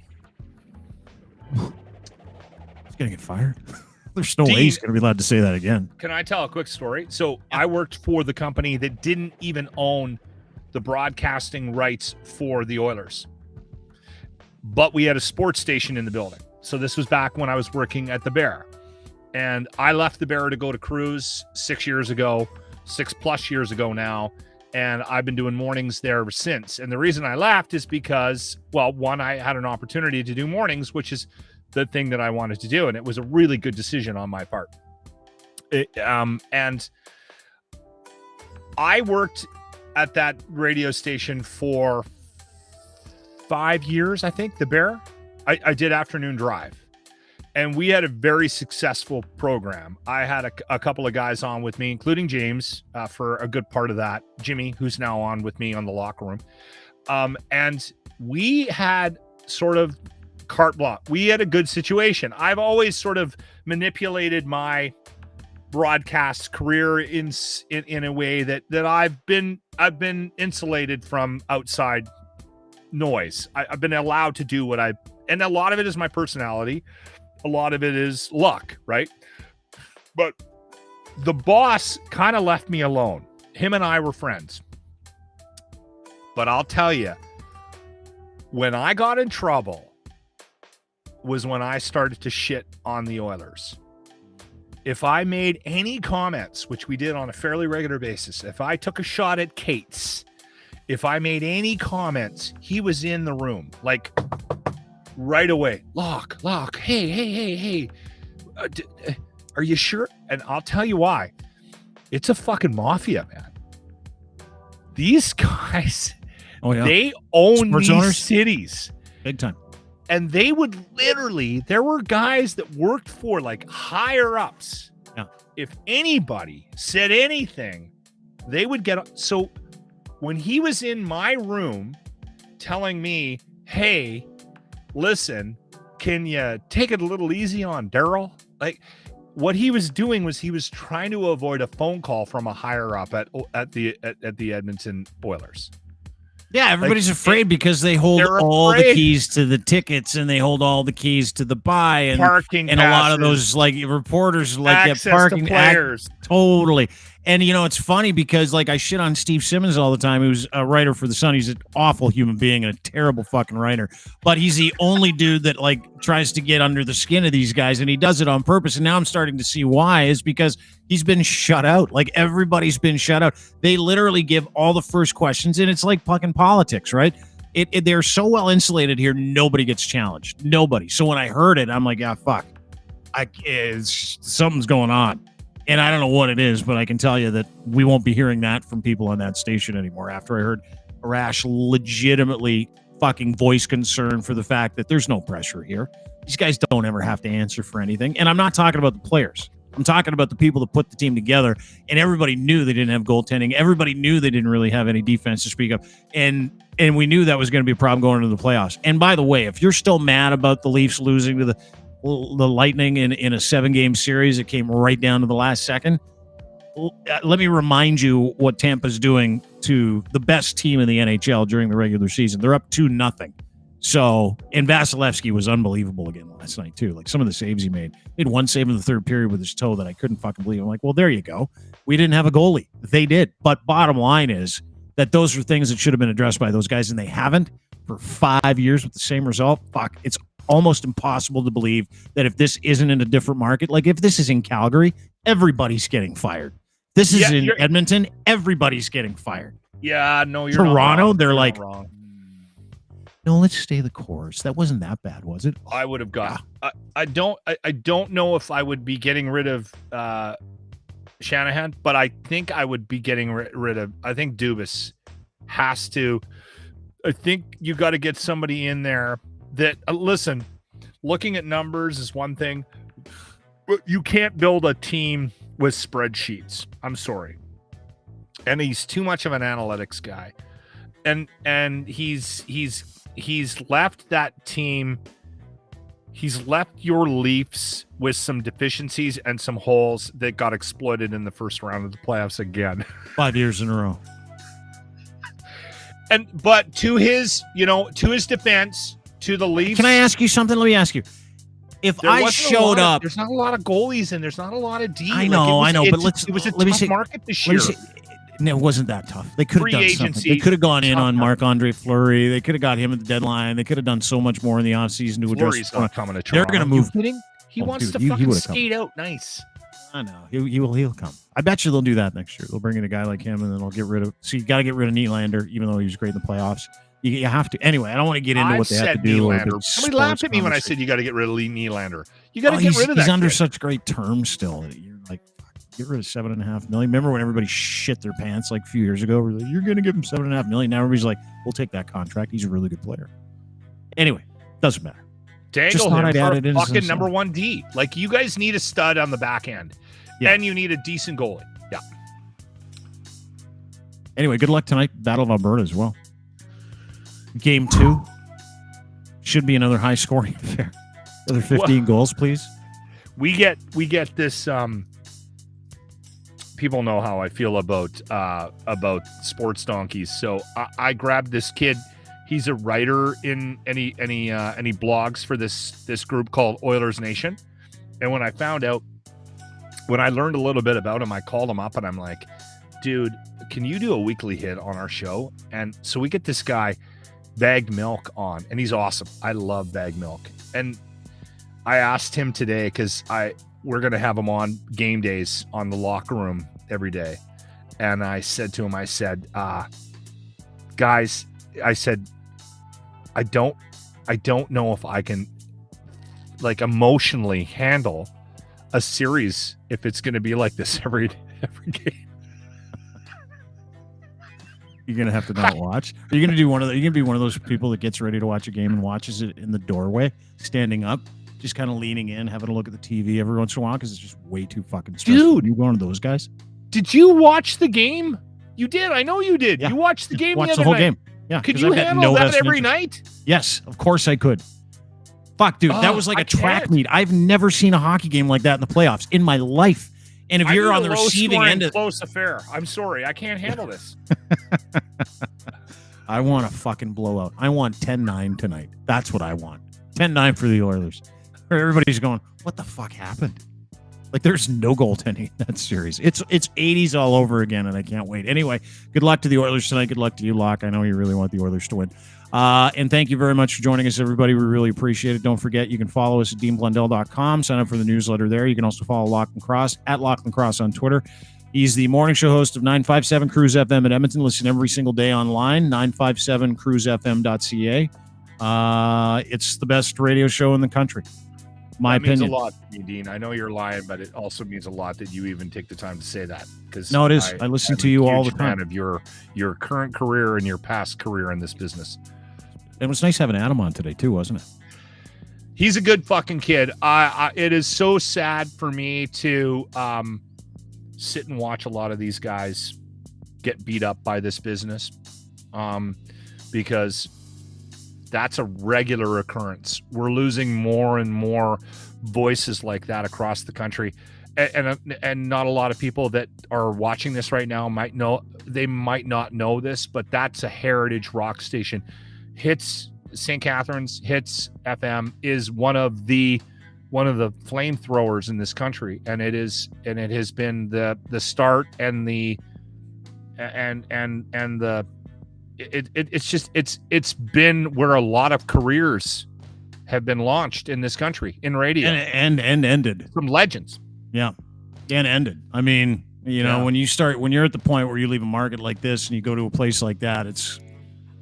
he's gonna get fired. There's no way he's going to be allowed to say that again. Can I tell a quick story? So I worked for the company that didn't even own the broadcasting rights for the Oilers, but we had a sports station in the building. So this was back when I was working at the Bear, and I left the Bear to go to Cruise 6 years ago, 6+ years ago now. And I've been doing mornings there ever since. And the reason I left is because, well, one, I had an opportunity to do mornings, which is the thing that I wanted to do. And it was a really good decision on my part. And I worked at that radio station for 5 years, I think, the Bear. I did afternoon drive. And we had a very successful program. I had a couple of guys on with me, including James, for a good part of that. Jimmy, who's now on with me on the locker room. And we had sort of carte blanche. We had a good situation. I've always sort of manipulated my broadcast career in a way that I've been insulated from outside noise. I've been allowed to do and a lot of it is my personality. A lot of it is luck, right? But the boss kind of left me alone. Him and I were friends. But I'll tell you, when I got in trouble was when I started to shit on the Oilers. If I made any comments, which we did on a fairly regular basis, if I took a shot at Cates, if I made any comments, he was in the room, like right away. Lock, hey, are you sure? And I'll tell you why. It's a fucking mafia, man. These guys, they own Sports these owners? cities. Big time. And they would literally, there were guys that worked for like higher ups. Yeah. If anybody said anything, they would get. So when he was in my room telling me, hey, listen, can you take it a little easy on Daryl? Like, what he was doing was he was trying to avoid a phone call from a higher up at the Edmonton Oilers. Yeah, everybody's afraid because they hold all the keys to the tickets and they hold all the keys to the buy and parking and passes, a lot of those like reporters like get access parking to players. Totally. And you know, it's funny because like I shit on Steve Simmons all the time, who's a writer for The Sun. He's an awful human being and a terrible fucking writer. But he's the only dude that like tries to get under the skin of these guys, and he does it on purpose. And now I'm starting to see why, is because he's been shut out. Like everybody's been shut out. They literally give all the first questions, and it's like fucking politics, right? They're so well insulated here, nobody gets challenged. Nobody. So when I heard it, I'm like, yeah, fuck. Something's going on. And I don't know what it is, but I can tell you that we won't be hearing that from people on that station anymore. After I heard Arash legitimately fucking voice concern for the fact that there's no pressure here. These guys don't ever have to answer for anything. And I'm not talking about the players. I'm talking about the people that put the team together. And everybody knew they didn't have goaltending. Everybody knew they didn't really have any defense to speak of. And we knew that was going to be a problem going into the playoffs. And by the way, if you're still mad about the Leafs losing to the Lightning in a 7-game series, it came right down to the last second. Let me remind you what Tampa's doing to the best team in the NHL during the regular season. They're up 2-0. So, and Vasilevsky was unbelievable again last night too. Like some of the saves he made. He had one save in the third period with his toe that I couldn't fucking believe. I'm like, well, there you go. We didn't have a goalie. They did. But bottom line is that those are things that should have been addressed by those guys, and they haven't for 5 years with the same result. Fuck, it's almost impossible to believe that if this isn't in a different market, like if this is in Calgary, everybody's getting fired. This is in Edmonton, everybody's getting fired. Yeah, no, you're Toronto, not wrong. they're You're like, not wrong. No, let's stay the course. That wasn't that bad, was it? I would have got. I don't know if I would be getting rid of Shanahan, but I think I would be getting rid of. I think Dubas has to. I think you got to get somebody in there that listen. Looking at numbers is one thing, but you can't build a team with spreadsheets. I'm sorry, and he's too much of an analytics guy, and he's left that team. He's left your Leafs with some deficiencies and some holes that got exploited in the first round of the playoffs again. 5 years in a row. But to his defense, to the Leafs. Can I ask you something? Let me ask you. If I showed up, there's not a lot of goalies and there's not a lot of D. I know, but it was a tough market this year. No, it wasn't that tough. They could have done something. They could have gone in on Marc-Andre Fleury. They could have got him at the deadline. They could have done so much more in the offseason to address. Fleury's not coming to They're Toronto. going to move. Are you kidding? He wants to fucking skate out nice. I know. He'll come. I bet you they'll do that next year. They'll bring in a guy like him, and then they'll get rid of. So you got to get rid of Nylander, even though he was great in the playoffs. You have to. Anyway, I don't want to get into what they have to do. Somebody laughed at me when I said you got to get rid of Nylander. You got to get rid of that. He's under such great terms still. You're like, get rid of $7.5 million. Remember when everybody shit their pants like a few years ago? We're like, you're going to give him $7.5 million. Now everybody's like, we'll take that contract. He's a really good player. Anyway, doesn't matter. Dangle him for fucking number 1 D. Like, you guys need a stud on the back end, and you need a decent goalie. Yeah. Anyway, good luck tonight. Battle of Alberta as well. Game 2 should be another high scoring affair. Another 15 goals, please. We get this. People know how I feel about sports donkeys, so I grabbed this kid. He's a writer in any blogs for this group called Oilers Nation. And when I learned a little bit about him, I called him up and I'm like, dude, can you do a weekly hit on our show? And so we get this guy, Bagged Milk, on, and he's awesome. I love Bagged Milk. And I asked him today, because we're going to have him on game days on the locker room every day. And I said to him, guys, I said, I don't know if I can like emotionally handle a series if it's going to be like this every game. You're gonna have to not watch. Are you gonna do one of the? You're gonna be one of those people that gets ready to watch a game and watches it in the doorway, standing up, just kind of leaning in, having a look at the TV every once in a while because it's just way too fucking stressful. Dude, you one of those guys? Did you watch the game? You did. I know you did. Yeah. You watched the game. Watched the whole game. Yeah. Could you handle that every night? Yes, of course I could. Fuck, dude, that was like a track meet. I've never seen a hockey game like that in the playoffs in my life. And if you're on the receiving end of close affair, I'm sorry, I can't handle this. I want a fucking blowout. I want 10-9 tonight. That's what I want. 10-9 for the Oilers. Everybody's going, what the fuck happened? Like, there's no goaltending in that series. It's 80s all over again, and I can't wait. Anyway, good luck to the Oilers tonight. Good luck to you, Locke. I know you really want the Oilers to win. And thank you very much for joining us, everybody. We really appreciate it. Don't forget, you can follow us at DeanBlundell.com. Sign up for the newsletter there. You can also follow Lachlan Cross at Lachlan Cross on Twitter. He's the morning show host of 957 Cruise FM in Edmonton. Listen every single day online, 957cruisefm.ca. It's the best radio show in the country. My opinion. Means a lot to me, Dean. I know you're lying, but it also means a lot that you even take the time to say that. Because no, it is. I listen to you all the time. Of your current career and your past career in this business. It was nice having Adam on today too, wasn't it? He's a good fucking kid. It is so sad for me to sit and watch a lot of these guys get beat up by this business, because that's a regular occurrence. We're losing more and more voices like that across the country, and not a lot of people that are watching this right now might know. They might not know this, but that's a heritage rock station. Hits St. Catharines, Hits FM is one of the flamethrowers in this country, and it has been the start and the it's been where a lot of careers have been launched in this country in radio and ended. From legends. Yeah. And ended. I mean, when you're at the point where you leave a market like this and you go to a place like that,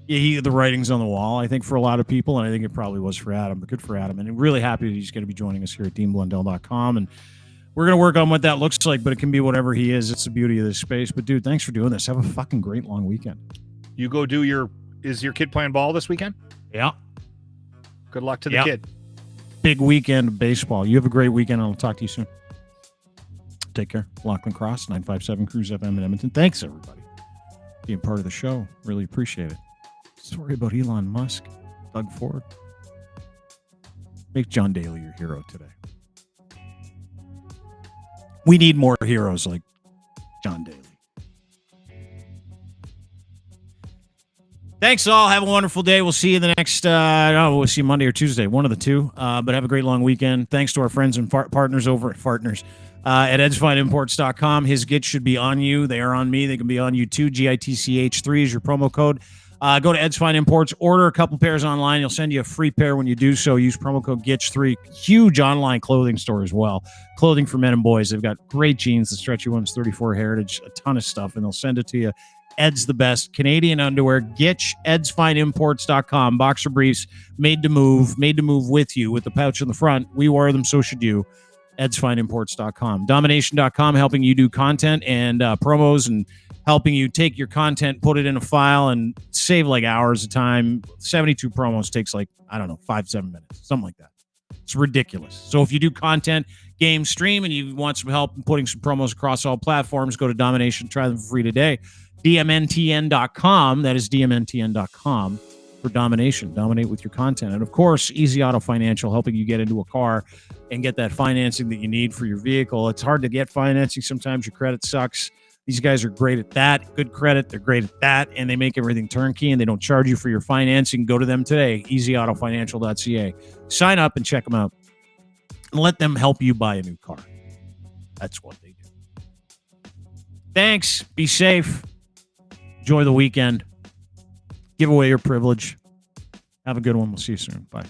Yeah, the writing's on the wall, I think, for a lot of people, and I think it probably was for Adam, but good for Adam. And I'm really happy that he's going to be joining us here at DeanBlundell.com, and we're going to work on what that looks like, but it can be whatever he is. It's the beauty of this space. But, dude, thanks for doing this. Have a fucking great long weekend. You go do is your kid playing ball this weekend? Yeah. Good luck to the kid. Big weekend of baseball. You have a great weekend. I'll talk to you soon. Take care. Lachlan Cross, 957 Cruise FM in Edmonton. Thanks, everybody, being part of the show. Really appreciate it. Story about Elon Musk, Doug Ford. Make John Daly your hero today. We need more heroes like John Daly. Thanks all. Have a wonderful day. We'll see you the next, we'll see you Monday or Tuesday, one of the two. But have a great long weekend. Thanks to our friends and partners over at at edsfineimports.com. His gifts should be on you. They are on me. They can be on you too. GITCH3 is your promo code. Go to Ed's Fine Imports, order a couple pairs online. He'll send you a free pair when you do so. Use promo code GITCH3. Huge online clothing store as well. Clothing for men and boys. They've got great jeans, the stretchy ones, 34 Heritage, a ton of stuff, and they'll send it to you. Ed's the best. Canadian underwear. Gitch, edsfineimports.com. Boxer briefs, made to move with you with the pouch in the front. We wear them, so should you. edsfineimports.com. Domination.com, helping you do content and promos and helping you take your content, put it in a file, and save like hours of time. 72 promos takes 5-7 minutes, something like that. It's ridiculous. So if you do content, game, stream, and you want some help in putting some promos across all platforms, go to Domination. Try them for free today. DMNTN.com. That is DMNTN.com for Domination. Dominate with your content. And of course, Easy Auto Financial, helping you get into a car and get that financing that you need for your vehicle. It's hard to get financing. Sometimes your credit sucks. These guys are great at that. Good credit. They're great at that. And they make everything turnkey, and they don't charge you for your financing. Go to them today, easyautofinancial.ca. Sign up and check them out. And let them help you buy a new car. That's what they do. Thanks. Be safe. Enjoy the weekend. Give away your privilege. Have a good one. We'll see you soon. Bye.